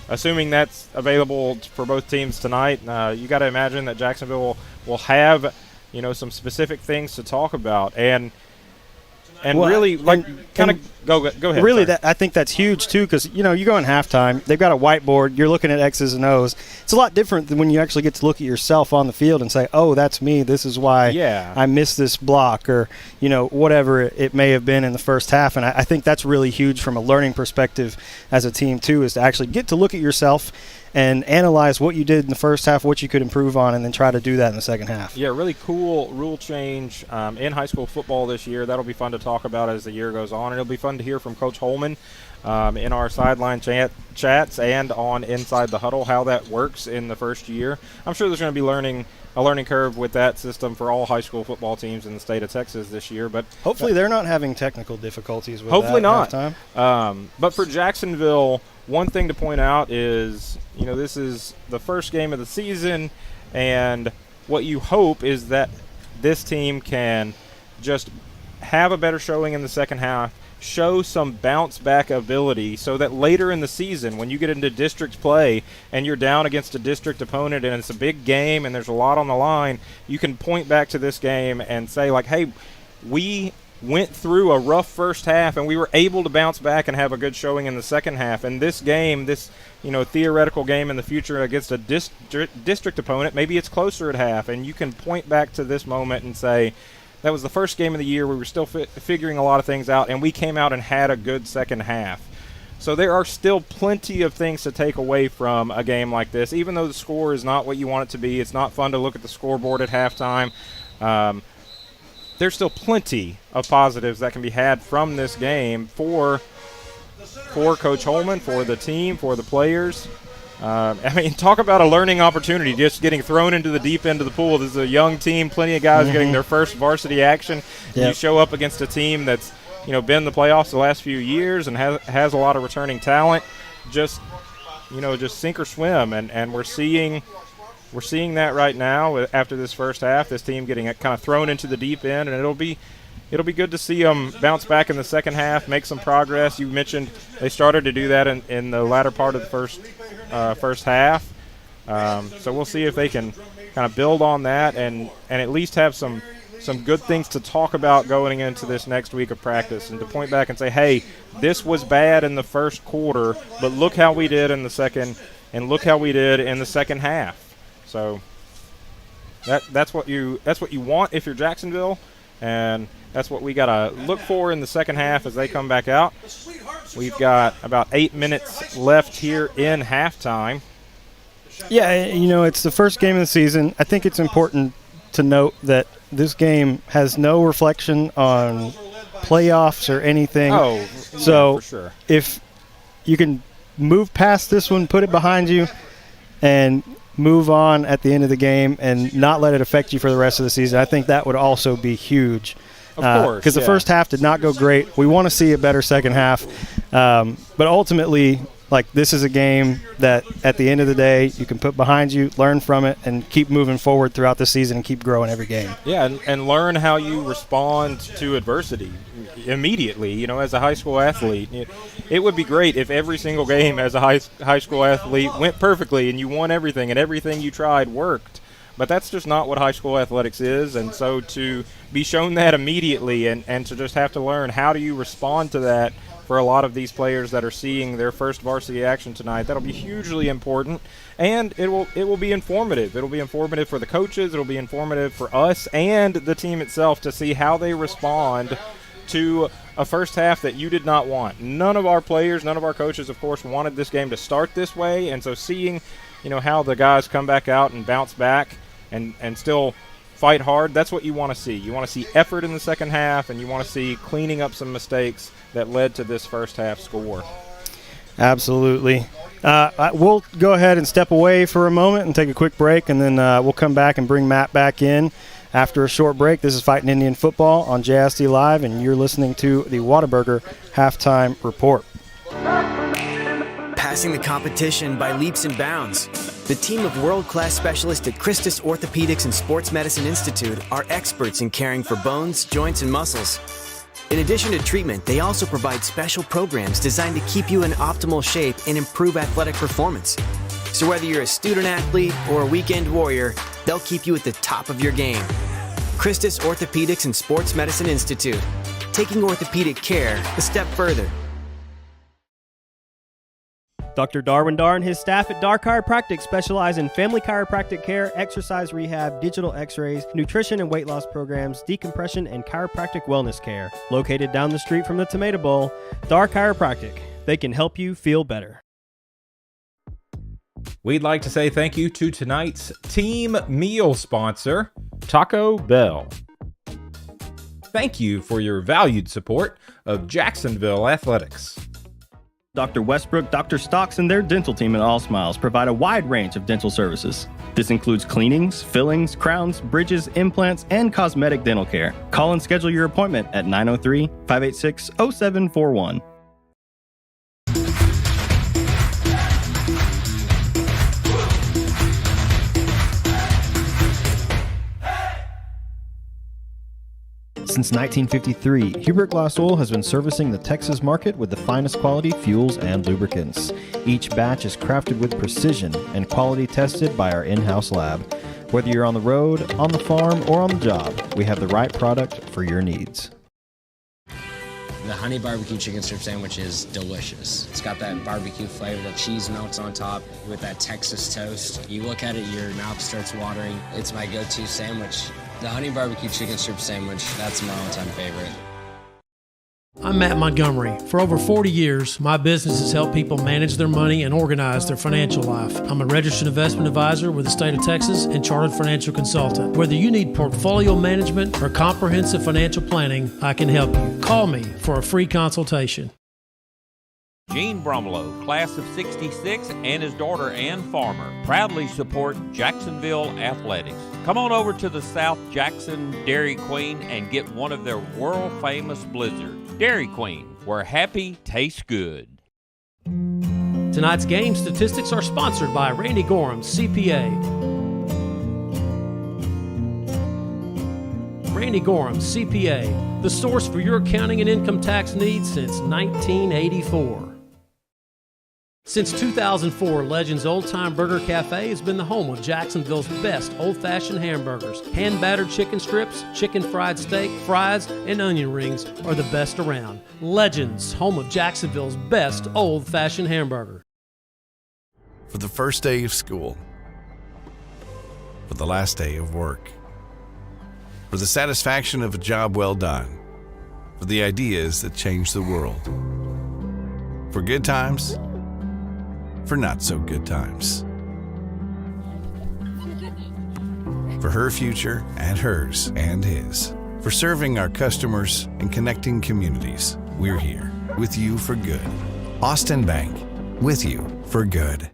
assuming that's available for both teams tonight, you got to imagine that Jacksonville will have some specific things to talk about, and really go ahead. Really, I think that's huge too, because you go in halftime, they've got a whiteboard, you're looking at X's and O's. It's a lot different than when you actually get to look at yourself on the field and say, oh, that's me, this is why I missed this block, or whatever it may have been in the first half. And I think that's really huge from a learning perspective as a team too, is to actually get to look at yourself and analyze what you did in the first half, what you could improve on, and then try to do that in the second half. Yeah, really cool rule change in high school football this year. That'll be fun to talk about as the year goes on, and it'll be fun to hear from Coach Holman in our sideline chats and on Inside the Huddle how that works in the first year. I'm sure there's going to be a learning curve with that system for all high school football teams in the state of Texas this year, but hopefully they're not having technical difficulties with hopefully that not. Halftime. But for Jacksonville, one thing to point out is, this is the first game of the season, and what you hope is that this team can just have a better showing in the second half, show some bounce-back ability, so that later in the season, when you get into district play and you're down against a district opponent and it's a big game and there's a lot on the line, you can point back to this game and say, like, hey, we went through a rough first half and we were able to bounce back and have a good showing in the second half. And this game, this theoretical game in the future against a district opponent, maybe it's closer at half, and you can point back to this moment and say, that was the first game of the year. We were still figuring a lot of things out, and we came out and had a good second half. So there are still plenty of things to take away from a game like this, even though the score is not what you want it to be. It's not fun to look at the scoreboard at halftime. There's still plenty of positives that can be had from this game for Coach Holman, for the team, for the players. Talk about a learning opportunity, just getting thrown into the deep end of the pool. This is a young team, plenty of guys getting their first varsity action. Yep. You show up against a team that's been in the playoffs the last few years and has a lot of returning talent. Just sink or swim, and we're seeing that right now after this first half. This team getting kind of thrown into the deep end, and it'll be good to see them bounce back in the second half, make some progress. You mentioned they started to do that in the latter part of the first half. So we'll see if they can kind of build on that and at least have some good things to talk about going into this next week of practice, and to point back and say, hey, this was bad in the first quarter, but look how we did in the second, and look how we did in the second half. So that's what you want if you're Jacksonville, and that's what we got to look for in the second half as they come back out. We've got about 8 minutes left here in halftime. Yeah, it's the first game of the season. I think it's important to note that this game has no reflection on playoffs or anything. Oh, so for sure. If you can move past this one, put it behind you, and move on at the end of the game and not let it affect you for the rest of the season, I think that would also be huge. Of course, because the first half did not go great. We want to see a better second half, but ultimately, this is a game that at the end of the day you can put behind you, learn from it, and keep moving forward throughout the season and keep growing every game. Yeah, and learn how you respond to adversity immediately. As a high school athlete, it would be great if every single game as a high school athlete went perfectly and you won everything and everything you tried worked. But that's just not what high school athletics is, and so to be shown that immediately and to just have to learn how do you respond to that for a lot of these players that are seeing their first varsity action tonight. That'll be hugely important, and it will be informative. It'll be informative for the coaches. It'll be informative for us and the team itself to see how they respond to a first half that you did not want. None of our players, none of our coaches, of course, wanted this game to start this way, and so seeing, how the guys come back out and bounce back and still fight hard, that's what you want to see. You want to see effort in the second half, and you want to see cleaning up some mistakes that led to this first half score. Absolutely. We'll go ahead and step away for a moment and take a quick break, and then we'll come back and bring Matt back in after a short break. This is Fighting Indian Football on JSD Live, and you're listening to the Whataburger Halftime Report. Passing the competition by leaps and bounds. The team of world-class specialists at Christus Orthopedics and Sports Medicine Institute are experts in caring for bones, joints, and muscles. In addition to treatment, they also provide special programs designed to keep you in optimal shape and improve athletic performance. So whether you're a student athlete or a weekend warrior, they'll keep you at the top of your game. Christus Orthopedics and Sports Medicine Institute, taking orthopedic care a step further. Dr. Darwin Dar and his staff at Dar Chiropractic specialize in family chiropractic care, exercise rehab, digital x-rays, nutrition and weight loss programs, decompression, and chiropractic wellness care. Located down the street from the Tomato Bowl, Dar Chiropractic. They can help you feel better. We'd like to say thank you to tonight's team meal sponsor, Taco Bell. Thank you for your valued support of Jacksonville Athletics. Dr. Westbrook, Dr. Stocks, and their dental team at All Smiles provide a wide range of dental services. This includes cleanings, fillings, crowns, bridges, implants, and cosmetic dental care. Call and schedule your appointment at 903-586-0741. Since 1953, Hubert Glass Oil has been servicing the Texas market with the finest quality fuels and lubricants. Each batch is crafted with precision and quality tested by our in-house lab. Whether you're on the road, on the farm, or on the job, we have the right product for your needs. The honey barbecue chicken strip sandwich is delicious. It's got that barbecue flavor, that cheese melts on top with that Texas toast. You look at it, your mouth starts watering. It's my go-to sandwich. The honey barbecue chicken strip sandwich, that's my all-time favorite. I'm Matt Montgomery. For over 40 years, my business has helped people manage their money and organize their financial life. I'm a registered investment advisor with the state of Texas and chartered financial consultant. Whether you need portfolio management or comprehensive financial planning, I can help you. Call me for a free consultation. Gene Bromlow, class of 66, and his daughter Ann Farmer proudly support Jacksonville Athletics. Come on over to the South Jackson Dairy Queen and get one of their world-famous blizzards. Dairy Queen, where happy tastes good. Tonight's game statistics are sponsored by Randy Gorham, CPA. Randy Gorham, CPA, the source for your accounting and income tax needs since 1984. Since 2004, Legends Old Time Burger Cafe has been the home of Jacksonville's best old-fashioned hamburgers. Hand-battered chicken strips, chicken fried steak, fries, and onion rings are the best around. Legends, home of Jacksonville's best old-fashioned hamburger. For the first day of school, for the last day of work, for the satisfaction of a job well done, for the ideas that change the world, for good times, for not so good times. For her future and hers and his. For serving our customers and connecting communities. We're here with you for good. Austin Bank, with you for good.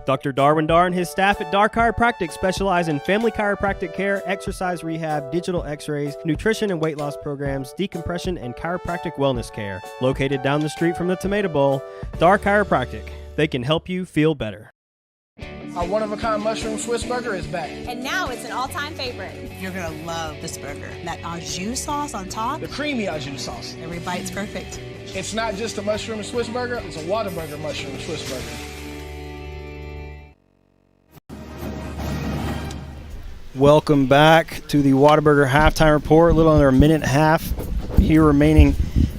Dr. Darwin Dar and his staff at Dar Chiropractic specialize in family chiropractic care, exercise rehab, digital x-rays, nutrition and weight loss programs, decompression, and chiropractic wellness care. Located down the street from the Tomato Bowl, Dar Chiropractic. They can help you feel better. Our one-of-a-kind mushroom Swiss burger is back. And now it's an all-time favorite. You're going to love this burger. That au jus sauce on top. The creamy au jus sauce. Every bite's perfect. It's not just a mushroom Swiss burger, it's a Whataburger mushroom Swiss burger. Welcome back to the Whataburger halftime report. A little under a minute and a half here remaining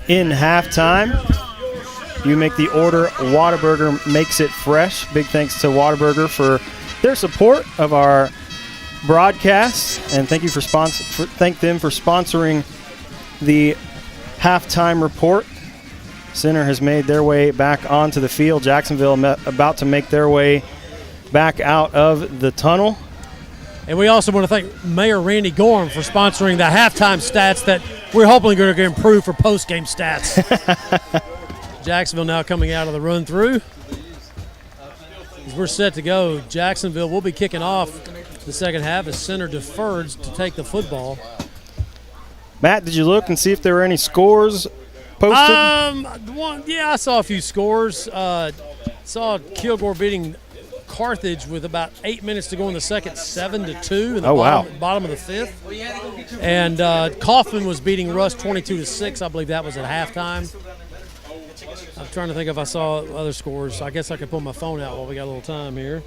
in halftime. You make the order. Whataburger makes it fresh. Big thanks to Whataburger for their support of our broadcast, and thank them for sponsoring the halftime report. Center has made their way back onto the field. Jacksonville about to make their way back out of the tunnel. And we also want to thank Mayor Randy Gorham for sponsoring the halftime stats that we're hoping are going to improve for post-game stats. Jacksonville now coming out of the run-through. As we're set to go, Jacksonville will be kicking off the second half as Center defers to take the football. Matt, did you look and see if there were any scores posted? I saw a few scores. Saw Kilgore beating Carthage with about 8 minutes to go in the second, 7-2 in the bottom of the fifth. And Kaufman was beating Russ 22-6. I believe that was at halftime. I'm trying to think if I saw other scores. I guess I could pull my phone out while we got a little time here.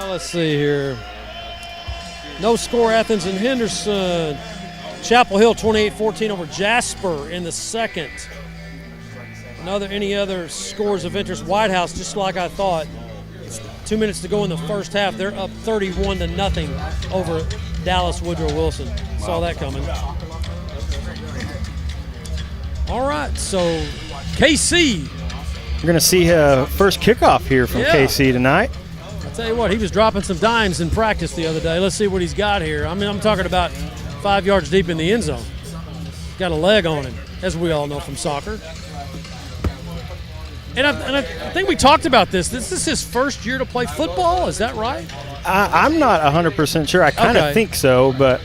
Let's see here. No score, Athens and Henderson. Chapel Hill 28-14 over Jasper in the second. Any other scores of interest? White House, just like I thought. It's 2 minutes to go in the first half. They're up 31-0 over Dallas Woodrow Wilson. Saw that coming. All right, so KC. We're going to see first kickoff here from KC tonight. I'll tell you what, he was dropping some dimes in practice the other day. Let's see what he's got here. I mean, I'm talking about 5 yards deep in the end zone. Got a leg on him, as we all know from soccer. And I think we talked about this. This is his first year to play football. Is that right? I'm not 100% sure. I kind of think so, but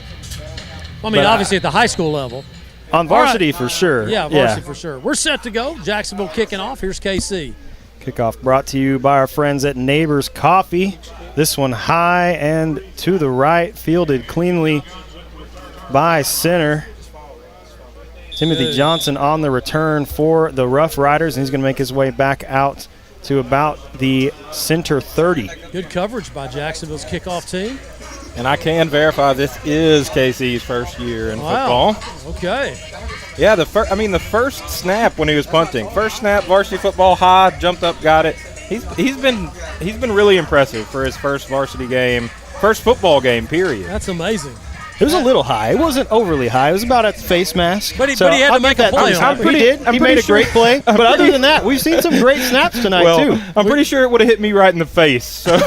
obviously at the high school level. On varsity for sure. Yeah, varsity for sure. We're set to go. Jacksonville kicking off. Here's KC. Kickoff brought to you by our friends at Neighbors Coffee. This one high and to the right, fielded cleanly by Center. Timothy Johnson on the return for the Roughriders, and he's going to make his way back out to about the center 30. Good coverage by Jacksonville's kickoff team. And I can verify this is KC's first year in football. Okay. Yeah, the first snap when he was punting. First snap, varsity football, high, jumped up, got it. He's been really impressive for his first varsity game, first football game, period. That's amazing. It was a little high. It wasn't overly high. It was about at the face mask. But he had to make a play on it. He made a great play. But other than that, we've seen some great snaps tonight, too. I'm pretty sure it would have hit me right in the face. So.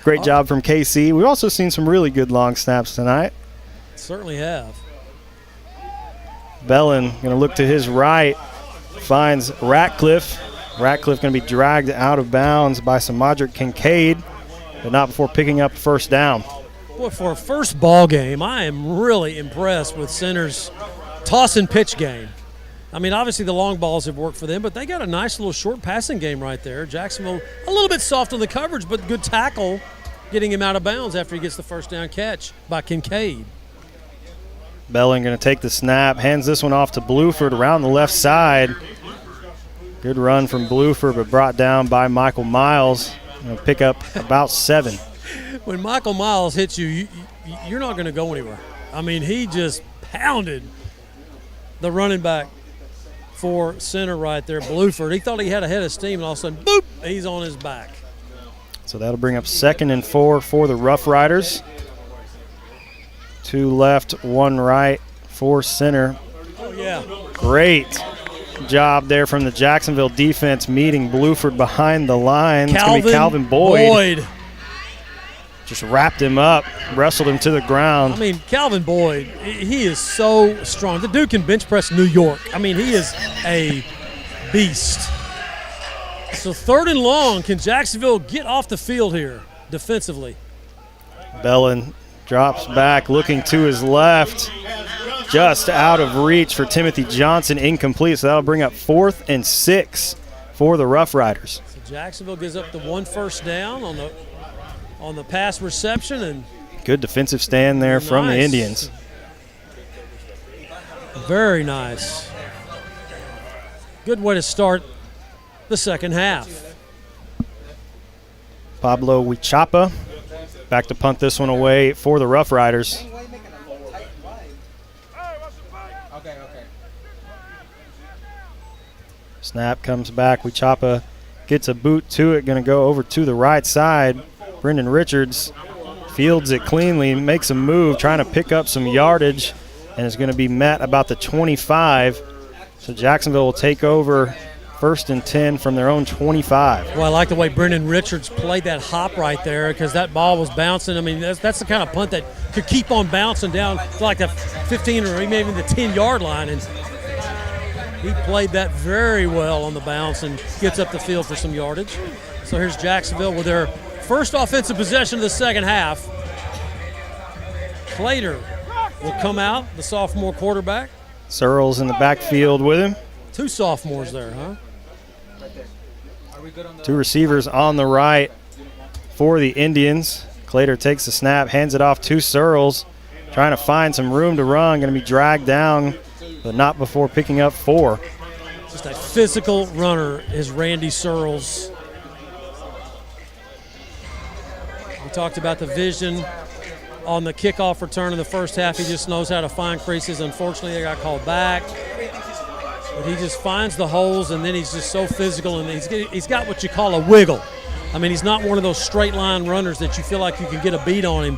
Great job from KC. We've also seen some really good long snaps tonight. Certainly have. Bellin going to look to his right, finds Ratcliffe. Ratcliffe going to be dragged out of bounds by Samadrick Kincaid, but not before picking up first down. Boy, for a first ball game, I am really impressed with Center's toss and pitch game. I mean, obviously the long balls have worked for them, but they got a nice little short passing game right there. Jacksonville a little bit soft on the coverage, but good tackle getting him out of bounds after he gets the first down catch by Kincaid. Belling going to take the snap, hands this one off to Bluford around the left side. Good run from Bluford, but brought down by Michael Miles. Going to pick up about 7. When Michael Miles hits you, you're not going to go anywhere. I mean, he just pounded the running back for Center right there, Bluford. He thought he had a head of steam, and all of a sudden, boop, he's on his back. So that'll bring up 2nd and 4 for the Roughriders. 2 left, 1 right for Center. Oh, yeah. Great job there from the Jacksonville defense, meeting Bluford behind the line. It's going to be Calvin Boyd. just wrapped him up, wrestled him to the ground. I mean, Calvin Boyd, he is so strong. The dude can bench press New York. I mean, he is a beast. So 3rd and long, can Jacksonville get off the field here defensively? Bellin drops back, looking to his left, just out of reach for Timothy Johnson, incomplete. So that'll bring up 4th and 6 for the Roughriders. So Jacksonville gives up the 1 first down on the pass reception, and good defensive stand there from the Indians. Very nice. Good way to start the second half. Pablo Huichapa back to punt this one away for the Roughriders. Snap comes back. Huichapa gets a boot to it. Going to go over to the right side. Brendan Richards fields it cleanly, makes a move, trying to pick up some yardage, and is going to be met about the 25. So Jacksonville will take over 1st and 10 from their own 25. Well, I like the way Brendan Richards played that hop right there, because that ball was bouncing. I mean, that's the kind of punt that could keep on bouncing down to like the 15 or maybe even the 10-yard line, and he played that very well on the bounce and gets up the field for some yardage. So here's Jacksonville with their first offensive possession of the second half. Clater will come out, the sophomore quarterback. Searles in the backfield with him. 2 sophomores there, huh? 2 receivers on the right for the Indians. Clater takes the snap, hands it off to Searles, trying to find some room to run. Going to be dragged down, but not before picking up 4. Just a physical runner is Randy Searles. We talked about the vision on the kickoff return in the first half. He just knows how to find creases. Unfortunately, they got called back. But he just finds the holes, and then he's just so physical, and he's got what you call a wiggle. I mean, he's not one of those straight line runners that you feel like you can get a beat on him.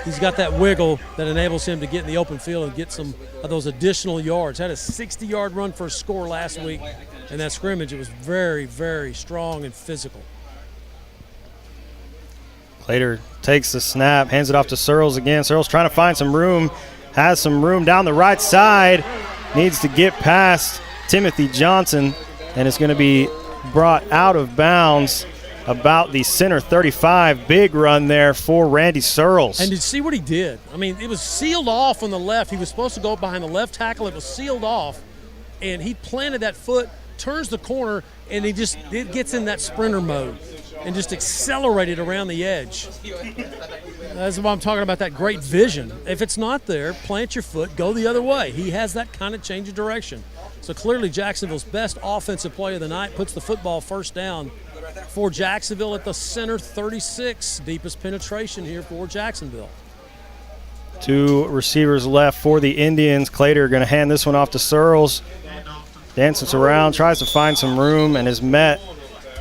He's got that wiggle that enables him to get in the open field and get some of those additional yards. Had a 60-yard run for a score last week in that scrimmage. It was very, very strong and physical. Clater takes the snap, hands it off to Searles again. Searles trying to find some room, has some room down the right side, needs to get past Timothy Johnson, and it's going to be brought out of bounds about the center 35. Big run there for Randy Searles. And did you see what he did? I mean, it was sealed off on the left. He was supposed to go behind the left tackle. It was sealed off, and he planted that foot, turns the corner, and it gets in that sprinter mode and just accelerated around the edge. That's why I'm talking about that great vision. If it's not there, plant your foot, go the other way. He has that kind of change of direction. So clearly Jacksonville's best offensive play of the night puts the football first down for Jacksonville at the center 36. Deepest penetration here for Jacksonville. 2 receivers left for the Indians. Clater going to hand this one off to Searles. Dances around, tries to find some room, and is met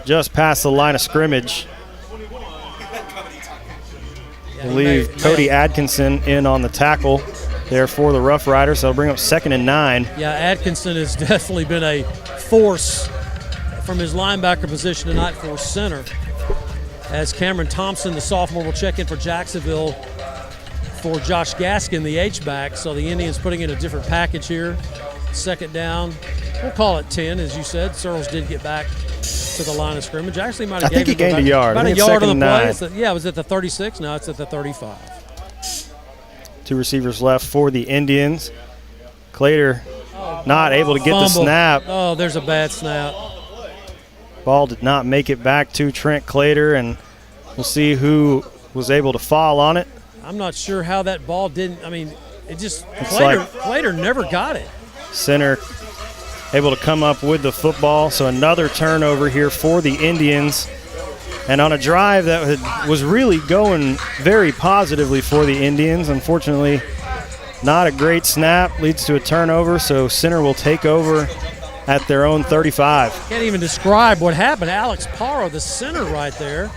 just past the line of scrimmage. I believe Cody Atkinson in on the tackle there for the Roughriders. So they'll bring up 2nd and 9. Yeah, Atkinson has definitely been a force from his linebacker position tonight for center. As Cameron Thompson, the sophomore, will check in for Jacksonville for Josh Gaskin, the H-back. So the Indians putting in a different package here. 2nd down. We'll call it 10, as you said. Searles did get back to the line of scrimmage. Actually, might have I think he gained a yard. About a yard on the play. Yeah, it was at the 36. Now it's at the 35. 2 receivers left for the Indians. Clater not able to get the snap. Oh, there's a bad snap. Ball did not make it back to Trent Clater, and we'll see who was able to fall on it. I'm not sure how that ball didn't. I mean, it just Clater never got it. Center able to come up with the football. So another turnover here for the Indians. And on a drive that was really going very positively for the Indians, unfortunately, not a great snap, leads to a turnover. So center will take over at their own 35. Can't even describe what happened. Alex Parra, the center right there.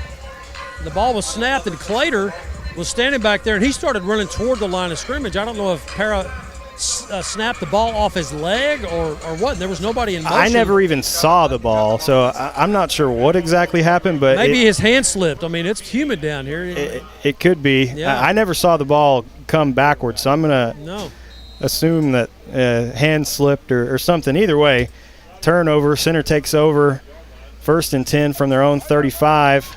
The ball was snapped, and Clater was standing back there, and he started running toward the line of scrimmage. I don't know if Parra snap the ball off his leg or what? There was nobody in motion. I never even saw the ball, so I'm not sure what exactly happened. But maybe his hand slipped. I mean, it's humid down here. It could be. Yeah. I never saw the ball come backwards, so I'm going to assume that hand slipped or something. Either way, turnover. Center takes over. 1st and 10 from their own 35.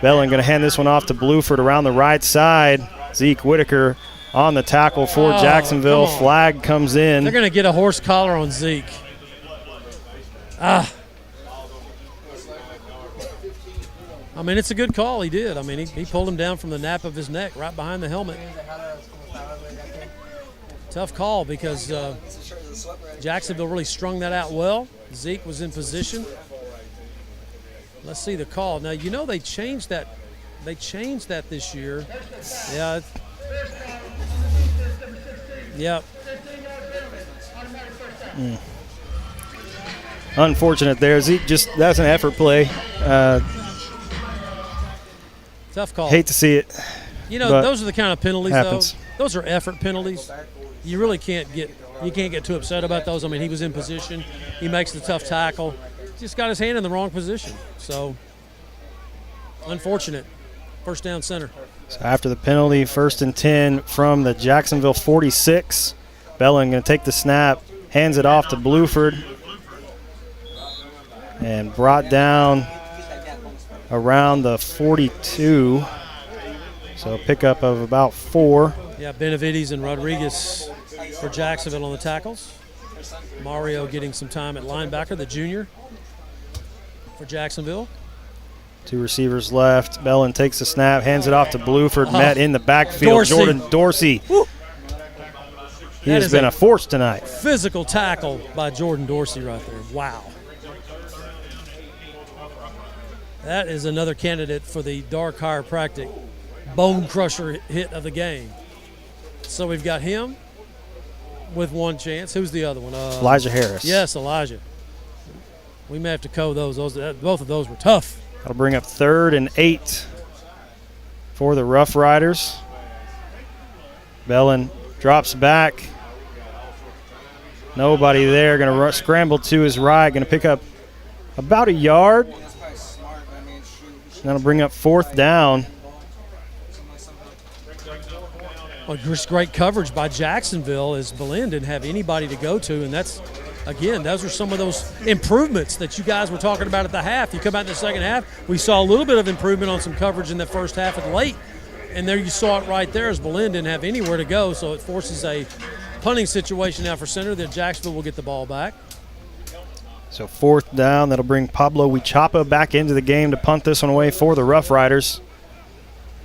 Bellin going to hand this one off to Bluford around the right side. Zeke Whitaker on the tackle for Jacksonville. Flag comes in. They're going to get a horse collar on Zeke. I mean, it's a good call. He did. I mean, he pulled him down from the nape of his neck right behind the helmet. Tough call because Jacksonville really strung that out well. Zeke was in position. Let's see the call. Now, you know they changed that. They changed that this year. Yeah. Yep. Unfortunate there. Zeke that's an effort play. Tough call. Hate to see it. You know, those are the kind of penalties, though. Those are effort penalties. You really can't get too upset about those. I mean, he was in position. He makes the tough tackle. Just got his hand in the wrong position. So, unfortunate. 1st down center. So after the penalty, 1st and 10 from the Jacksonville 46. Bellin going to take the snap, hands it off to Bluford, and brought down around the 42. So a pickup of about 4. Yeah, Benavides and Rodriguez for Jacksonville on the tackles. Mario getting some time at linebacker, the junior for Jacksonville. 2 receivers left. Bellin takes the snap, hands it off to Bluford. Met in the backfield. Jordan Dorsey. Woo. He has been a force tonight. Physical tackle by Jordan Dorsey right there. Wow. That is another candidate for the Dark Chiropractic bone crusher hit of the game. So we've got him with 1 chance. Who's the other one? Elijah Harris. Yes, Elijah. We may have to co those. Both of those were tough. That'll bring up 3rd and 8 for the Roughriders. Bellin drops back. Nobody there. Going to scramble to his right. Going to pick up about a yard. That'll bring up 4th down. Well, just great coverage by Jacksonville as Belen didn't have anybody to go to, and that's, again, those are some of those improvements that you guys were talking about at the half. You come out in the second half, we saw a little bit of improvement on some coverage in the first half and late, and there you saw it right there as Belen didn't have anywhere to go, so it forces a punting situation now for center that Jacksonville will get the ball back. So 4th down, that'll bring Pablo Huichapa back into the game to punt this one away for the Roughriders.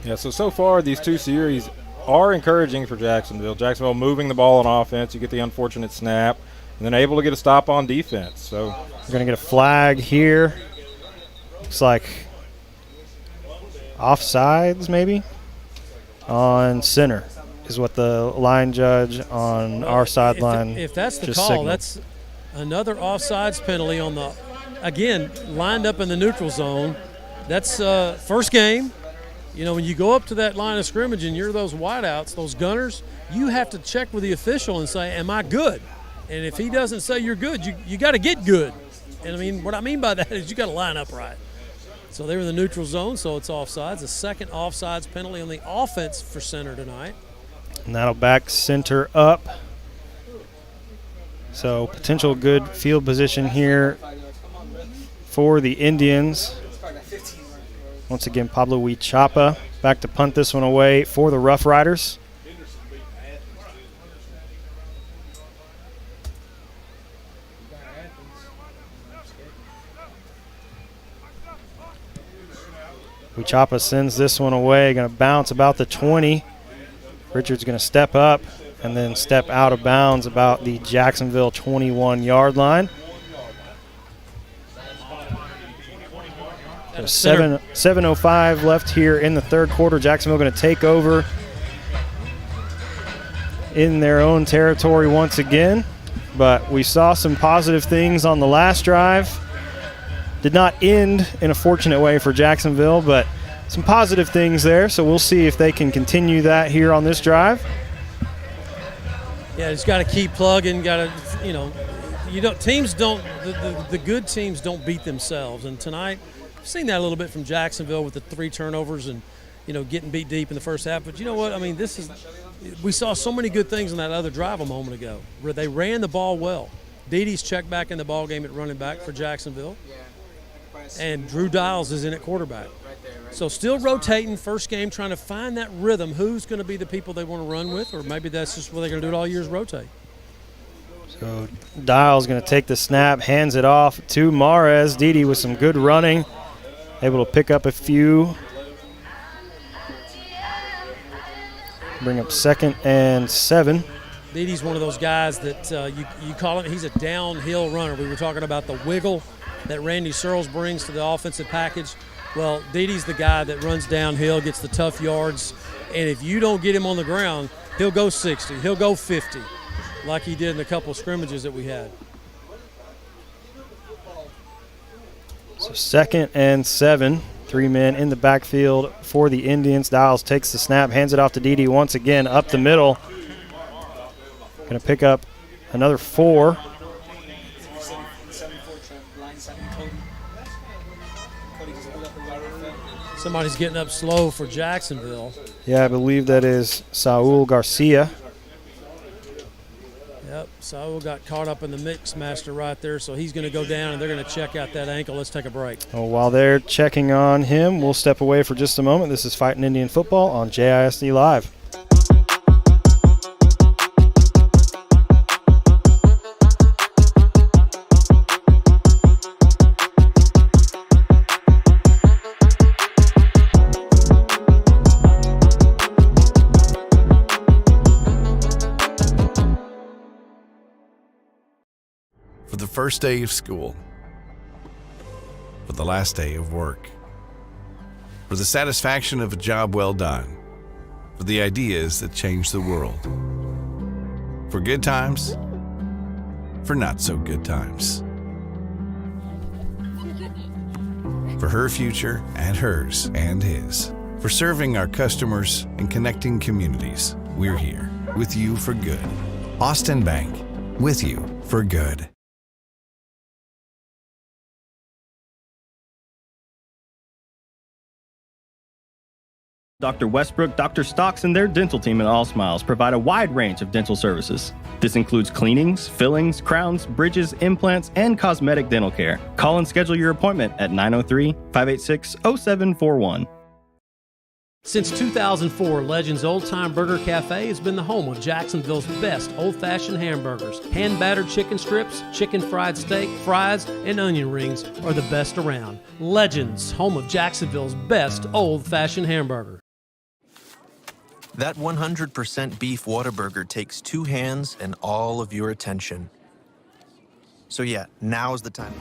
Yeah, so far these 2 series are encouraging for Jacksonville. Jacksonville moving the ball on offense. You get the unfortunate snap, and then able to get a stop on defense. So we're going to get a flag here. Looks like offsides maybe on center is what the line judge on our sideline if that's the call, signaled. That's another offsides penalty on the, again, lined up in the neutral zone. That's first game. You know, when you go up to that line of scrimmage and you're those wideouts, those gunners, you have to check with the official and say, am I good? And if he doesn't say you're good, you got to get good. And, I mean, what I mean by that is you got to line up right. So they were in the neutral zone, so it's offsides. A second offsides penalty on the offense for center tonight. And that'll back center up. So potential good field position here for the Indians. Once again, Pablo Huichapa back to punt this one away for the Roughriders. Huichapa sends this one away, going to bounce about the 20. Richard's going to step up and then step out of bounds about the Jacksonville 21-yard line. So 7:05 left here in the third quarter. Jacksonville going to take over in their own territory once again. But we saw some positive things on the last drive. Did not end in a fortunate way for Jacksonville, but some positive things there. So we'll see if they can continue that here on this drive. Yeah, just got to keep plugging. Got to, teams don't. The good teams don't beat themselves. And tonight, I've seen that a little bit from Jacksonville with the 3 turnovers and getting beat deep in the first half. But you know what? I mean, we saw so many good things in that other drive a moment ago where they ran the ball well. Dede's checked back in the ball game at running back for Jacksonville, and Drew Dials is in at quarterback. So still rotating first game, trying to find that rhythm. Who's going to be the people they want to run with, or maybe that's just what they're going to do it all year is rotate. So Dials going to take the snap, hands it off to Mares. Dede with some good running, able to pick up a few. Bring up 2nd and 7. Dede's one of those guys that you call him, he's a downhill runner. We were talking about the wiggle that Randy Searles brings to the offensive package. Well, Dede's the guy that runs downhill, gets the tough yards, and if you don't get him on the ground, he'll go 60, he'll go 50, like he did in a couple of scrimmages that we had. So 2nd and 7. 3 men in the backfield for the Indians. Dials takes the snap, hands it off to Dede once again up the middle. Going to pick up another 4. Somebody's getting up slow for Jacksonville. Yeah, I believe that is Saul Garcia. Yep, Saul got caught up in the mix master right there, so he's going to go down, and they're going to check out that ankle. Let's take a break. Well, while they're checking on him, we'll step away for just a moment. This is Fighting Indian Football on JISD Live. For the first day of school, for the last day of work, for the satisfaction of a job well done, for the ideas that change the world, for good times, for not so good times, for her future and hers and his, for serving our customers and connecting communities. We're here with you for good. Austin Bank, with you for good. Dr. Westbrook, Dr. Stocks, and their dental team at All Smiles provide a wide range of dental services. This includes cleanings, fillings, crowns, bridges, implants, and cosmetic dental care. Call and schedule your appointment at 903-586-0741. Since 2004, Legends Old Time Burger Cafe has been the home of Jacksonville's best old-fashioned hamburgers. Hand-battered chicken strips, chicken fried steak, fries, and onion rings are the best around. Legends, home of Jacksonville's best old-fashioned hamburger. That 100% beef Whataburger takes 2 hands and all of your attention. So yeah, now's the time.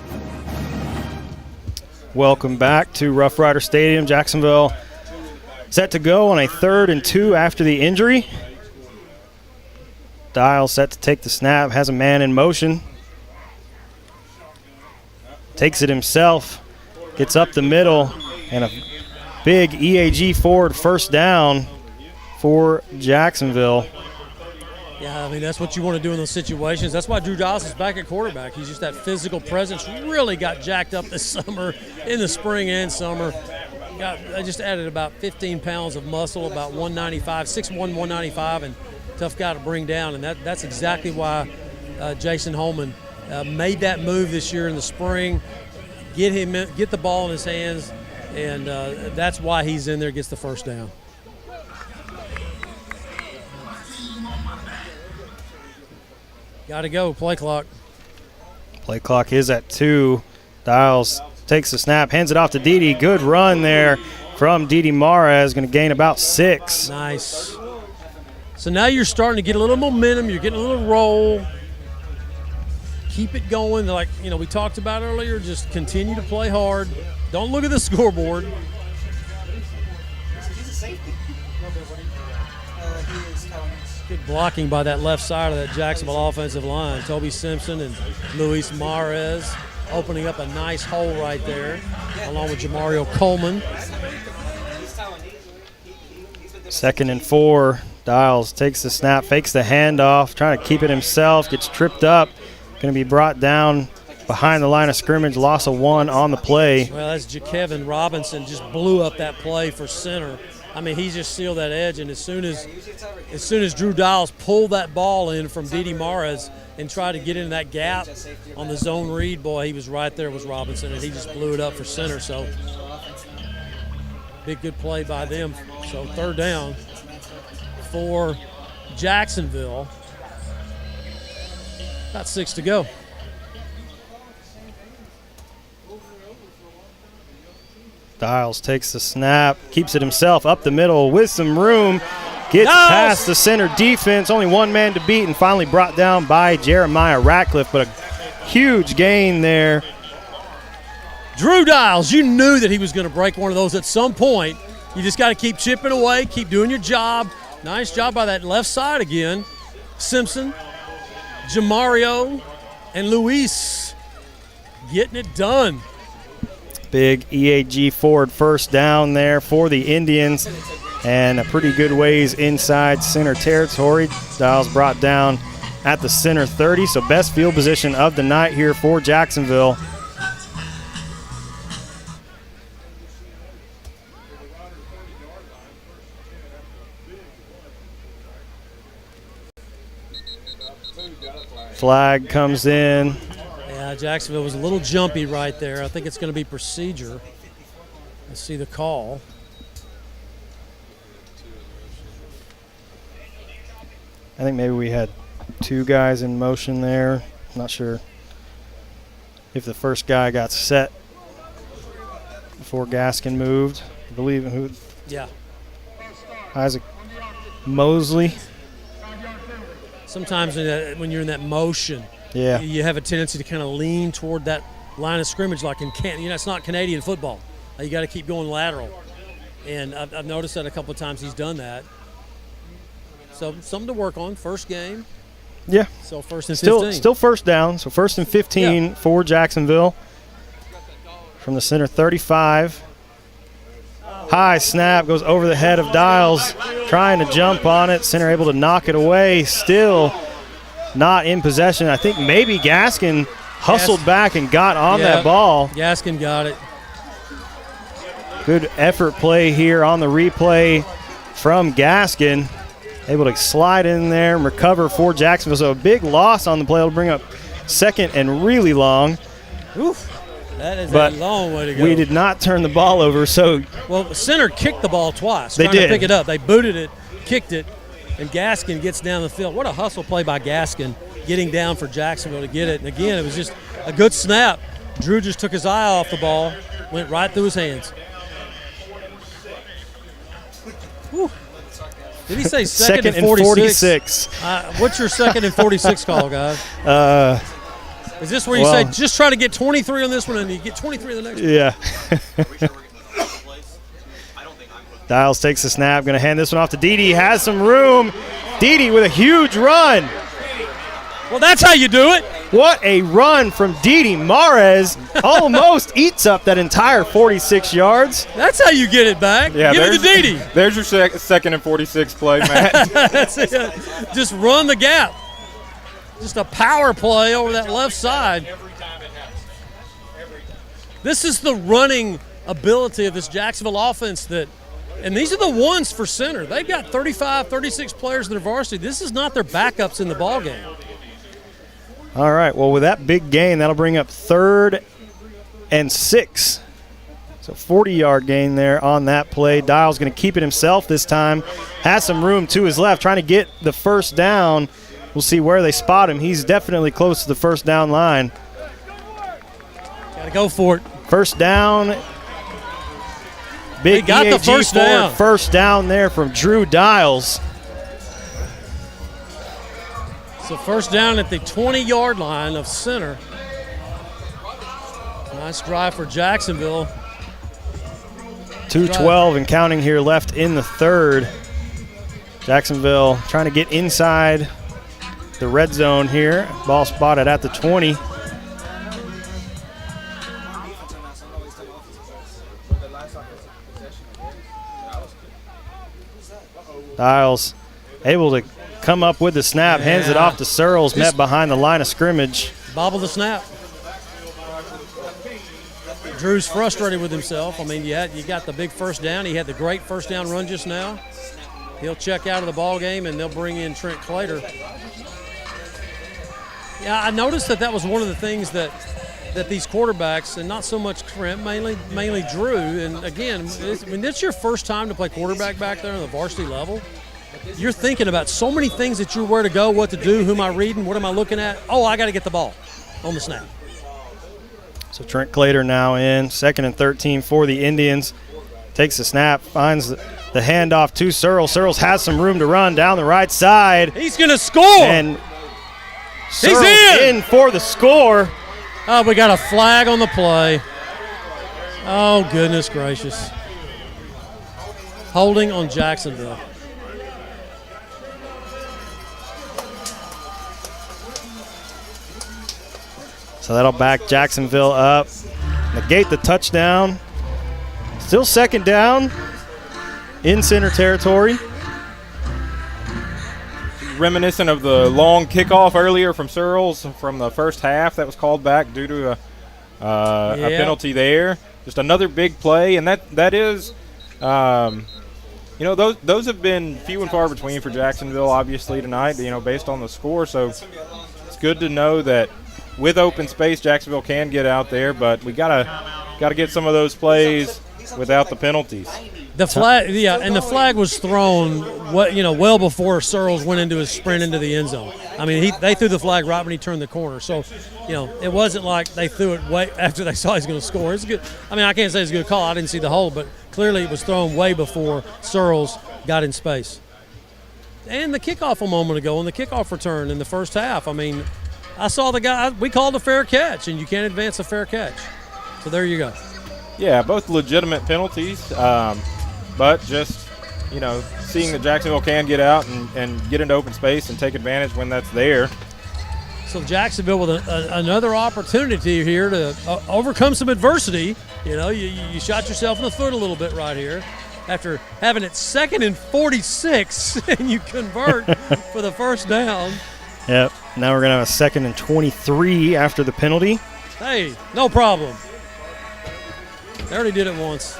Welcome back to Roughrider Stadium. Jacksonville set to go on a 3rd and 2 after the injury. Dial set to take the snap, has a man in motion. Takes it himself, gets up the middle, and a big EAG forward first down for Jacksonville. Yeah, I mean, that's what you want to do in those situations. That's why Drew Dials is back at quarterback. He's just that physical presence. Really got jacked up this summer, in the spring and summer. I just added about 15 pounds of muscle, about 195, 6'1", 195, and tough guy to bring down. And that's exactly why Jason Holman made that move this year in the spring, get the ball in his hands, and that's why he's in there, gets the first down. Got to go, play clock. Play clock is at 2. Dials takes the snap, hands it off to Dede. Good run there from Dede Mares, going to gain about 6. Nice. So now you're starting to get a little momentum. You're getting a little roll. Keep it going. Like, we talked about earlier, just continue to play hard. Don't look at the scoreboard. Good blocking by that left side of that Jacksonville offensive line. Toby Simpson and Luis Mares opening up a nice hole right there, along with Jamario Coleman. 2nd and 4. Dials takes the snap, fakes the handoff, trying to keep it himself, gets tripped up, going to be brought down behind the line of scrimmage, loss of 1 on the play. Well, that's Kevin Robinson just blew up that play for center. I mean, he just sealed that edge, and as soon as Drew Dials pulled that ball in from Didi Mares and tried to get in that gap on the zone read, boy, he was right there with Robinson, and he just blew it up for center. So big good play by them. So 3rd down for Jacksonville. About 6 to go. Dials takes the snap, keeps it himself up the middle with some room, gets past the center defense, only one man to beat, and finally brought down by Jeremiah Ratcliffe, but a huge gain there. Drew Dials, you knew that he was going to break one of those at some point. You just got to keep chipping away, keep doing your job. Nice job by that left side again. Simpson, Jamario, and Luis getting it done. Big EAG forward 1st down there for the Indians, and a pretty good ways inside center territory. Dials brought down at the center 30, so best field position of the night here for Jacksonville. Flag comes in. Yeah, Jacksonville was a little jumpy right there. I think it's going to be procedure. Let's see the call. I think maybe we had 2 guys in motion there. Not sure if the first guy got set before Gaskin moved. I believe who? Yeah. Isaac Mosley. Sometimes when you're in that motion, yeah, you have a tendency to kind of lean toward that line of scrimmage, like it's not Canadian football. You got to keep going lateral, and I've noticed that a couple of times he's done that. So something to work on. First game. Yeah. So 1st and 15. Still 1st down. So 1st and 15 for Jacksonville from the center 35. High snap goes over the head of Dials, trying to jump on it. Center able to knock it away. Still not in possession. I think maybe Gaskin hustled back and got on that ball. Gaskin got it. Good effort play here on the replay from Gaskin. Able to slide in there and recover for Jacksonville. So a big loss on the play. It'll bring up 2nd and really long. Oof. That is but a long way to go. We did not turn the ball over. So well, center kicked the ball twice. They trying did. to pick it up. They booted it, kicked it, and Gaskin gets down the field. What a hustle play by Gaskin, getting down for Jacksonville to get it. And again, it was just a good snap. Drew just took his eye off the ball, went right through his hands. Whew. Did he say 2nd and 46? What's your 2nd and 46 call, guys? Is this where you say, just try to get 23 on this one and you get 23 on the next one? Yeah. Dials takes the snap, going to hand this one off to Didi. Has some room. Didi with a huge run. Well, that's how you do it. What a run from Didi Mares. Almost eats up that entire 46 yards. That's how you get it back. Yeah, give it to Didi. There's your 2nd and 46 play, Matt. That's it. Just run the gap. Just a power play over that left side. This is the running ability of this Jacksonville offense and these are the ones for center. They've got 35, 36 players in their varsity. This is not their backups in the ballgame. All right, well, with that big gain, that'll bring up 3rd and 6. So 40-yard gain there on that play. Dial's going to keep it himself this time. Has some room to his left, trying to get the 1st down. We'll see where they spot him. He's definitely close to the 1st down line. Got to go for it. 1st down. Big got EAG the first down. 1st down there from Drew Dials. So 1st down at the 20-yard line of center. Nice drive for Jacksonville. 2:12 and counting here left in the 3rd. Jacksonville trying to get inside the red zone here. Ball spotted at the 20. Dials able to come up with the snap, hands it off to Searles, met behind the line of scrimmage. Bobble the snap. Drew's frustrated with himself. I mean, you got the big first down. He had the great first down run just now. He'll check out of the ball game, and they'll bring in Trent Clater. Yeah, I noticed that was one of the things that these quarterbacks, and not so much Trent, mainly Drew, and again, it's your first time to play quarterback back there on the varsity level. You're thinking about so many things that you're where to go, what to do, who am I reading, what am I looking at? Oh, I got to get the ball on the snap. So Trent Clater now in, 2nd and 13 for the Indians. Takes the snap, finds the handoff to Searles. Searles has some room to run down the right side. He's going to score. And Searles in for the score. Oh, we got a flag on the play. Oh, goodness gracious. Holding on Jacksonville. So that'll back Jacksonville up, negate the touchdown. Still 2nd down in center territory. Reminiscent of the long kickoff earlier from Searles from the first half that was called back due to a penalty there. Just another big play, and that is, those have been few and far between for Jacksonville, obviously tonight. Based on the score, so it's good to know that with open space, Jacksonville can get out there, but we gotta get some of those plays without the penalties. The flag, and the flag was thrown, well before Searles went into his sprint into the end zone. I mean, they threw the flag right when he turned the corner, so it wasn't like they threw it way after they saw he's going to score. It's good. I mean, I can't say it's a good call. I didn't see the hold, but clearly it was thrown way before Searles got in space. And the kickoff a moment ago, and the kickoff return in the first half. I mean, I saw the guy. We called a fair catch, and you can't advance a fair catch. So there you go. Yeah, both legitimate penalties, but just seeing that Jacksonville can get out and get into open space and take advantage when that's there. So Jacksonville with another opportunity here to overcome some adversity. You shot yourself in the foot a little bit right here after having it 2nd and 46, and you convert for the first down. Yep. Now we're going to have a 2nd and 23 after the penalty. Hey, no problem. They already did it once.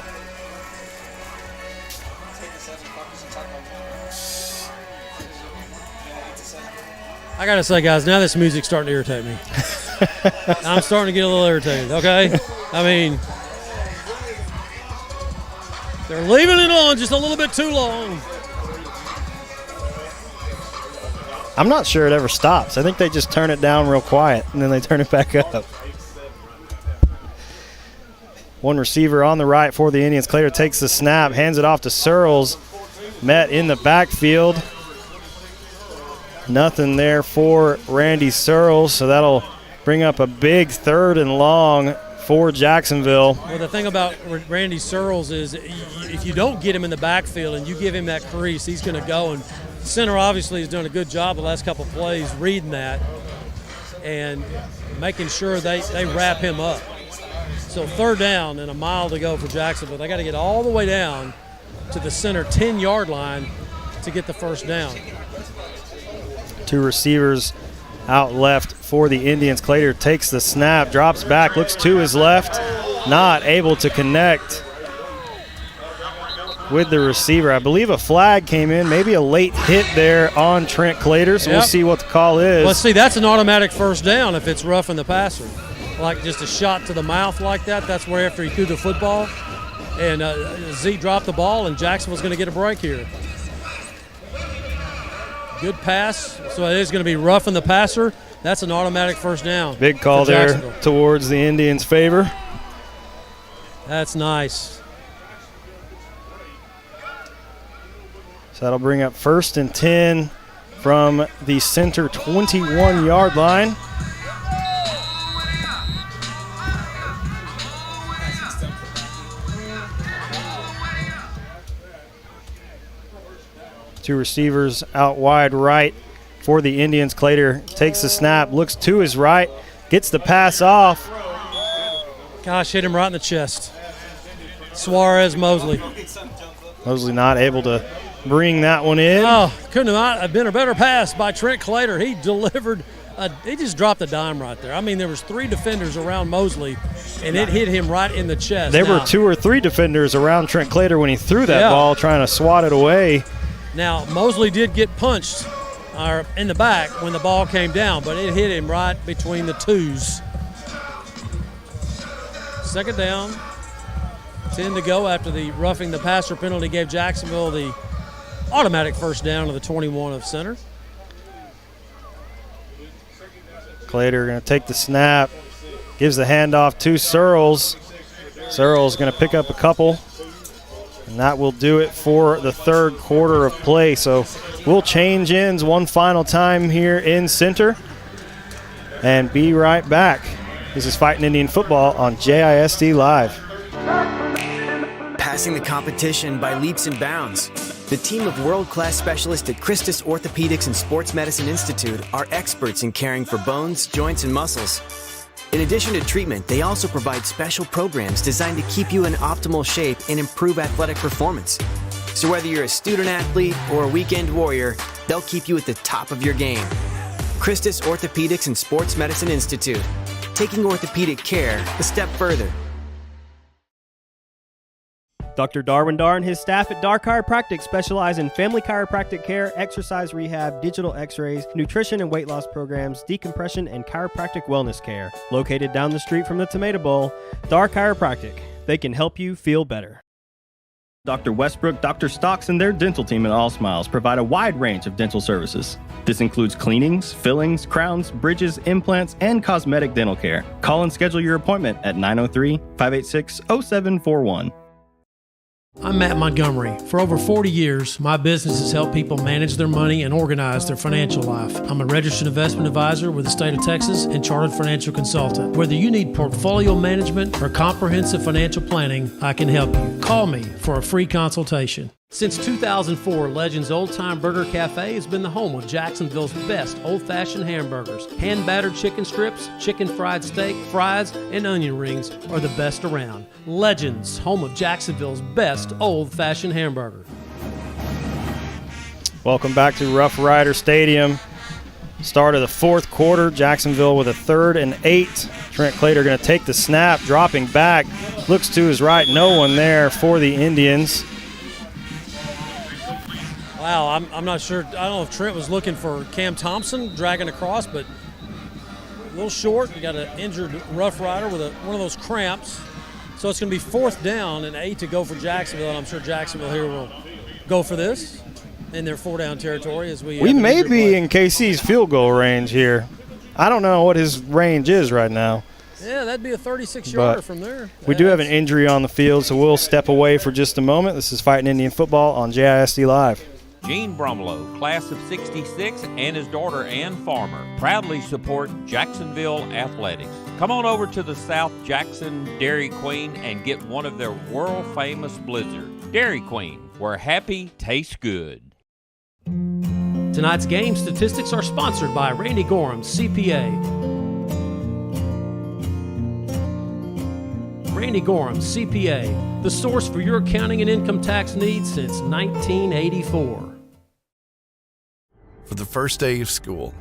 I got to say, guys, now this music's starting to irritate me. I'm starting to get a little irritated, okay? I mean, they're leaving it on just a little bit too long. I'm not sure it ever stops. I think they just turn it down real quiet, and then they turn it back up. One receiver on the right for the Indians. Clater takes the snap, hands it off to Searles. Met in the backfield. Nothing there for Randy Searles, so that'll bring up a big 3rd and long for Jacksonville. Well, the thing about Randy Searles is if you don't get him in the backfield and you give him that crease, he's going to go. And center obviously has done a good job the last couple of plays reading that and making sure they wrap him up. So 3rd down and a mile to go for Jacksonville. They got to get all the way down to the center 10-yard line to get the first down. 2 receivers out left for the Indians. Clater takes the snap, drops back, looks to his left, not able to connect with the receiver. I believe a flag came in, maybe a late hit there on Trent Clater, so we'll see what the call is. Let's see, that's an automatic first down if it's roughing the passer. Like just a shot to the mouth like that, that's where after he threw the football. And Z dropped the ball, and Jacksonville's going to get a break here. Good pass, so it is going to be roughing the passer. That's an automatic first down. Big call there towards the Indians' favor. That's nice. So that'll bring up 1st and 10 from the center 21-yard line. Two receivers out wide right for the Indians. Clater takes the snap, looks to his right, gets the pass off. Gosh, hit him right in the chest. Suarez Mosley. Mosley not able to bring that one in. Oh, couldn't have been a better pass by Trent Clater. He delivered. He just dropped a dime right there. I mean, there was 3 defenders around Mosley, and it hit him right in the chest. There were 2 or 3 defenders around Trent Clater when he threw that ball, trying to swat it away. Now, Mosley did get punched in the back when the ball came down, but it hit him right between the twos. 2nd down, 10 to go after the roughing the passer penalty gave Jacksonville the automatic first down to the 21 of center. Clater going to take the snap, gives the handoff to Searles. Searles going to pick up a couple, and that will do it for the 3rd quarter of play. So we'll change ends one final time here in center and be right back. This is Fighting Indian Football on JISD Live. Passing the competition by leaps and bounds. The team of world-class specialists at Christus Orthopedics and Sports Medicine Institute are experts in caring for bones, joints, and muscles. In addition to treatment, they also provide special programs designed to keep you in optimal shape and improve athletic performance. So whether you're a student athlete or a weekend warrior, they'll keep you at the top of your game. Christus Orthopedics and Sports Medicine Institute, taking orthopedic care a step further. Dr. Darwin Dar and his staff at Dar Chiropractic specialize in family chiropractic care, exercise rehab, digital x-rays, nutrition and weight loss programs, decompression, and chiropractic wellness care. Located down the street from the Tomato Bowl, Dar Chiropractic. They can help you feel better. Dr. Westbrook, Dr. Stocks, and their dental team at All Smiles provide a wide range of dental services. This includes cleanings, fillings, crowns, bridges, implants, and cosmetic dental care. Call and schedule your appointment at 903-586-0741. I'm Matt Montgomery. For over 40 years, my business has helped people manage their money and organize their financial life. I'm a registered investment advisor with the state of Texas and chartered financial consultant. Whether you need portfolio management or comprehensive financial planning, I can help you. Call me for a free consultation. Since 2004, Legends Old Time Burger Cafe has been the home of Jacksonville's best old-fashioned hamburgers. Hand-battered chicken strips, chicken fried steak, fries, and onion rings are the best around. Legends, home of Jacksonville's best old-fashioned hamburger. Welcome back to Roughrider Stadium. Start of the 4th quarter, Jacksonville with a 3rd and 8. Trent Clater going to take the snap, dropping back. Looks to his right, no one there for the Indians. Wow, I'm not sure. I don't know if Trent was looking for Cam Thompson dragging across, but a little short. We got an injured Roughrider with one of those cramps. So it's going to be 4th down and 8 to go for Jacksonville, and I'm sure Jacksonville here will go for this in their 4-down territory. As we may be in KC's field goal range here. I don't know what his range is right now. Yeah, that'd be a 36-yarder from there. We do have an injury on the field, so we'll step away for just a moment. This is Fighting Indian Football on JISD Live. Gene Brumlow, class of 66, and his daughter Ann Farmer proudly support Jacksonville athletics. Come on over to the South Jackson Dairy Queen and get one of their world-famous blizzards. Dairy Queen, where happy tastes good. Tonight's game statistics are sponsored by Randy Gorham, CPA. Randy Gorham, CPA, the source for your accounting and income tax needs since 1984. For the first day of school,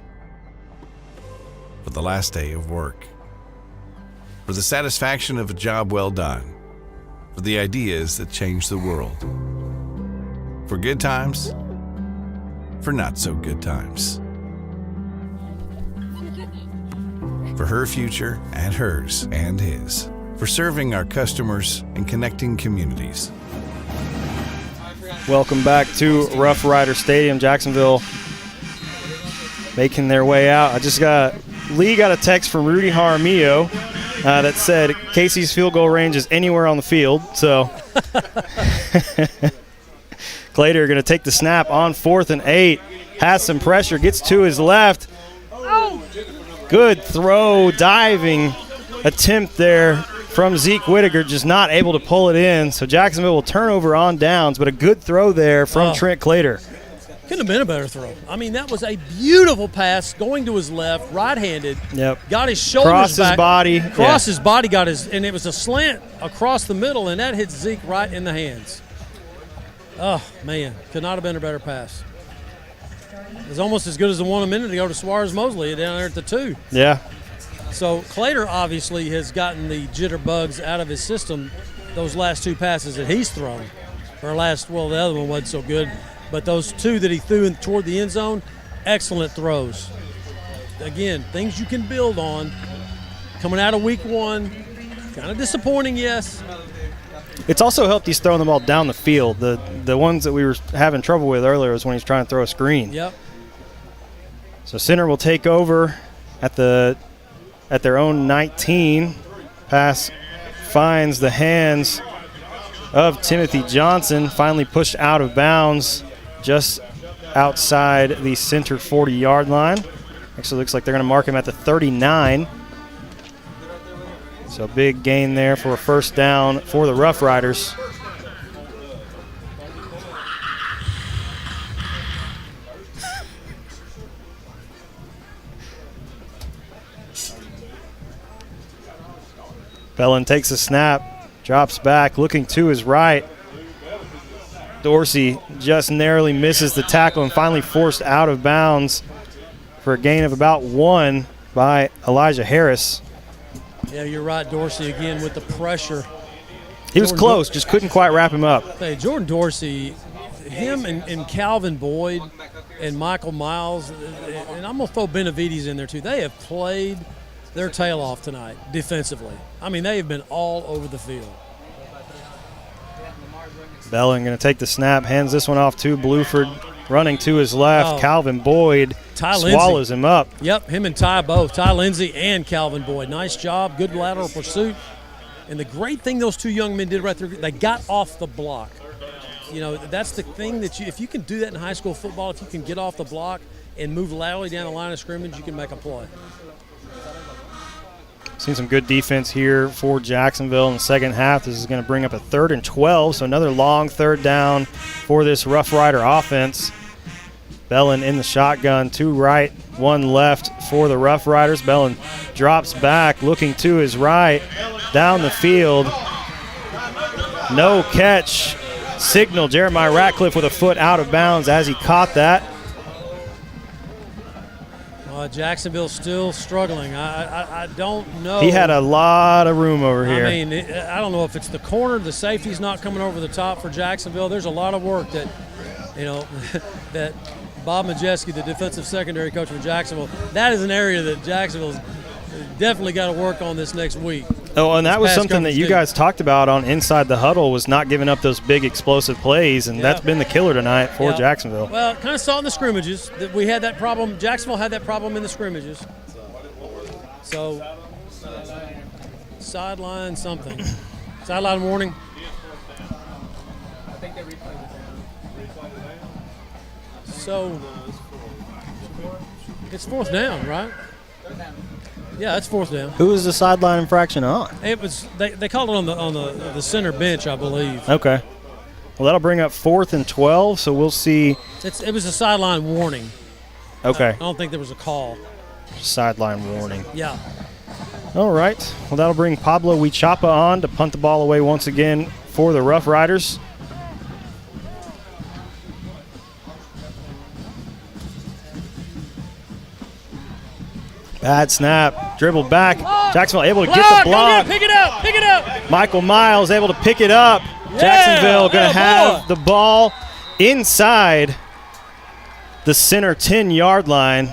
for the last day of work, for the satisfaction of a job well done, for the ideas that change the world, for good times, for not so good times, for her future and hers and his, for serving our customers and connecting communities. Welcome back to Roughrider Stadium. Jacksonville making their way out. Lee got a text from Rudy Jaramillo that said Casey's field goal range is anywhere on the field. So Clater going to take the snap on 4th and 8. Has some pressure, gets to his left. Good throw, diving attempt there from Zeke Whittaker, just not able to pull it in. So Jacksonville will turn over on downs, but a good throw there from Trent Clater. Couldn't have been a better throw. I mean, that was a beautiful pass going to his left, right-handed. Yep. Got his shoulders Crossed back. His body. Crossed his body, and it was a slant across the middle, and that hit Zeke right in the hands. Oh, man, could not have been a better pass. It was almost as good as the one a minute ago to Suarez-Mosley down there at the 2. Yeah. So Clater obviously has gotten the jitterbugs out of his system those last 2 passes that he's thrown. The other one wasn't so good, but those 2 that he threw toward the end zone, excellent throws. Again, things you can build on. Coming out of week 1, kind of disappointing, yes. It's also helped he's throwing the ball down the field. The ones that we were having trouble with earlier was when he's trying to throw a screen. Yep. So center will take over at their own 19. Pass finds the hands of Timothy Johnson, finally pushed out of bounds just outside the center 40-yard line. Actually looks like they're going to mark him at the 39. So big gain there for a first down for the Roughriders. Bellin takes a snap, drops back, looking to his right. Dorsey just narrowly misses the tackle and finally forced out of bounds for a gain of about 1 by Elijah Harris. Yeah, you're right, Dorsey again with the pressure. He was close, just couldn't quite wrap him up. Hey, Jordan Dorsey, him and Calvin Boyd and Michael Miles, and I'm going to throw Benavides in there too. They have played their tail off tonight defensively. I mean, they have been all over the field. Bellin going to take the snap, hands this one off to Bluford, running to his left. Calvin Boyd swallows him up. Yep, him and Ty both. Ty Lindsay and Calvin Boyd. Nice job, good lateral pursuit. And the great thing those 2 young men did right there, they got off the block. You know, that's the thing that if you can do that in high school football, if you can get off the block and move laterally down the line of scrimmage, you can make a play. Seen some good defense here for Jacksonville in the second half. This is going to bring up a 3rd and 12, so another long 3rd down for this Rough Rider offense. Bellin in the shotgun, 2 right, 1 left for the Rough Riders. Bellin drops back, looking to his right, down the field. No catch. Signal, Jeremiah Ratcliffe with a foot out of bounds as he caught that. Jacksonville's still struggling. I don't know. He had a lot of room over here. I mean, I don't know if it's the corner, the safety's not coming over the top for Jacksonville. There's a lot of work that, that Bob Majeski, the defensive secondary coach for Jacksonville, that is an area that Jacksonville's definitely got to work on this next week. Oh, and that was something that you guys talked about on Inside the Huddle, was not giving up those big explosive plays, and that's been the killer tonight for Jacksonville. Well, kind of saw it in the scrimmages that we had that problem. Jacksonville had that problem in the scrimmages. So, sideline something. Sideline warning. I think they replayed it down. So, it's 4th down, right? 3rd down. Yeah, that's 4th down. Who was the sideline infraction on? It was they called it on the center bench, I believe. Okay. Well, that'll bring up 4th and 12, so we'll see. It was a sideline warning. Okay. I don't think there was a call. Sideline warning. Yeah. All right. Well, that'll bring Pablo Huichapa on to punt the ball away once again for the Rough Riders. Bad snap, dribbled back. Jacksonville able to get the block. Pick it up. Michael Miles able to pick it up. Yeah, Jacksonville going to have the ball inside the center 10-yard line.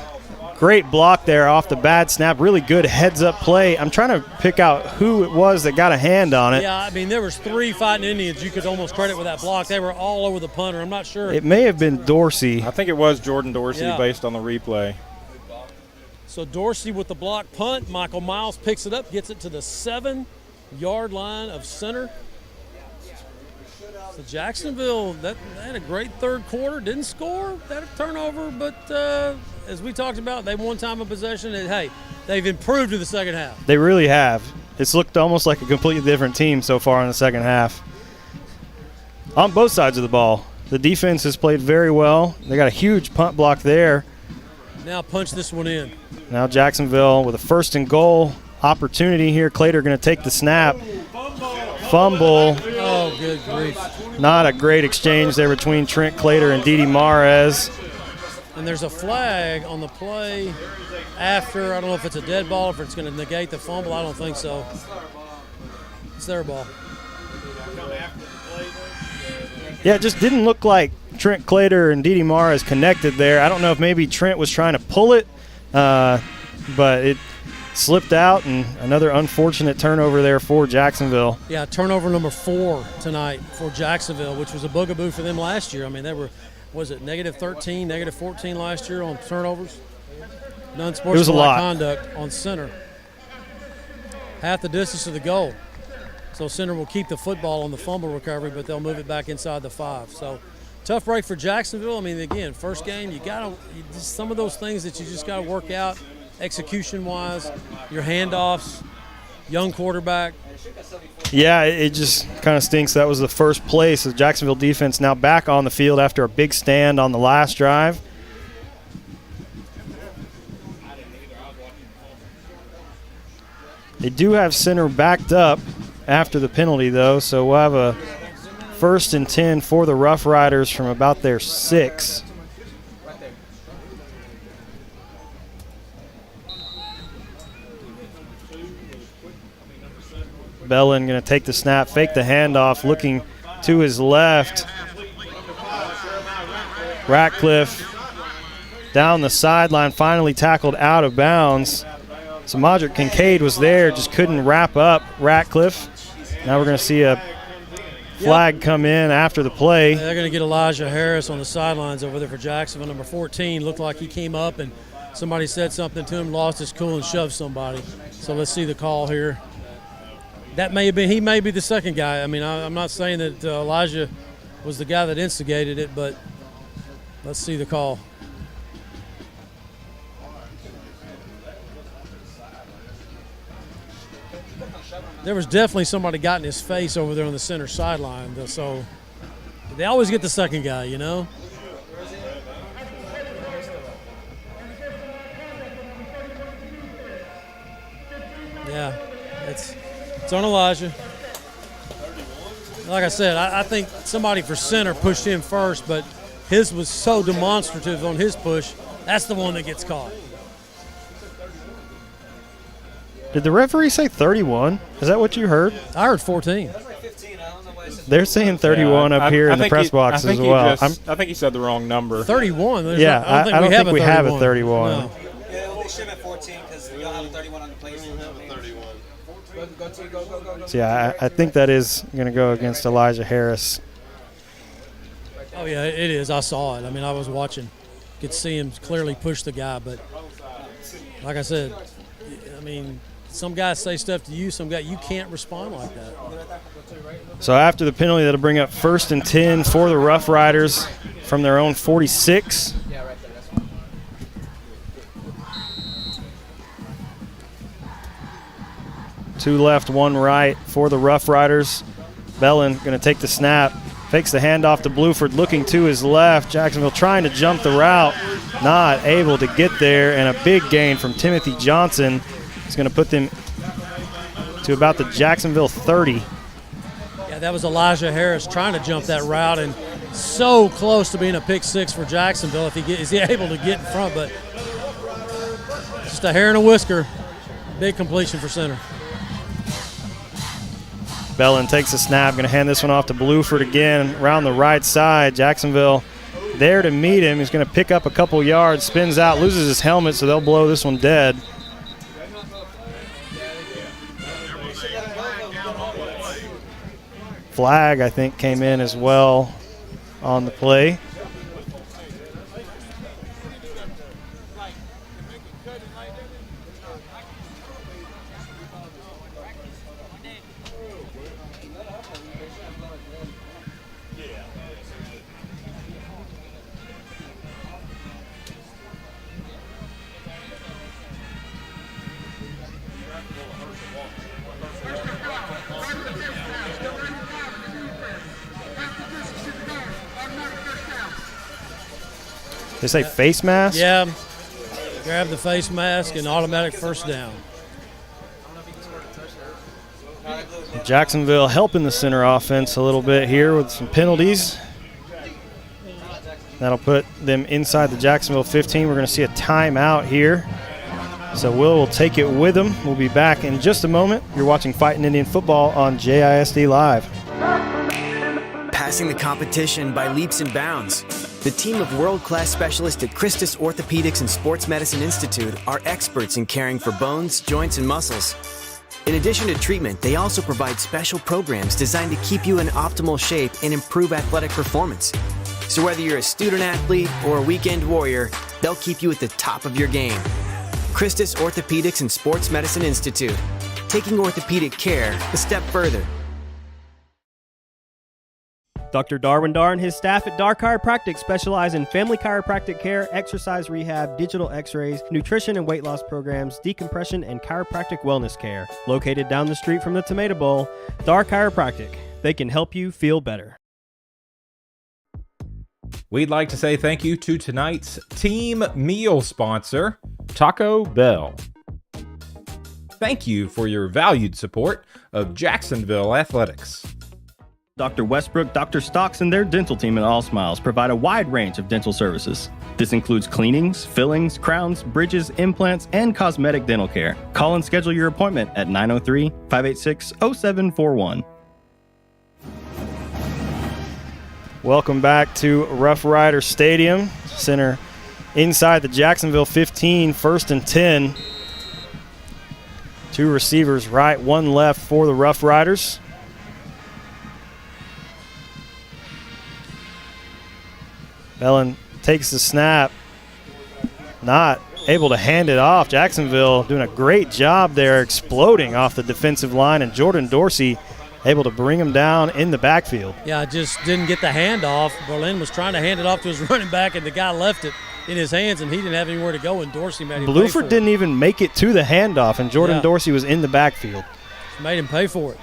Great block there off the bad snap. Really good heads-up play. I'm trying to pick out who it was that got a hand on it. Yeah, I mean, there was 3 fighting Indians you could almost credit with that block. They were all over the punter. I'm not sure. It may have been Dorsey. I think it was Jordan Dorsey based on the replay. So Dorsey with the block punt. Michael Miles picks it up, gets it to the 7-yard line of center. So Jacksonville, that had a great 3rd quarter. Didn't score, had a turnover, but as we talked about, they won time of possession. And, hey, they've improved in the second half. They really have. It's looked almost like a completely different team so far in the second half. On both sides of the ball, the defense has played very well. They got a huge punt block there. Now punch this one in. Now Jacksonville with a 1st and goal opportunity here. Clater going to take the snap. Fumble. Oh, Oh, good grief. Not a great exchange there between Trent Clater and Didi Mares. And there's a flag on the play after. I don't know if it's a dead ball, if it's going to negate the fumble. I don't think so. It's their ball. Yeah, it just didn't look like Trent Clater and Didi Mares connected there. I don't know if maybe Trent was trying to pull it, but it slipped out, and another unfortunate turnover there for Jacksonville. Yeah, turnover number 4 tonight for Jacksonville, which was a bugaboo for them last year. I mean, they were, was it -13, -14 last year on turnovers? Non-sportsmanlike conduct on center. Half the distance of the goal. So center will keep the football on the fumble recovery, but they'll move it back inside the 5. So tough break for Jacksonville. I mean, again, first game, you got to, some of those things that you just got to work out execution-wise, your handoffs, young quarterback. Yeah, it just kind of stinks. That was the first place. The Jacksonville defense now back on the field after a big stand on the last drive. They do have center backed up after the penalty, though, so we'll have a 1st and 10 for the Roughriders from about their 6. Bellin going to take the snap, fake the handoff, looking to his left. Ratcliffe down the sideline, finally tackled out of bounds. So Modric Kincaid was there, just couldn't wrap up Ratcliffe. Now we're going to see a flag come in after the play. They're going to get Elijah Harris on the sidelines over there for Jacksonville. Number 14 looked like he came up and somebody said something to him, lost his cool and shoved somebody. So let's see the call here. That may have been, he may be the second guy. I mean, I'm not saying that Elijah was the guy that instigated it, but let's see the call. There was definitely somebody got in his face over there on the center sideline. So they always get the second guy, you know? Yeah, it's on Elijah. Like I said, I think somebody for center pushed him first, but his was so demonstrative on his push, that's the one that gets caught. Did the referee say 31? Is that what you heard? I heard 14. They're saying 31 up here in the press box as well. I think he said the wrong number. 31? Yeah, I don't think we have a 31. No. Yeah, they should have 14 because you'll have a 31 on the plate. So yeah, I think that is going to go against Elijah Harris. Oh, yeah, it is. I saw it. I mean, I was watching. Could see him clearly push the guy. But like I said, I mean, some guys say stuff to you, some guy you can't respond like that. So after the penalty, that'll bring up 1st and 10 for the Roughriders from their own 46. Two left, one right for the Roughriders. Bellin going to take the snap, fakes the handoff to Bluford, looking to his left. Jacksonville trying to jump the route, not able to get there, and a big gain from Timothy Johnson is going to put them to about the Jacksonville 30. Yeah, that was Elijah Harris trying to jump that route and so close to being a pick 6 for Jacksonville if is he able to get in front, but just a hair and a whisker. Big completion for center. Bellin takes a snap, going to hand this one off to Bluford again around the right side. Jacksonville there to meet him. He's going to pick up a couple yards, spins out, loses his helmet, so they'll blow this one dead. Flag, I think, came in as well on the play. They say face mask? Yeah. Grab the face mask and automatic first down. Jacksonville helping the center offense a little bit here with some penalties. That'll put them inside the Jacksonville 15. We're going to see a timeout here. So will take it with them. We'll be back in just a moment. You're watching Fighting Indian Football on JISD Live. Passing the competition by leaps and bounds. The team of world-class specialists at Christus Orthopedics and Sports Medicine Institute are experts in caring for bones, joints, and muscles. In addition to treatment, they also provide special programs designed to keep you in optimal shape and improve athletic performance. So whether you're a student athlete or a weekend warrior, they'll keep you at the top of your game. Christus Orthopedics and Sports Medicine Institute, taking orthopedic care a step further. Dr. Darwin Dar and his staff at Dar Chiropractic specialize in family chiropractic care, exercise rehab, digital x-rays, nutrition and weight loss programs, decompression, and chiropractic wellness care. Located down the street from the Tomato Bowl, Dar Chiropractic. They can help you feel better. We'd like to say thank you to tonight's team meal sponsor, Taco Bell. Thank you for your valued support of Jacksonville Athletics. Dr. Westbrook, Dr. Stocks, and their dental team at All Smiles provide a wide range of dental services. This includes cleanings, fillings, crowns, bridges, implants, and cosmetic dental care. Call and schedule your appointment at 903-586-0741. Welcome back to Roughrider Stadium. Center inside the Jacksonville 15, 1st and 10. Two receivers right, one left for the Roughriders. Bellin takes the snap, not able to hand it off. Jacksonville doing a great job there, exploding off the defensive line, and Jordan Dorsey able to bring him down in the backfield. Yeah, just didn't get the handoff. Berlin was trying to hand it off to his running back, and the guy left it in his hands, and he didn't have anywhere to go, and Dorsey made him pay for it. Bluford didn't even make it to the handoff, and Jordan Dorsey was in the backfield. Just made him pay for it.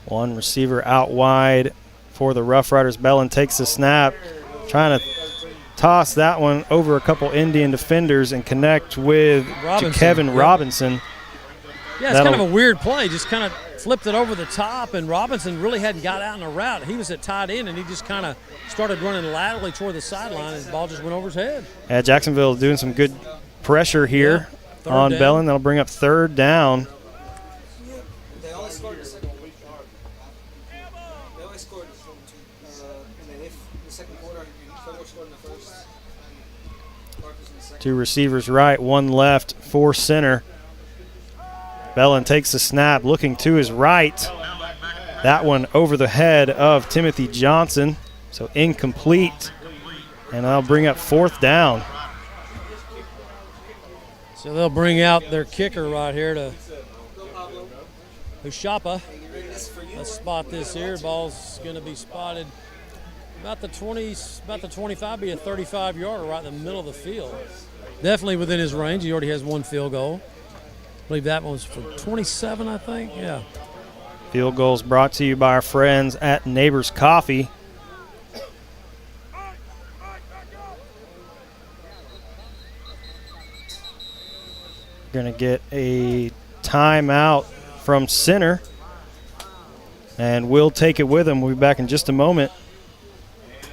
One receiver out wide for the Roughriders. Bellin takes the snap, trying to toss that one over a couple Indian defenders and connect with Kevin Robinson. Yeah, it's kind of a weird play. Just kind of flipped it over the top, and Robinson really hadn't got out in a route. He was at tight end, and he just kind of started running laterally toward the sideline, and the ball just went over his head. Yeah, Jacksonville doing some good pressure here on Bellin. That'll bring up 3rd down. They only scored the second one. They only scored in the second quarter. Federal scored in the first. Two receivers right, one left for center. Bellin takes the snap, looking to his right. That one over the head of Timothy Johnson, so incomplete. And that'll bring up 4th down. So they'll bring out their kicker right here to Ushapa. Let's spot this here. Ball's going to be spotted about the 20, about the 25, be a 35-yarder right in the middle of the field. Definitely within his range. He already has one field goal. I believe that one was for 27, I think. Yeah. Field goals brought to you by our friends at Neighbors Coffee. Going to get a timeout from center, and we'll take it with him. We'll be back in just a moment.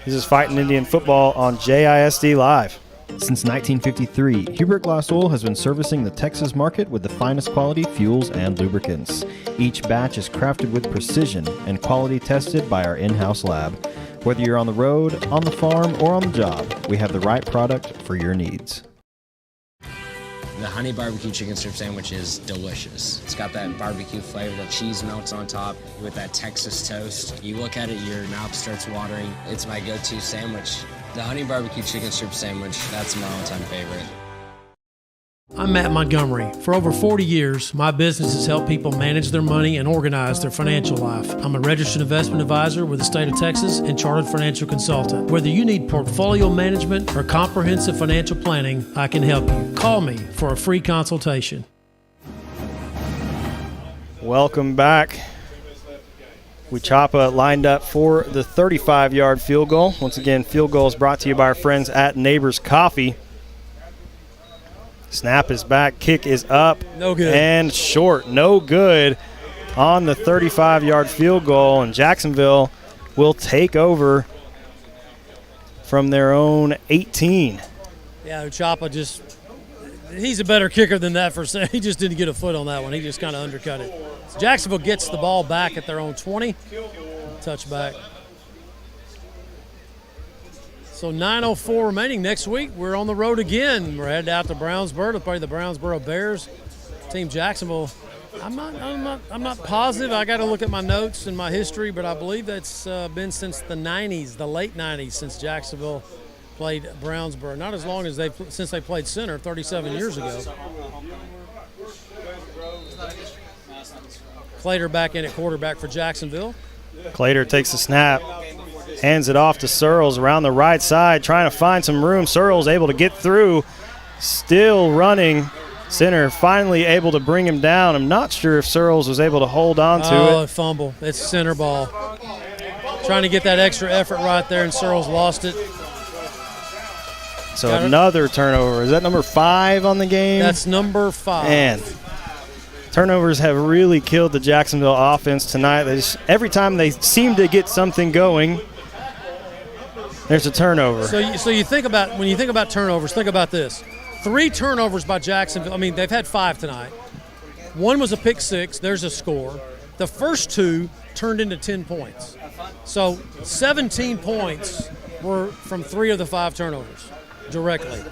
This is Fighting Indian Football on JISD Live. Since 1953, Hubert Glass Oil has been servicing the Texas market with the finest quality fuels and lubricants. Each batch is crafted with precision and quality tested by our in-house lab. Whether you're on the road, on the farm, or on the job, we have the right product for your needs. The honey barbecue chicken strip sandwich is delicious. It's got that barbecue flavor, the cheese melts on top with that Texas toast. You look at it, your mouth starts watering. It's my go-to sandwich. The honey barbecue chicken strip sandwich, that's my all-time favorite. I'm Matt Montgomery. For over 40 years, my business has helped people manage their money and organize their financial life. I'm a registered investment advisor with the state of Texas and chartered financial consultant. Whether you need portfolio management or comprehensive financial planning, I can help you. Call me for a free consultation. Welcome back Chapa lined up for the 35-yard field goal. Once again, field goal is brought to you by our friends at Neighbors Coffee. Snap is back, kick is up. No good. And short, no good on the 35-yard field goal, and Jacksonville will take over from their own 18. Yeah, Chapa he's a better kicker than that for saying. He just didn't get a foot on that one. He just kind of undercut it. So Jacksonville gets the ball back at their own 20. Touchback. So 9:04 remaining. Next week, we're on the road again. We're headed out to Brownsboro to play the Brownsboro Bears. Team Jacksonville. I'm not positive. I got to look at my notes and my history, but I believe that's been since the 90s, the late 90s, since Jacksonville played Brownsboro. Not as long as since they played center 37 years ago. Clater back in at quarterback for Jacksonville. Clater takes the snap, hands it off to Searles around the right side, trying to find some room. Searles able to get through, still running. Center finally able to bring him down. I'm not sure if Searles was able to hold on to it. Oh, fumble. It's center ball. Trying to get that extra effort right there, and Searles lost it. So another turnover. Is that number 5 on the game? That's number 5. And turnovers have really killed the Jacksonville offense tonight. Every time they seem to get something going, there's a turnover. So you think about, when you think about turnovers, think about this. 3 turnovers by Jacksonville. I mean, they've had 5 tonight. 1 was a pick 6. There's a score. The first 2 turned into 10 points. So 17 points were from 3 of the 5 turnovers directly.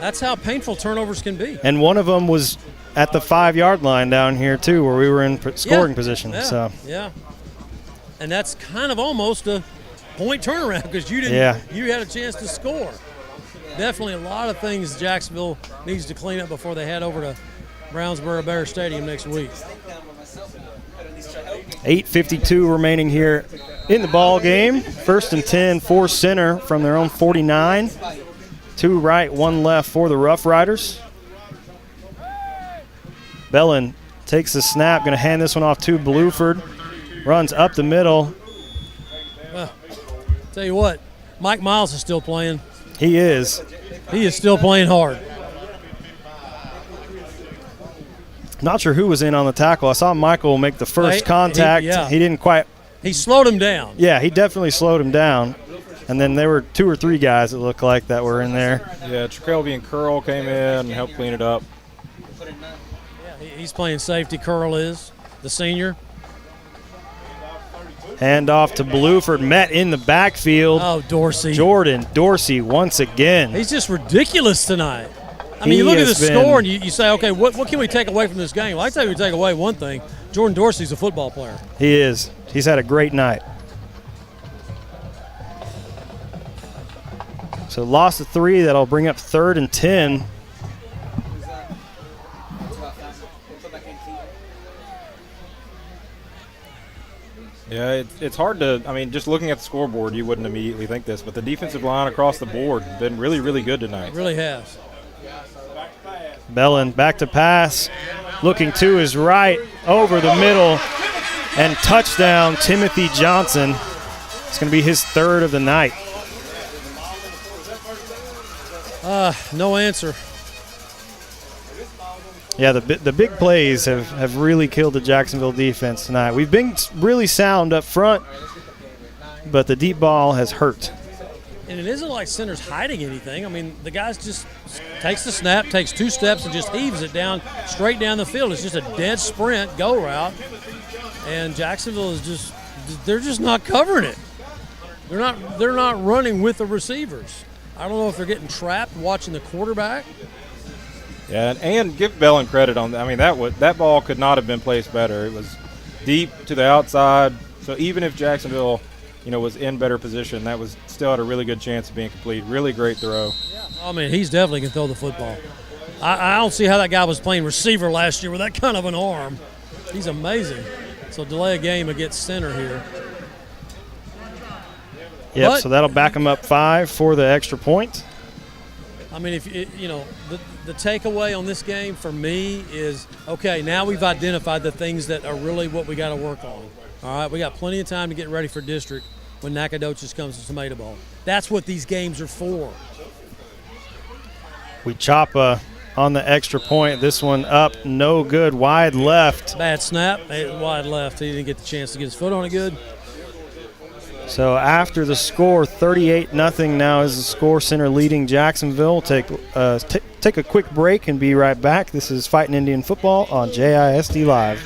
That's how painful turnovers can be. And one of them was at the 5-yard line down here, too, where we were in scoring position. Yeah. And that's kind of almost a point turnaround because you had a chance to score. Definitely a lot of things Jacksonville needs to clean up before they head over to Brownsboro Bears Stadium next week. 8:52 remaining here in the ball game. 1st and 10 for center from their own 49. 2 right, 1 left for the Roughriders. Bellin takes the snap, going to hand this one off to Bluford. Runs up the middle. Tell you what, Mike Miles is still playing. He is. He is still playing hard. Not sure who was in on the tackle. I saw Michael make the first contact. He didn't quite. He slowed him down. Yeah, he definitely slowed him down. And then there were 2 or 3 guys that looked like that were in there. Yeah, Trachelby and Curl came in and helped clean it up. Yeah, he's playing safety. Curl is the senior. Hand off to Bluford, met in the backfield. Oh, Dorsey. Jordan Dorsey once again. He's just ridiculous tonight. I mean, you look at the score and you say, okay, what can we take away from this game? Well, I tell you, we take away one thing. Jordan Dorsey's a football player. He is. He's had a great night. So loss of 3. That'll bring up 3rd and 10. Yeah, it's hard to, I mean, just looking at the scoreboard, you wouldn't immediately think this, but the defensive line across the board has been really, really good tonight. It really has. Bellin back to pass, looking to his right, over the middle, and touchdown, Timothy Johnson. It's going to be his 3rd of the night. No answer. Yeah, the big plays have really killed the Jacksonville defense tonight. We've been really sound up front, but the deep ball has hurt. And it isn't like center's hiding anything. I mean, the guy just takes the snap, takes 2 steps, and just heaves it down, straight down the field. It's just a dead sprint, go route. And Jacksonville is they're just not covering it. They're not running with the receivers. I don't know if they're getting trapped watching the quarterback. Yeah, and give Bellin credit on that. I mean, that ball could not have been placed better. It was deep to the outside. So even if Jacksonville, was in better position, that was still had a really good chance of being complete. Really great throw. Yeah, I mean, he's definitely can throw the football. I don't see how that guy was playing receiver last year with that kind of an arm. He's amazing. So delay a game against center here. Yep, so that'll back him up 5 for the extra point. I mean, if the takeaway on this game for me is, okay, now we've identified the things that are really what we got to work on. All right, we got plenty of time to get ready for district when Nacogdoches comes to Tomato Bowl. That's what these games are for. We chop on the extra point. This one up, no good, wide left. Bad snap, wide left. He didn't get the chance to get his foot on it good. So after the score, 38-0 now is the score. Center leading Jacksonville. Take a quick break and be right back. This is Fighting Indian Football on JISD Live.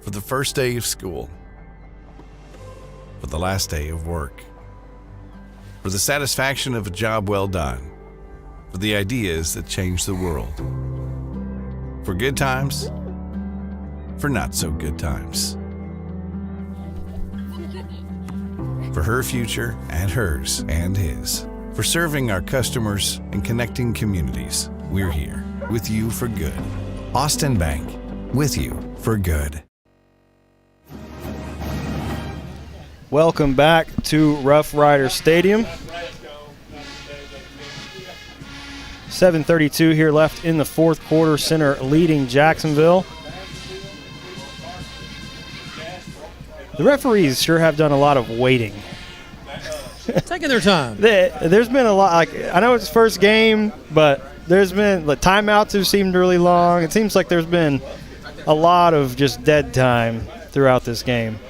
For the first day of school, for the last day of work, for the satisfaction of a job well done, for the ideas that change the world, for good times, for not so good times, for her future and hers and his, for serving our customers and connecting communities. We're here with you for good. Austin Bank, with you for good. Welcome back to Roughrider Stadium. 7:32 here left in the fourth quarter. Center leading Jacksonville. The referees sure have done a lot of waiting. Taking their time. There's been a lot. I know it's first game, but there's been timeouts have seemed really long. It seems like there's been a lot of just dead time throughout this game.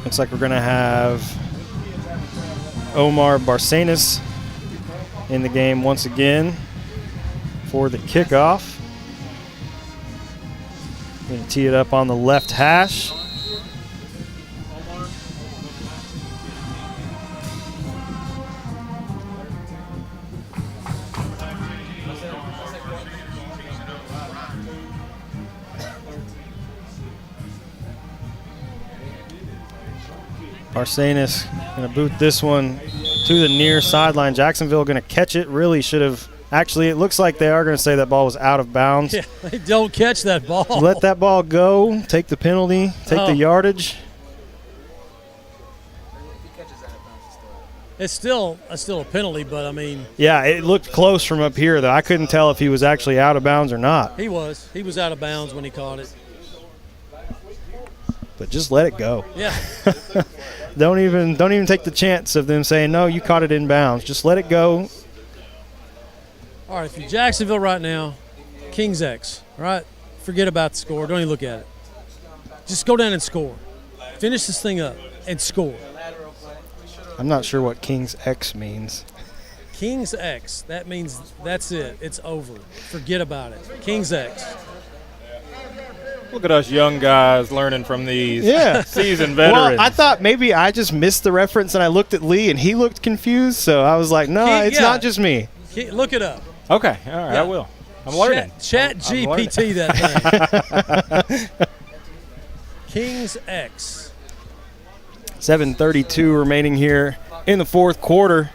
Looks like we're going to have Omar Barcenas in the game once again for the kickoff. Going to tee it up on the left hash. Barcenas going to boot this one to the near sideline. Jacksonville going to catch it. Really should have. Actually, it looks like they are going to say that ball was out of bounds. Yeah, they don't catch that ball. Let that ball go. Take the penalty. Take the yardage. It's still a penalty, but I mean. Yeah, it looked close from up here, though. I couldn't tell if he was actually out of bounds or not. He was. He was out of bounds when he caught it. But just let it go. Yeah. Don't even take the chance of them saying, no, you caught it in bounds. Just let it go. All right, if you're Jacksonville right now, King's X, all right? Forget about the score. Don't even look at it. Just go down and score. Finish this thing up and score. I'm not sure what King's X means. King's X, that means that's it. It's over. Forget about it. King's X. Look at us young guys learning from these seasoned veterans. Well, I thought maybe I just missed the reference, and I looked at Lee, and he looked confused, so I was like, no, it's not just me. Look it up. Okay, all right, I will. I'm learning. Chat GPT that thing. King's X. 7:32 remaining here in the fourth quarter.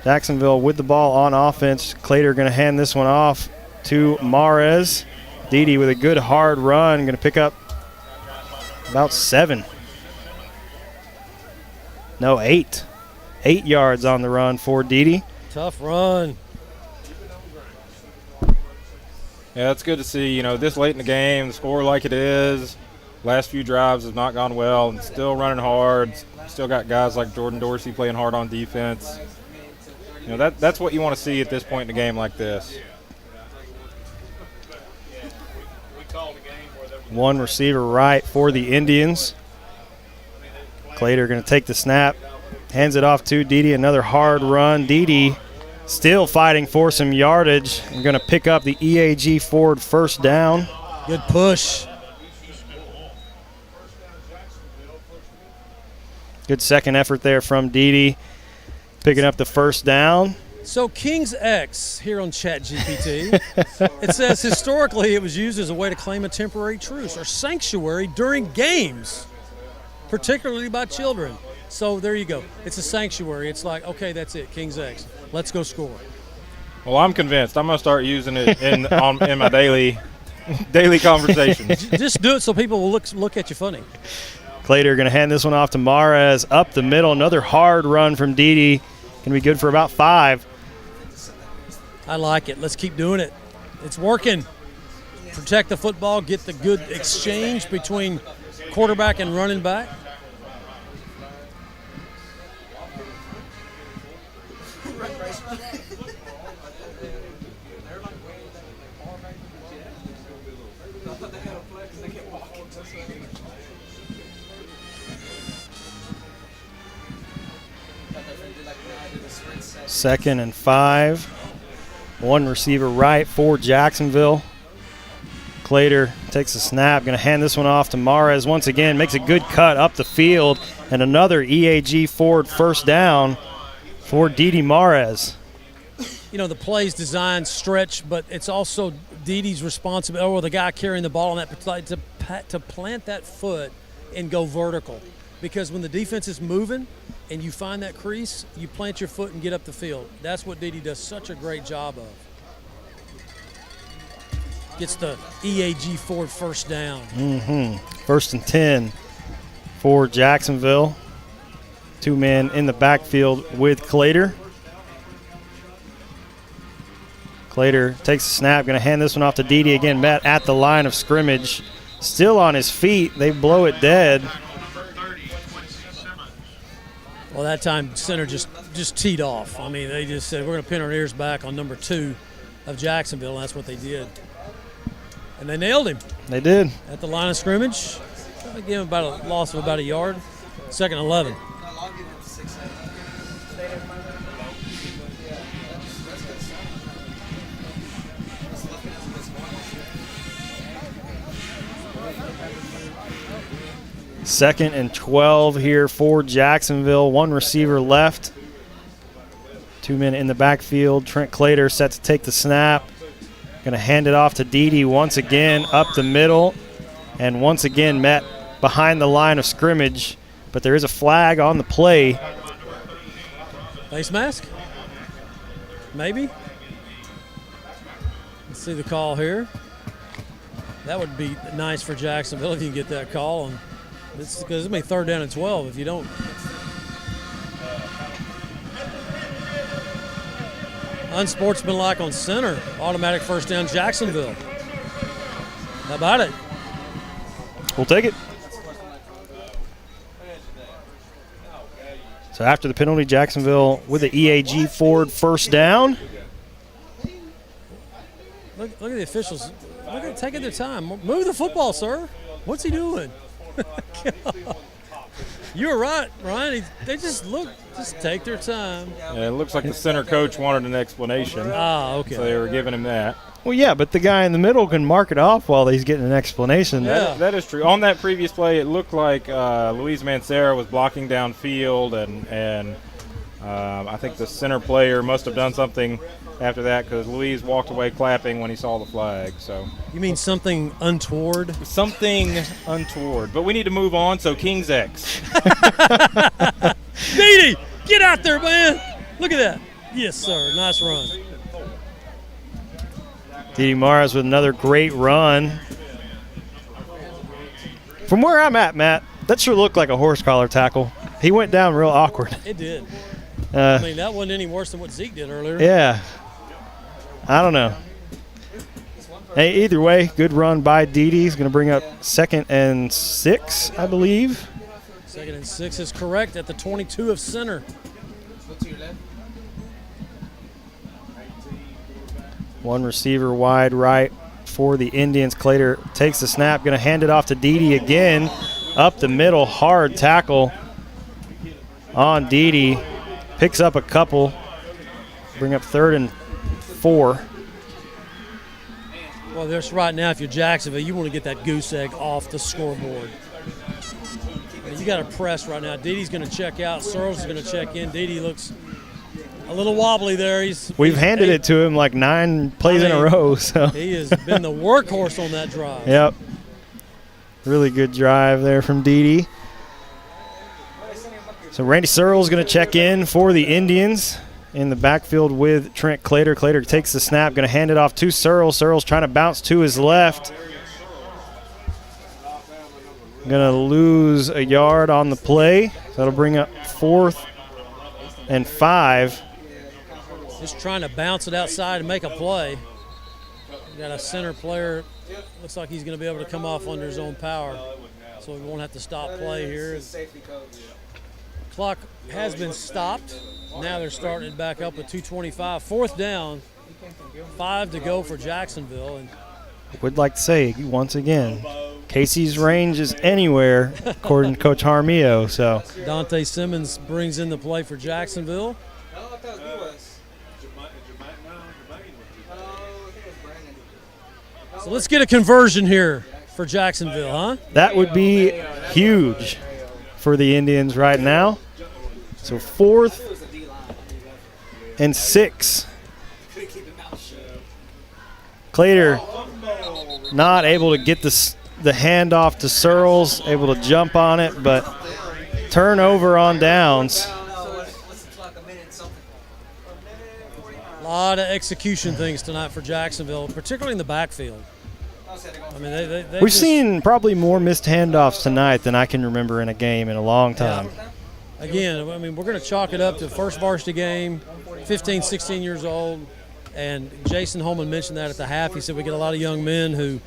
Jacksonville with the ball on offense. Clater going to hand this one off to Mares. Dede with a good hard run, going to pick up about 7. No, 8. 8 yards on the run for Dede. Tough run. Yeah, that's good to see. You know, this late in the game, the score like it is. Last few drives have not gone well, and still running hard. Still got guys like Jordan Dorsey playing hard on defense. You know, that's what you want to see at this point in a game like this. One receiver right for the Indians. Clater going to take the snap, hands it off to Dede. Another hard run. Dede still fighting for some yardage. I'm going to pick up the EAG Ford first down. Good push. Good second effort there from Dede, picking up the first down. So King's X here on ChatGPT, it says historically it was used as a way to claim a temporary truce or sanctuary during games, particularly by children. So there you go. It's a sanctuary. It's like, okay, that's it, King's X. Let's go score. Well, I'm convinced. I'm going to start using it in my daily conversations. Just do it so people will look at you funny. Clater going to hand this one off to Mares up the middle. Another hard run from Didi. Going to be good for about 5. I like it. Let's keep doing it. It's working. Protect the football, get the good exchange between quarterback and running back. Second and 5. One receiver right for Jacksonville. Clater takes the snap. Going to hand this one off to Mares once again. Makes a good cut up the field. And another EAG Ford first down for Didi Mares. You know, the play's designed stretch, but it's also Didi's responsibility, or the guy carrying the ball on that play, to plant that foot and go vertical. Because when the defense is moving and you find that crease, you plant your foot and get up the field. That's what Didi does such a great job of. Gets the EAG Ford first down. First and 10 for Jacksonville. 2 men in the backfield with Clater. Clater takes the snap, going to hand this one off to Didi again. Met at the line of scrimmage, still on his feet. They blow it dead. Well, that time center just teed off. I mean, they just said, we're going to pin our ears back on number 2 of Jacksonville, and that's what they did. And they nailed him. They did. At the line of scrimmage. They gave him about a loss of about a yard. 2nd and 11. Second and 12 here for Jacksonville. One receiver left. 2 men in the backfield. Trent Clater set to take the snap. Going to hand it off to Didi once again up the middle. And once again met behind the line of scrimmage. But there is a flag on the play. Face mask? Maybe. Let's see the call here. That would be nice for Jacksonville if you can get that call. And it's because it may 3rd down and 12 if you don't. Unsportsmanlike on center. Automatic first down, Jacksonville. How about it? We'll take it. So after the penalty, Jacksonville with the EAG Ford first down. Look at the officials. Look at taking their time. Move the football, sir. What's he doing? You were right, Ryan. They just take their time. Yeah, it looks like the center coach wanted an explanation. Ah, okay. So they were giving him that. Well, yeah, but the guy in the middle can mark it off while he's getting an explanation. Yeah. That is true. On that previous play, it looked like Luis Mancera was blocking downfield, and I think the center player must have done something after that because Luis walked away clapping when he saw the flag. So you mean something untoward? Something untoward. But we need to move on, so King's X. Didi, get out there, man. Look at that. Yes, sir. Nice run. Didi Mares with another great run. From where I'm at, Matt, that sure looked like a horse collar tackle. He went down real awkward. It did. I mean, that wasn't any worse than what Zeke did earlier. Yeah. I don't know. Hey, either way, good run by Didi. He's going to bring up 2nd and 6, I believe. 2nd and 6 is correct at the 22 of center. One receiver wide right for the Indians. Clater takes the snap, going to hand it off to Didi again. Up the middle, hard tackle on Didi. Picks up a couple. Bring up 3rd and 4. Well, there's right now, if you're Jacksonville, you want to get that goose egg off the scoreboard. You got to press right now. Didi's going to check out. Searles is going to check in. Didi looks A little wobbly there. We've handed it to him like 9 plays in a row. So he has been the workhorse on that drive. Yep. Really good drive there from Dede. So Randy Searles going to check in for the Indians in the backfield with Trent Clater. Clater takes the snap, going to hand it off to Searles. Searles trying to bounce to his left. Going to lose a yard on the play. That'll bring up 4th and 5. Just trying to bounce it outside and make a play. We got a center player. Looks like he's going to be able to come off under his own power. So we won't have to stop play here. Clock has been stopped. Now they're starting it back up with 2:25. 4th down, 5 to go for Jacksonville. And would like to say, once again, Casey's range is anywhere, according to Coach Harmio. So Dante Simmons brings in the play for Jacksonville. So let's get a conversion here for Jacksonville, huh? That would be huge for the Indians right now. So 4th and 6. Clater not able to get the handoff to Searles, able to jump on it, but turnover on downs. A lot of execution things tonight for Jacksonville, particularly in the backfield. I mean, we've seen probably more missed handoffs tonight than I can remember in a game in a long time. Yeah. Again, I mean, we're going to chalk it up to first varsity game, 15, 16 years old. And Jason Holman mentioned that at the half. He said we get a lot of young men who,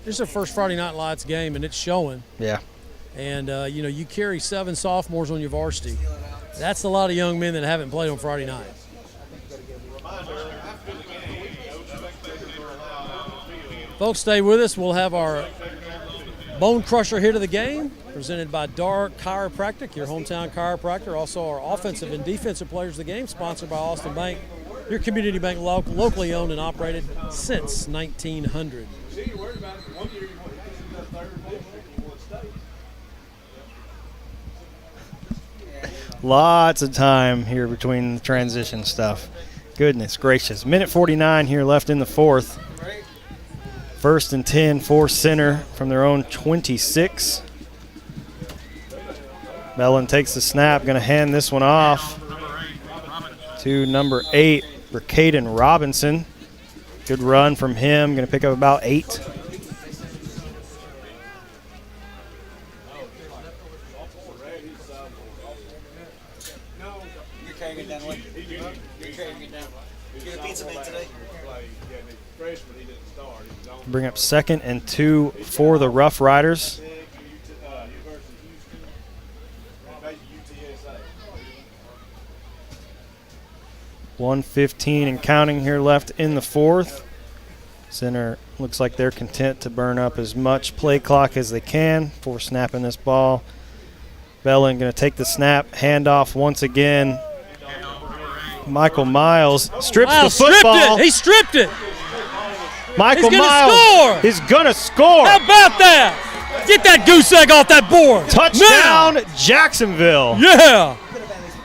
this is their first Friday Night Lights game, and it's showing. Yeah. And, you carry 7 sophomores on your varsity. That's a lot of young men that haven't played on Friday night. Folks, stay with us. We'll have our Bone Crusher hit of the game, presented by Dark Chiropractic, your hometown chiropractor. Also, our offensive and defensive players of the game, sponsored by Austin Bank, your community bank, locally owned and operated since 1900. Lots of time here between the transition stuff. Goodness gracious. Minute 49 here left in the 4th. 1st and 10 for center from their own 26. Mellon takes the snap, going to hand this one off to number 8, for Caden Robinson. Good run from him, going to pick up about 8. You're carrying it down, You're carrying it down. Get a pizza made today. Bring up 2nd and 2 for the Roughriders. $1:15 and counting here left in the 4th. Center looks like they're content to burn up as much play clock as they can before snapping this ball. Bellin going to take the snap, handoff once again. Michael Miles strips the football. He stripped it. Michael Miles is going to score. How about that? Get that goose egg off that board. Touchdown, Jacksonville. Yeah.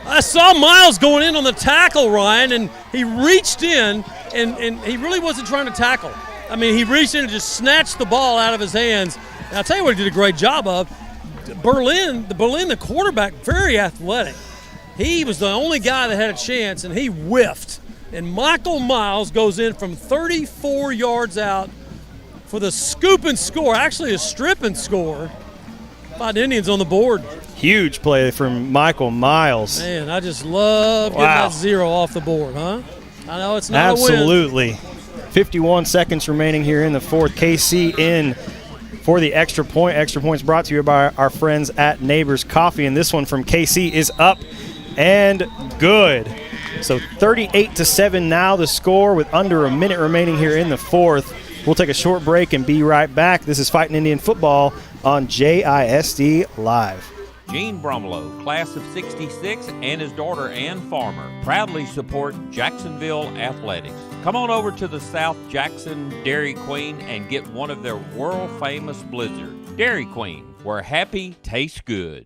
I saw Miles going in on the tackle, Ryan, and he reached in, and he really wasn't trying to tackle. I mean, he reached in and just snatched the ball out of his hands. And I'll tell you what he did a great job of. Berlin, the quarterback, very athletic. He was the only guy that had a chance, and he whiffed. And Michael Miles goes in from 34 yards out for the scoop and score, actually a strip and score. Five Indians on the board. Huge play from Michael Miles. Man, I just love getting that 0 off the board, huh? I know it's not a win. Absolutely. 51 seconds remaining here in the 4th. KC in for the extra point. Extra points brought to you by our friends at Neighbors Coffee. And this one from KC is up and good. So 38-7 now the score with under a minute remaining here in the 4th. We'll take a short break and be right back. This is Fighting Indian Football on JISD Live. Gene Bromlow, class of 66, and his daughter Ann Farmer proudly support Jacksonville athletics. Come on over to the South Jackson Dairy Queen and get one of their world-famous blizzards. Dairy Queen, where happy tastes good.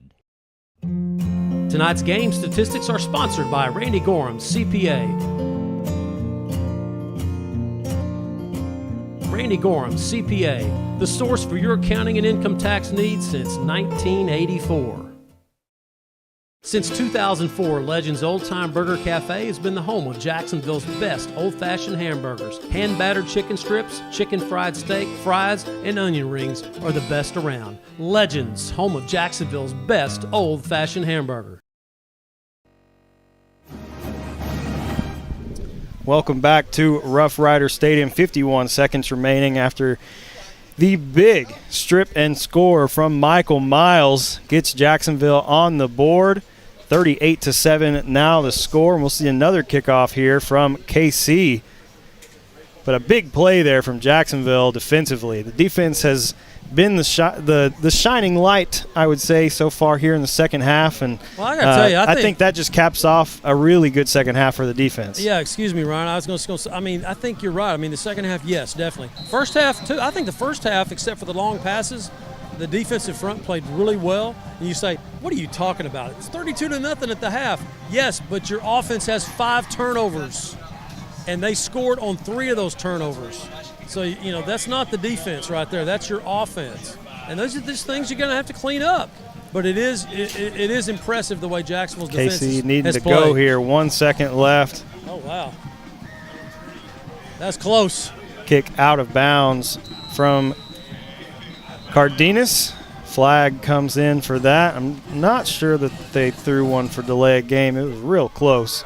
Tonight's game statistics are sponsored by Randy Gorham, CPA. Randy Gorham, CPA, the source for your accounting and income tax needs since 1984. Since 2004, Legends Old Time Burger Cafe has been the home of Jacksonville's best old-fashioned hamburgers. Hand-battered chicken strips, chicken fried steak, fries, and onion rings are the best around. Legends, home of Jacksonville's best old-fashioned hamburger. Welcome back to Roughrider Stadium. 51 seconds remaining after the big strip and score from Michael Miles gets Jacksonville on the board. 38-7 now the score, and we'll see another kickoff here from KC. But a big play there from Jacksonville defensively. The defense has been the shining light, I would say, so far here in the second half. And well, I got to tell you, I think that just caps off a really good second half for the defense. Yeah, excuse me, Ryan. I was going to say, I mean, I think you're right. I mean, the second half, yes, definitely. First half, too. I think the first half, except for the long passes, the defensive front played really well. And you say, what are you talking about? It's 32-0 at the half. Yes, but your offense has 5 turnovers, and they scored on 3 of those turnovers. So, you know, that's not the defense right there. That's your offense. And those are just things you're going to have to clean up. But it is impressive the way Jacksonville's defense KC needing to played. go here. 1 second left. Oh, wow. That's close. Kick out of bounds from Cardenas. Flag comes in for that. I'm not sure that they threw one for delay of game. It was real close.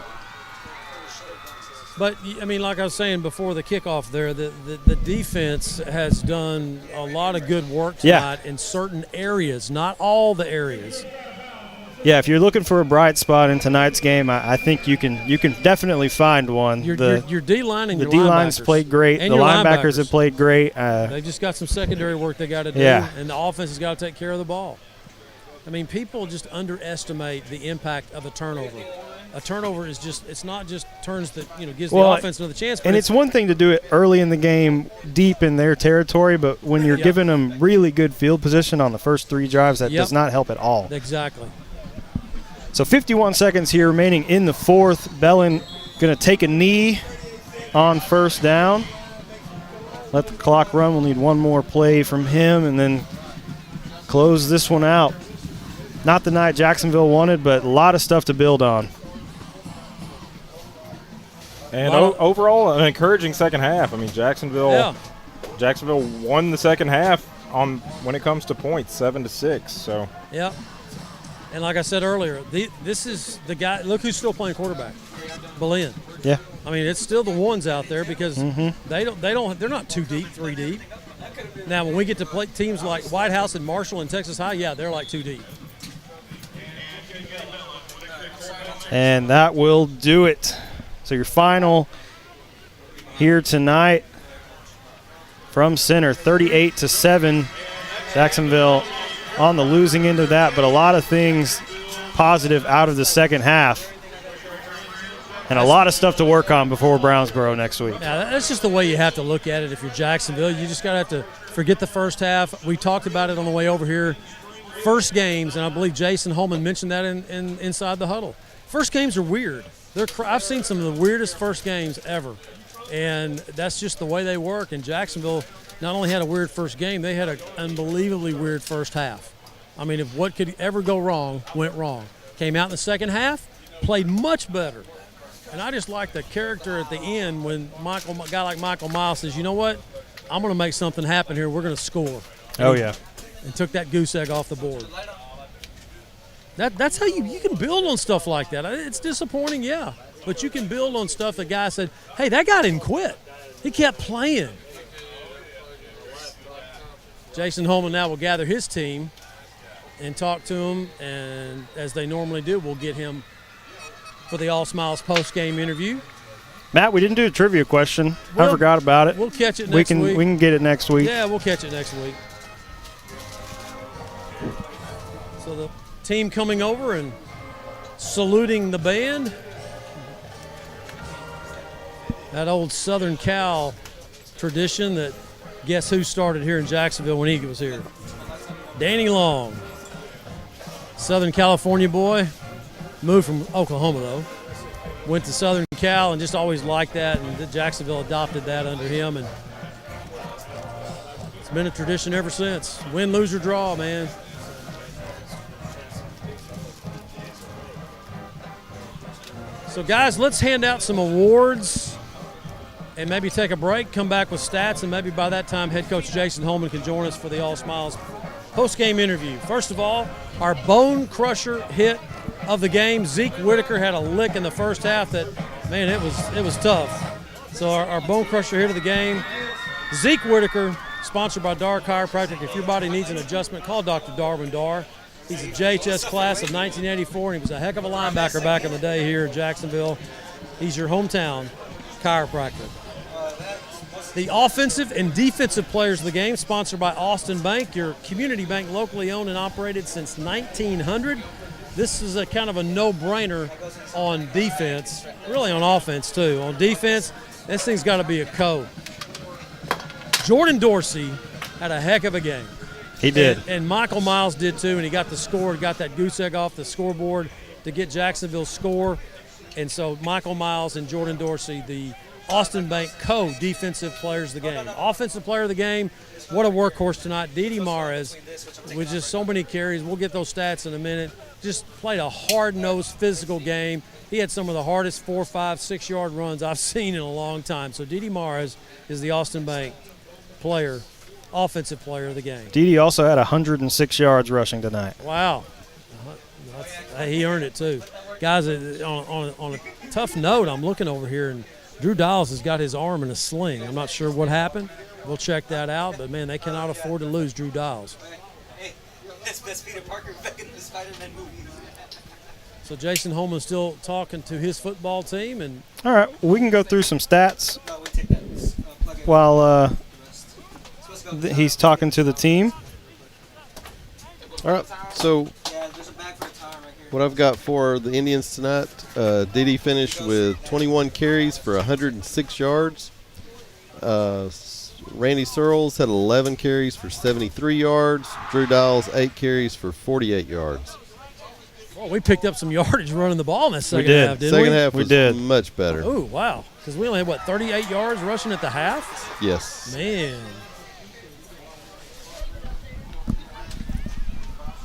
But, I mean, like I was saying before the kickoff there, the defense has done a lot of good work tonight in certain areas, not all the areas. Yeah, if you're looking for a bright spot in tonight's game, I think you can definitely find one. Your D-line and your linebackers. The D-line's played great. And the your linebackers have played great. They've just got some secondary work they got to do, and the offense has got to take care of the ball. I mean, people just underestimate the impact of a turnover. A turnover is just—it's not just turns that gives the offense another chance. And it's one thing to do it early in the game, deep in their territory, but when you're giving them really good field position on the first 3 drives, that does not help at all. Exactly. So 51 seconds here remaining in the fourth. Bellin going to take a knee on first down. Let the clock run. We'll need one more play from him and then close this one out. Not the night Jacksonville wanted, but a lot of stuff to build on. And overall, an encouraging second half. I mean, Jacksonville won the second half when it comes to points, 7-6. So yeah, and like I said earlier, this is the guy. Look who's still playing quarterback, Belen. Yeah, I mean it's still the ones out there because they're not 2 deep, 3 deep. Now when we get to play teams like White House and Marshall and Texas High, yeah, they're like 2 deep. And that will do it. So your final here tonight from center, 38-7. Jacksonville on the losing end of that, but a lot of things positive out of the second half. And a lot of stuff to work on before Brownsboro next week. Yeah, that's just the way you have to look at it if you're Jacksonville. You just got to have to forget the first half. We talked about it on the way over here. First games, and I believe Jason Holman mentioned that in Inside the Huddle. First games are weird. I've seen some of the weirdest first games ever, and that's just the way they work. And Jacksonville not only had a weird first game, they had an unbelievably weird first half. I mean, if what could ever go wrong went wrong. Came out in the second half, played much better. And I just like the character at the end when a guy like Michael Miles says, you know what, I'm going to make something happen here. We're going to score. And took that goose egg off the board. That's how you can build on stuff like that. It's disappointing, yeah, but you can build on stuff. The guy said, hey, that guy didn't quit. He kept playing. Jason Holman now will gather his team and talk to him, and as they normally do, we'll get him for the All Smiles post-game interview. Matt, we didn't do a trivia question. I forgot about it. We'll catch it next week. We can get it next week. Yeah, we'll catch it next week. So the team coming over and saluting the band. That old Southern Cal tradition that guess who started here in Jacksonville when he was here? Danny Long. Southern California boy. Moved from Oklahoma, though. Went to Southern Cal and just always liked that, and Jacksonville adopted that under him, and it's been a tradition ever since. Win, lose, or draw, man. So, guys, let's hand out some awards and maybe take a break, come back with stats, and maybe by that time head coach Jason Holman can join us for the All Smiles post-game interview. First of all, our bone crusher hit of the game. Zeke Whitaker had a lick in the first half that, man, it was tough. So our bone crusher hit of the game, Zeke Whitaker, sponsored by Dar Chiropractic. If your body needs an adjustment, call Dr. Darwin Dar. He's a JHS class of 1984, and he was a heck of a linebacker back in the day here in Jacksonville. He's your hometown chiropractor. The offensive and defensive players of the game, sponsored by Austin Bank, your community bank locally owned and operated since 1900. This is a kind of a no-brainer on defense, really on offense too. On defense, this thing's got to be a code. Jordan Dorsey had a heck of a game. He did. And Michael Miles did too, and he got the score, got that goose egg off the scoreboard to get Jacksonville's score. And so Michael Miles and Jordan Dorsey, the Austin Bank co-defensive players of the game. Offensive player of the game, what a workhorse tonight. Didi Mares, with just so many carries. We'll get those stats in a minute. Just played a hard-nosed, physical game. He had some of the hardest 4-, 5-, 6-yard runs I've seen in a long time. So Didi Mares is the Austin Bank player, offensive player of the game. Didi also had 106 yards rushing tonight. Wow. He earned it too. Guys, on a tough note, I'm looking over here, and Drew Dials has got his arm in a sling. I'm not sure what happened. We'll check that out, but, man, they cannot afford to lose Drew Dials. Hey, that's Peter Parker back in the Spider-Man movie. So Jason Holman's still talking to his football team. And all right, well, we can go through some stats while he's talking to the team. All right, so what I've got for the Indians tonight, Didi finished with 21 carries for 106 yards. Randy Searles had 11 carries for 73 yards. Drew Dials, 8 carries for 48 yards. Well, we picked up some yardage running the ball in that second half, didn't we? Second half was much better. Oh, wow. Because we only had, 38 yards rushing at the half? Yes. Man.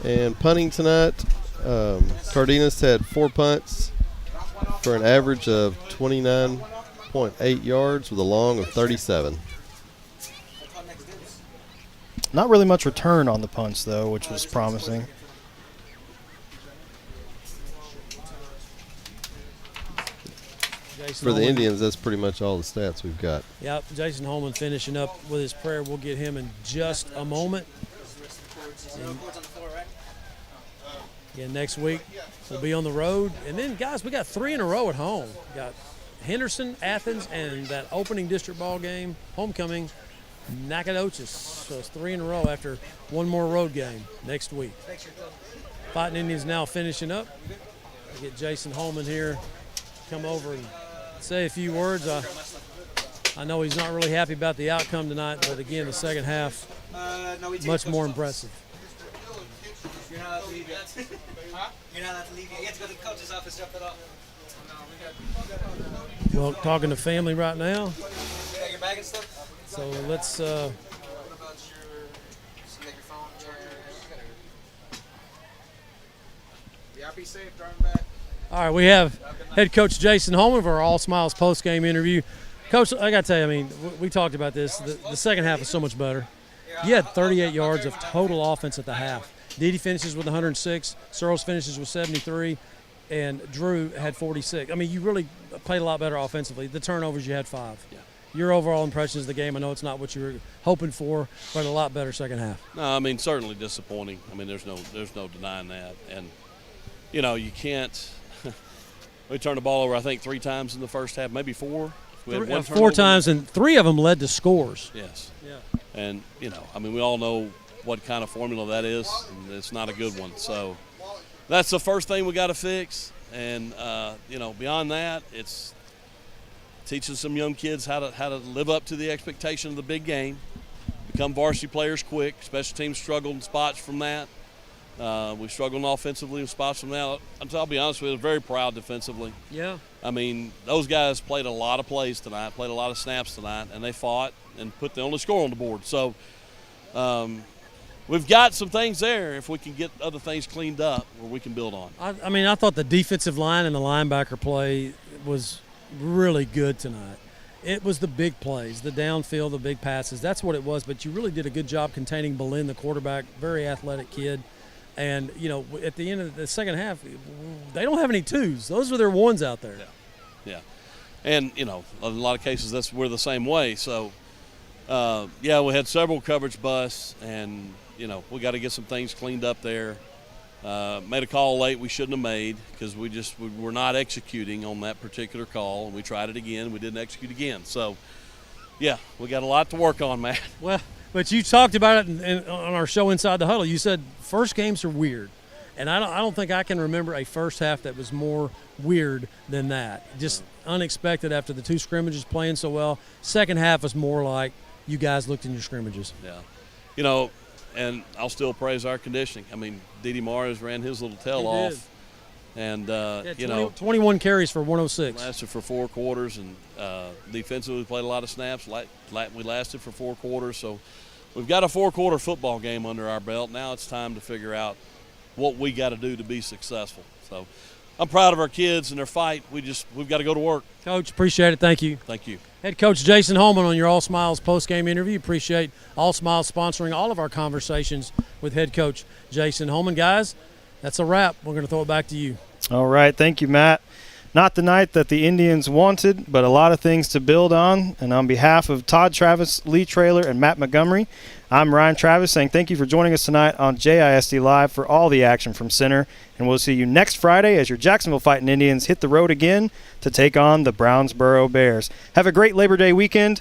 And punting tonight, Cardenas had 4 punts for an average of 29.8 yards with a long of 37. Not really much return on the punts, though, which was promising. For the Indians, that's pretty much all the stats we've got. Yep, Jason Holman finishing up with his prayer. We'll get him in just a moment. And next week, we'll be on the road. And then, guys, we got 3 in a row at home. We got Henderson, Athens, and that opening district ball game, homecoming, Nacogdoches. So it's 3 in a row after one more road game next week. Fighting Indians now finishing up. We'll get Jason Holman here, come over and say a few words. I know he's not really happy about the outcome tonight, but again, the second half, much more impressive. You're not allowed to leave yet. You're not allowed to leave yet. You have to go to the coach's office, drop it off. Well, talking to family right now. You got your bag and stuff? So let's. What about your phone charger? Yeah, be safe, driving back. All right, we have head coach Jason Holman for our All Smiles post-game interview. Coach, I got to tell you, I mean, we talked about this. The second half is so much better. You had 38 yards of total offense at the half. Didi finishes with 106, Searles finishes with 73, and Drew had 46. I mean, you really played a lot better offensively. The turnovers, you had 5. Yeah. Your overall impressions of the game, I know it's not what you were hoping for, but a lot better second half. No, I mean, certainly disappointing. I mean, there's no denying that. And, you know, you can't – we turned the ball over, I think, 3 times in the first half, maybe 4. We had 1 4 times, and 3 of them led to scores. Yes. Yeah. And, you know, I mean, we all know what kind of formula that is, and it's not a good one. So that's the first thing we got to fix. And, you know, beyond that, it's teaching some young kids how to live up to the expectation of the big game, become varsity players quick. Special teams struggled in spots from that. We struggled offensively in spots from now. I'll be honest with you, I was very proud defensively. Yeah. I mean, those guys played a lot of plays tonight, played a lot of snaps tonight, and they fought and put the only score on the board. So we've got some things there if we can get other things cleaned up where we can build on. I mean, I thought the defensive line and the linebacker play was really good tonight. It was the big plays, the downfield, the big passes. That's what it was. But you really did a good job containing Boleyn, the quarterback, very athletic kid. And, you know, at the end of the second half, they don't have any twos. Those are their ones out there. Yeah. And, you know, in a lot of cases we're the same way. So, yeah, we had several coverage busts, and, you know, we got to get some things cleaned up there. Made a call late we shouldn't have made because we were not executing on that particular call, and we tried it again. We didn't execute again. So, yeah, we got a lot to work on, Matt. Well, but you talked about it on our show Inside the Huddle. You said first games are weird, and I don't think I can remember a first half that was more weird than that. Just unexpected after the two scrimmages playing so well. Second half was more like you guys looked in your scrimmages. Yeah, you know, and I'll still praise our conditioning. I mean, Didi Mars ran his little tail off. And, you know, 21 carries for 106. Lasted for 4 quarters, and defensively we played a lot of snaps. We lasted for 4 quarters. So we've got a 4-quarter football game under our belt. Now it's time to figure out what we got to do to be successful. So I'm proud of our kids and their fight. We've got to go to work. Coach, appreciate it. Thank you. Thank you. Head Coach Jason Holman on your All Smiles post-game interview. Appreciate All Smiles sponsoring all of our conversations with Head Coach Jason Holman. Guys, that's a wrap. We're going to throw it back to you. All right. Thank you, Matt. Not the night that the Indians wanted, but a lot of things to build on. And on behalf of Todd Travis, Lee Traylor, and Matt Montgomery, I'm Ryan Travis saying thank you for joining us tonight on JISD Live for all the action from Center. And we'll see you next Friday as your Jacksonville Fighting Indians hit the road again to take on the Brownsboro Bears. Have a great Labor Day weekend.